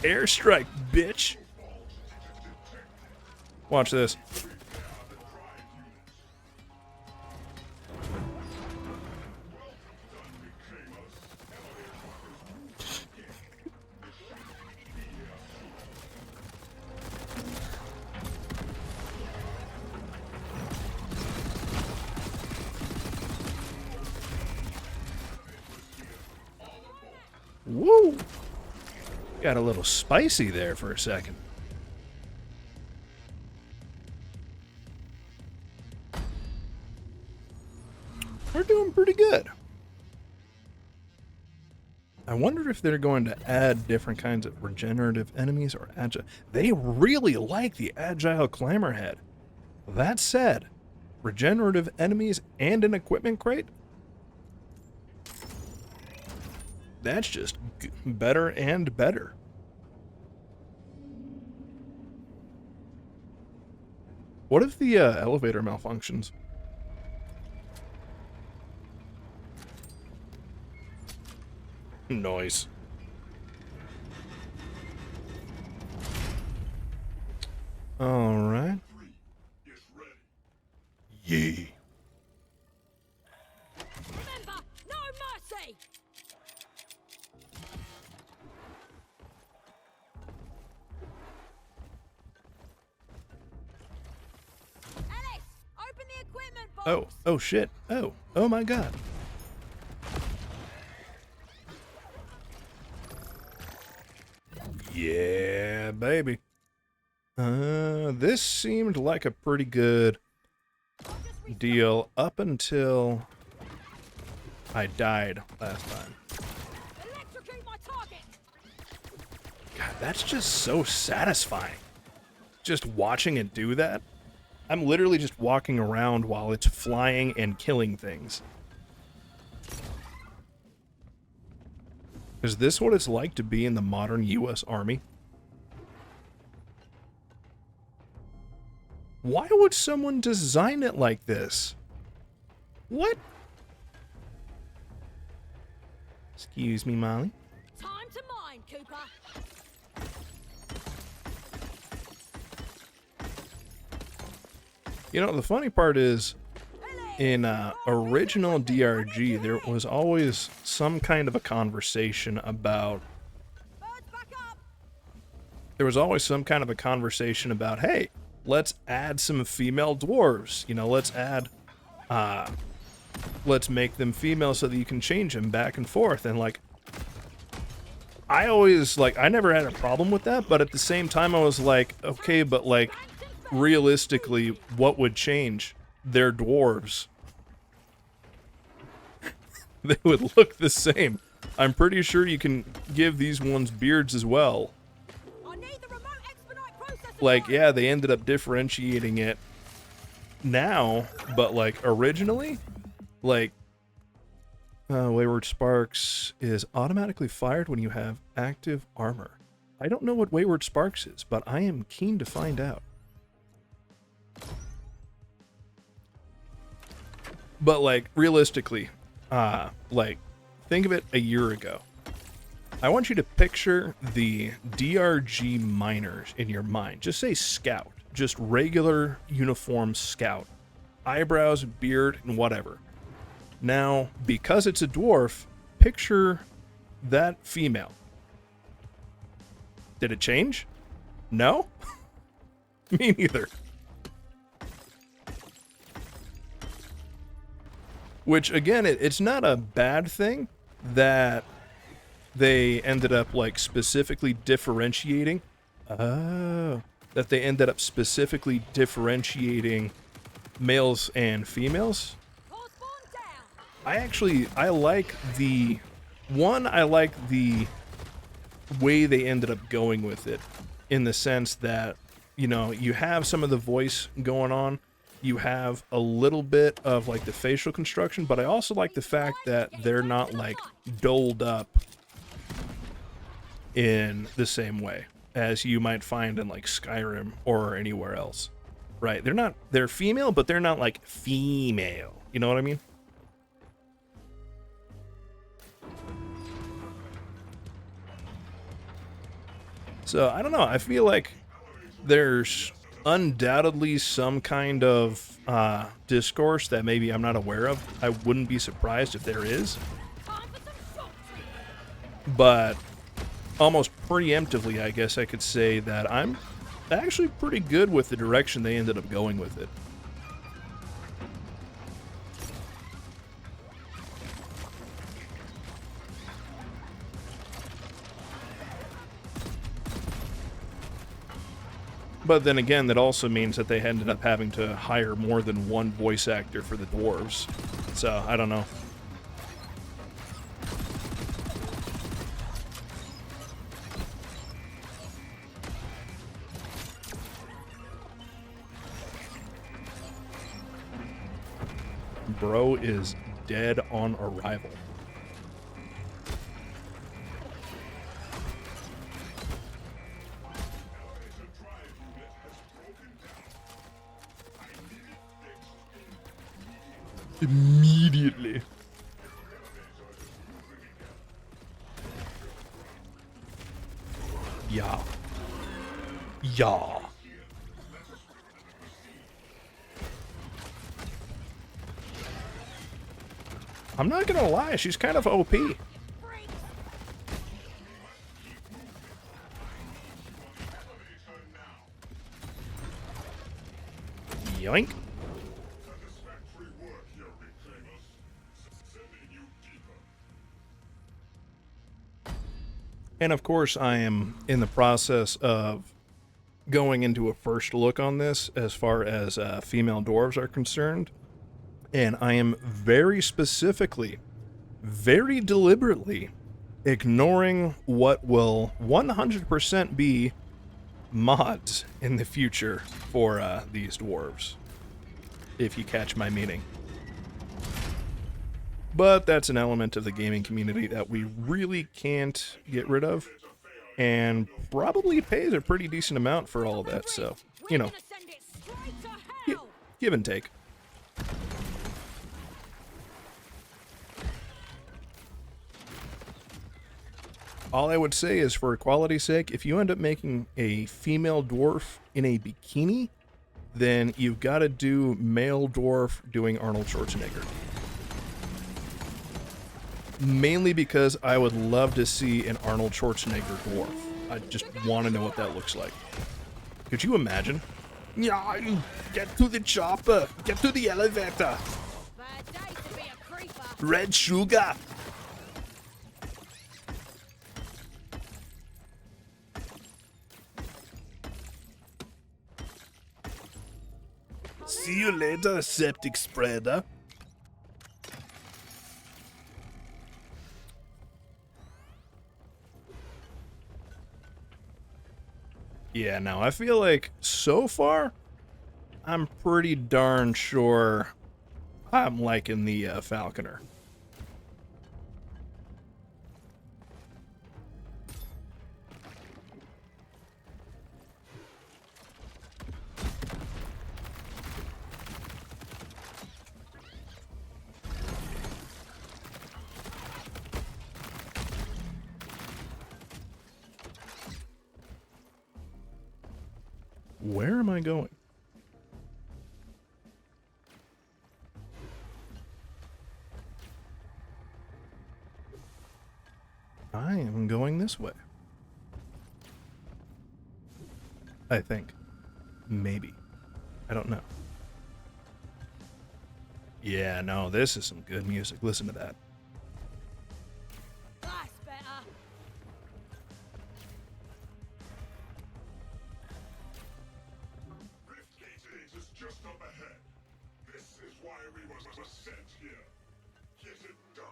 Airstrike, bitch. Watch this. Woo! Got a little spicy there for a second. We're doing pretty good. I wonder if they're going to add different kinds of regenerative enemies or agile. They really like the agile clamorhead. That said, regenerative enemies and an equipment crate? That's just better and better. What if the elevator malfunctions? Noise. All right. Yee. Remember, no mercy! Alice, open the equipment box! Oh shit. Oh my god. Yeah, baby. This seemed like a pretty good deal up until I died last time. Electrocute my target! God, that's just so satisfying. Just watching it do that. I'm literally just walking around while it's flying and killing things. Is this what it's like to be in the modern U.S. Army? Why would someone design it like this? What? Excuse me, Molly. Time to mine, Cooper! You know, the funny part is, in original DRG, there was always some kind of a conversation about... Birds back up! There was always some kind of a conversation about, hey, let's add some female dwarves. You know, let's make them female so that you can change them back and forth. And, like, I always, like, I never had a problem with that, but at the same time I was like, okay, but, like, realistically, what would change? They're dwarves. They would look the same. I'm pretty sure you can give these ones beards as well. I need the remote expedite processor! Like, yeah, they ended up differentiating it now, but, like, originally, like, Wayward Sparks is automatically fired when you have active armor. I don't know what Wayward Sparks is, but I am keen to find out. But, like, realistically, like, think of it a year ago. I want you to picture the DRG miners in your mind. Just say scout. Just regular uniform scout. Eyebrows, beard, and whatever. Now, because it's a dwarf, picture that female. Did it change? No? Me neither. Which, again, it's not a bad thing that they ended up, like, specifically differentiating. Oh. That they ended up specifically differentiating males and females. I like the way they ended up going with it, in the sense that, you know, you have some of the voice going on. You have a little bit of, like, the facial construction, but I also like the fact that they're not, like, doled up in the same way as you might find in, like, Skyrim or anywhere else. Right? They're female, but they're not, like, female. You know what I mean? So, I don't know. I feel like there's undoubtedly some kind of discourse that maybe I'm not aware of. I wouldn't be surprised if there is. But almost preemptively, I guess I could say that I'm actually pretty good with the direction they ended up going with it. But then again, that also means that they ended up having to hire more than one voice actor for the dwarves. So, I don't know. Bro is dead on arrival. Immediately. Yeah. Yeah. I'm not gonna lie, she's kind of OP. Yoink. And of course, I am in the process of going into a first look on this as far as female dwarves are concerned. And I am very specifically, very deliberately ignoring what will 100% be mods in the future for these dwarves, if you catch my meaning. But that's an element of the gaming community that we really can't get rid of, and probably pays a pretty decent amount for all of that, so, you know, give and take. All I would say is, for equality's sake, if you end up making a female dwarf in a bikini, then you've got to do male dwarf doing Arnold Schwarzenegger. Mainly because I would love to see an Arnold Schwarzenegger dwarf. I just want to know what that looks like. Could you imagine? Yeah, get to the chopper. Get to the elevator. Red sugar. See you later, septic spreader. Yeah, now I feel like so far, I'm pretty darn sure I'm liking the Falconer. Where am I going? I am going this way. I think. Maybe. I don't know. Yeah, no, this is some good music. Listen to that. That's better. Rift is just up ahead. This is why we were sent here. Get it done.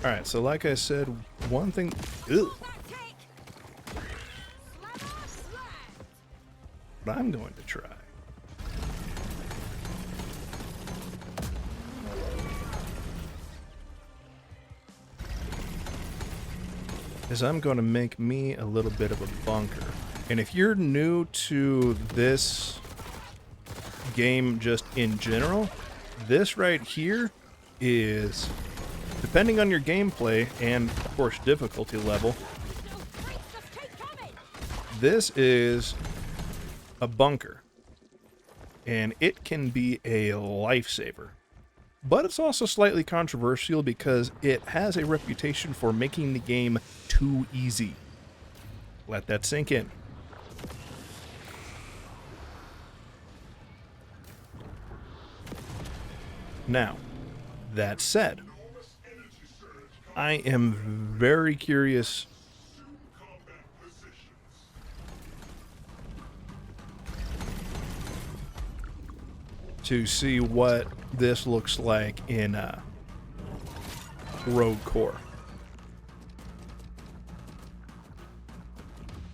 Alright, so like I said, one thing... Ew. What I'm going to try is I'm going to make me a little bit of a bunker. And if you're new to this game just in general, this right here is, depending on your gameplay and, of course, difficulty level, this is a bunker, and it can be a lifesaver. But it's also slightly controversial because it has a reputation for making the game too easy. Let that sink in. Now, that said, I am very curious to see what this looks like in Rogue Core.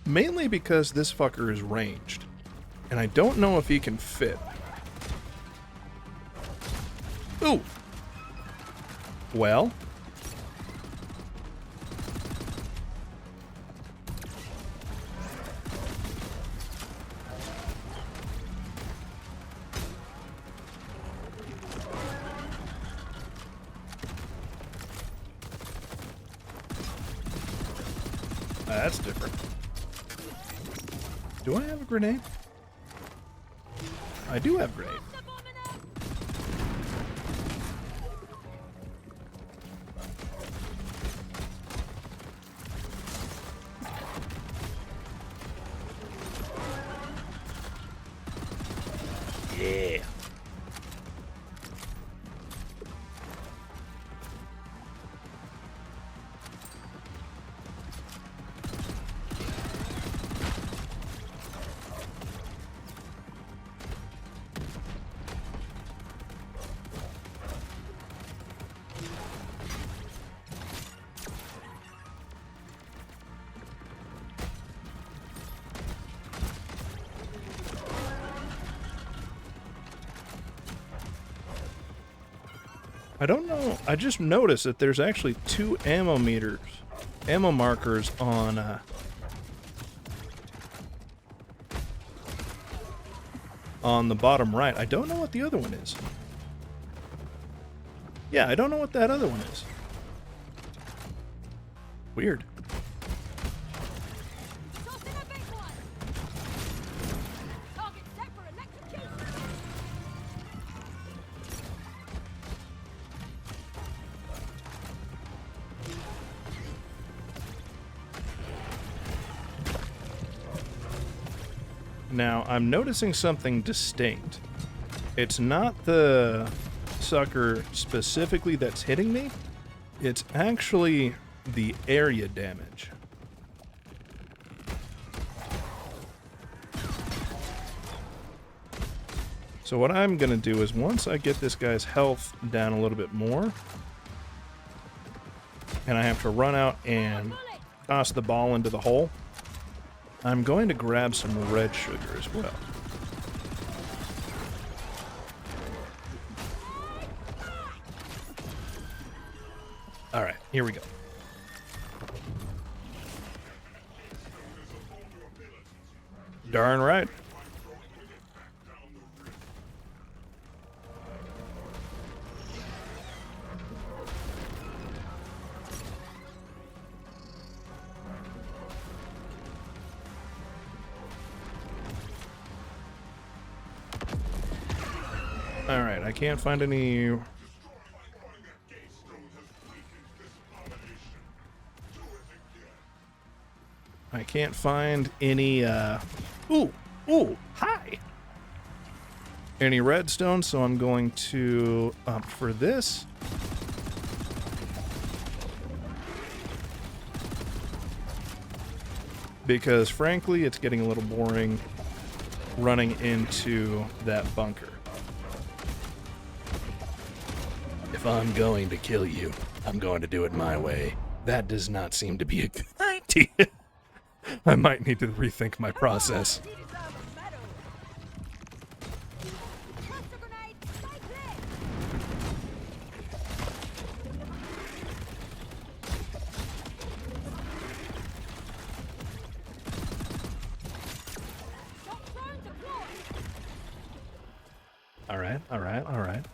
Mainly because this fucker is ranged, and I don't know if he can fit. Ooh! Well... that's different. Do I have a grenade? I do have a grenade. Yeah. I don't know. I just noticed that there's actually 2 ammo markers on the bottom right. I don't know what the other one is. Yeah, I don't know what that other one is. Weird. Now, I'm noticing something distinct. It's not the sucker specifically that's hitting me. It's actually the area damage. So what I'm going to do is once I get this guy's health down a little bit more, and I have to run out and toss the ball into the hole, I'm going to grab some red sugar as well. Alright, here we go. Darn right. Alright, I can't find any... I can't find any, Ooh! Ooh! Hi! Any redstone, so I'm going to opt for this. Because, frankly, it's getting a little boring running into that bunker. If I'm going to kill you, I'm going to do it my way. That does not seem to be a good idea. I might need to rethink my process. Alright, alright, alright.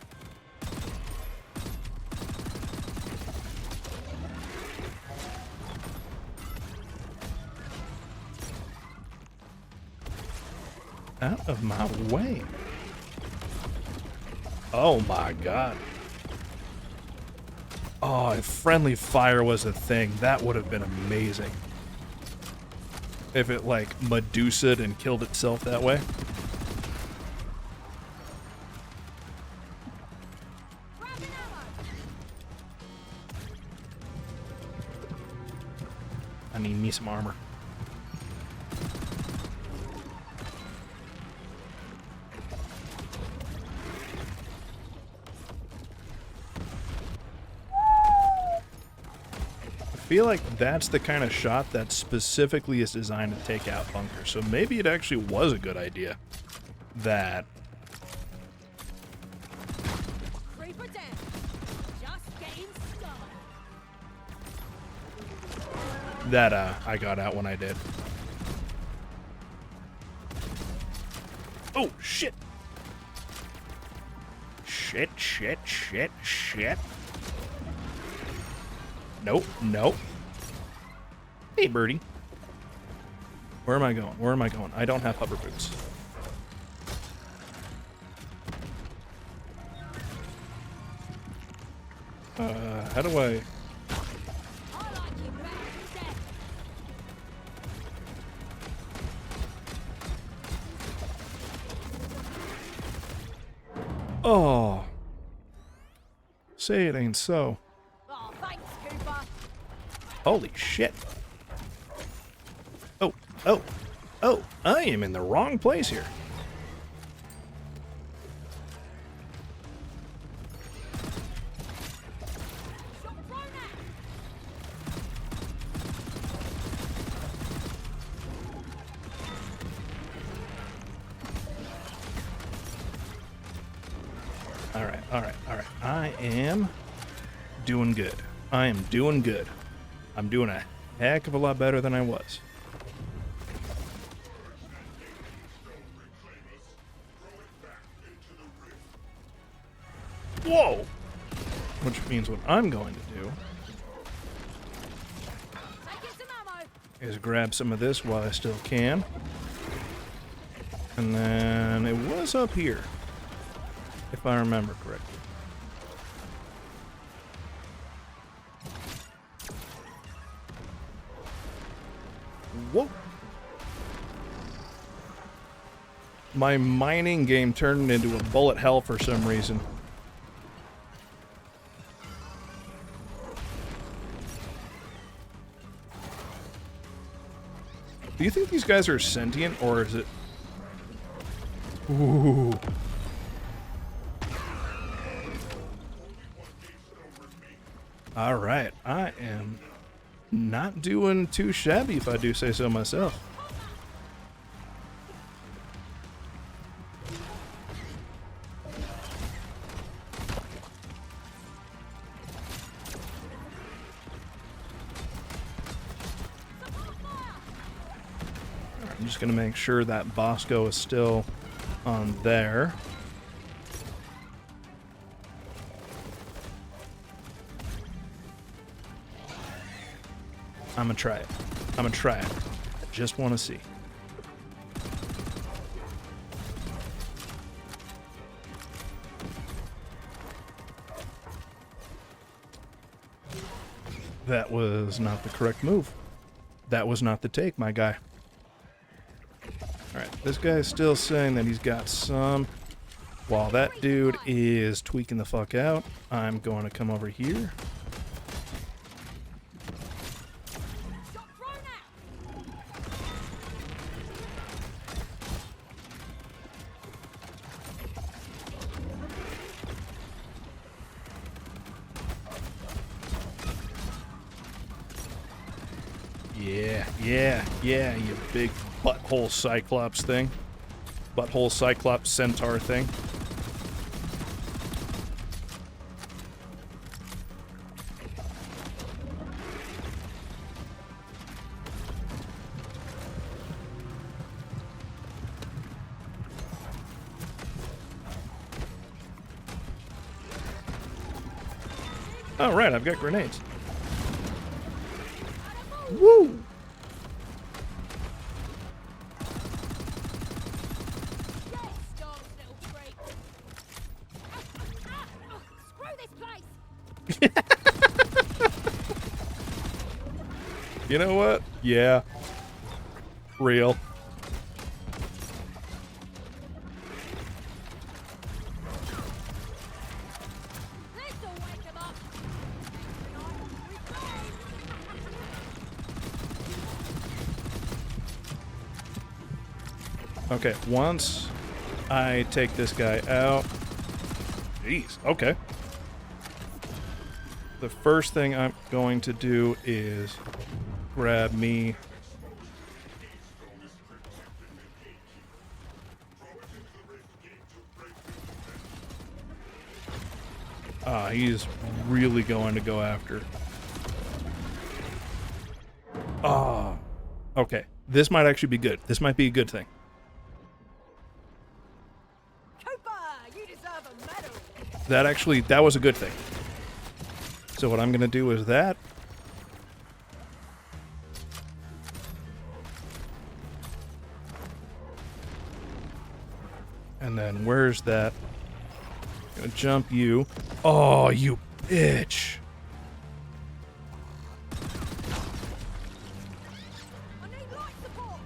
Out of my way. Oh my god. Oh, if friendly fire was a thing, that would have been amazing. If it, like, Medusa'd and killed itself that way. I need me some armor. I feel like that's the kind of shot that specifically is designed to take out bunkers. So maybe it actually was a good idea that Creeper down. Just getting started. that I got out when I did. Oh shit. Shit, shit, shit, shit. Nope, nope. Hey, birdie. Where am I going? Where am I going? I don't have hover boots. How do I... I like you better than death. Oh. Say it ain't so. Oh, thanks, Cooper. Holy shit. Oh, oh, oh, I am in the wrong place here. Shot thrown out. Alright, alright, alright. I am doing good. I am doing good. I'm doing a heck of a lot better than I was. Whoa! Which means what I'm going to do Taking some ammo. is grab some of this while I still can. And then it was up here, if I remember correctly. Whoa! My mining game turned into a bullet hell for some reason. Do you think these guys are sentient, or is it... Ooh. Alright, I am not doing too shabby, if I do say so myself. I'm just going to make sure that Bosco is still on there. I'm going to try it. I'm going to try it. I just want to see. That was not the correct move. That was not the take, my guy. Alright, this guy is still saying that he's got some. While that dude is tweaking the fuck out, I'm going to come over here. Shot thrown out. Yeah, you big butthole Cyclops thing. Butthole Cyclops Centaur thing. Oh, right, I've got grenades. Woo! You know what? Yeah. Real. This'll wake him up. Okay, once I take this guy out... Jeez, okay. The first thing I'm going to do is grab me... Ah, he's really going to go after. Ah, okay. This might actually be good. This might be a good thing. Cooper, you deserve a medal. That was a good thing. So what I'm going to do is that. And then where's that? Gonna jump you. Oh, you bitch. I need light support.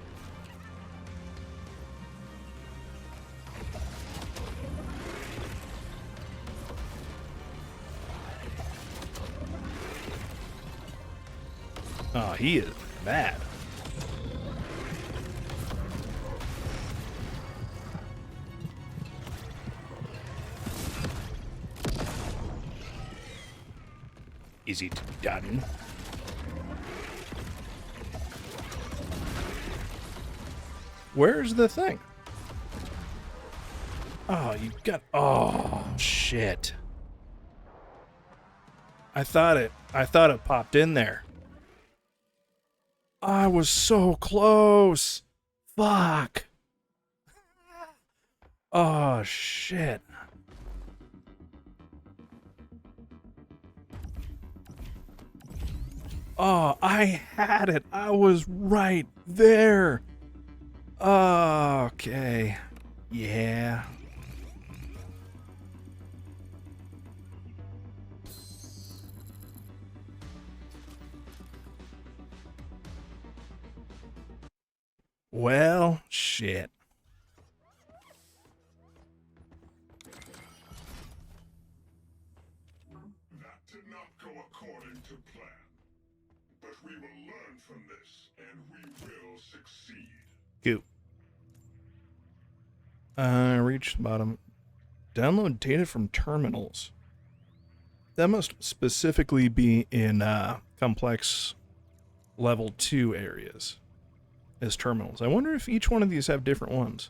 Oh, he is mad. Is it done? Where's the thing? Oh, you got... Oh, shit. I thought it popped in there. I was so close. Fuck. Oh, shit. Oh, I had it. I was right there. Okay. Yeah. Well, shit. That did not go according to plan. But we will learn from this, and we will succeed. Goop. Reach the bottom. Download data from terminals. That must specifically be in complex level 2 areas as terminals. I wonder if each one of these have different ones.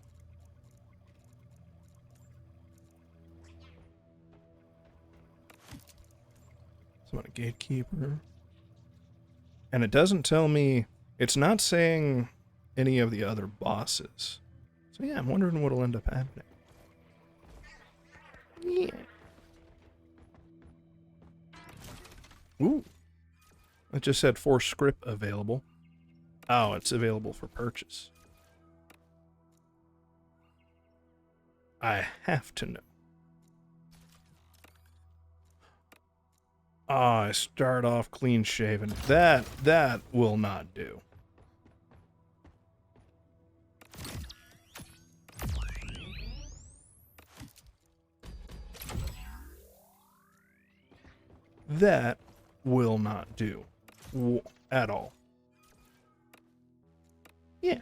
So I'm a gatekeeper. And it doesn't tell me... It's not saying any of the other bosses. So yeah, I'm wondering what'll end up happening. Yeah. Ooh. It just said for script available. Oh, it's available for purchase. I have to know. Ah, I start off clean shaven. That will not do. That will not do at all. Yeah.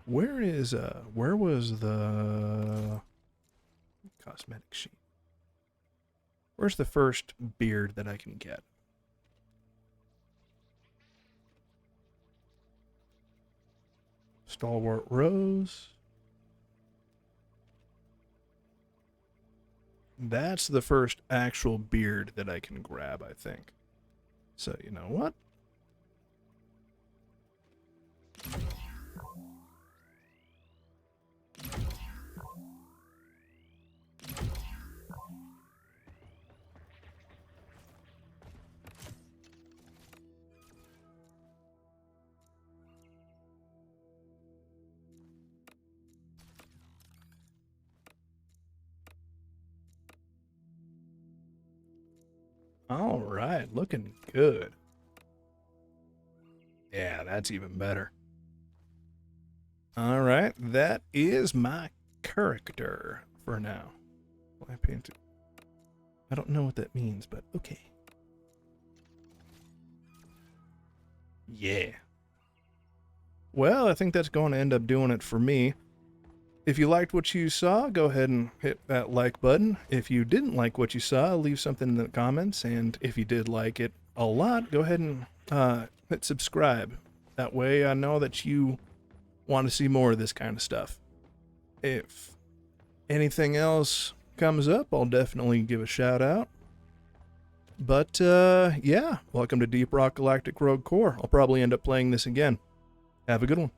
Where was the cosmetic sheet? Where's the first beard that I can get? Stalwart Rose. That's the first actual beard that I can grab, I think. So, you know what? All right, looking good. That's even better. All right, that is my character for now. I painted. I don't know what that means, but okay. Yeah. Well, I think that's going to end up doing it for me. If you liked what you saw, go ahead and hit that like button. If you didn't like what you saw, leave something in the comments. And if you did like it a lot, go ahead and hit subscribe. That way I know that you want to see more of this kind of stuff. If anything else comes up, I'll definitely give a shout out. But yeah, welcome to Deep Rock Galactic Rogue Core. I'll probably end up playing this again. Have a good one.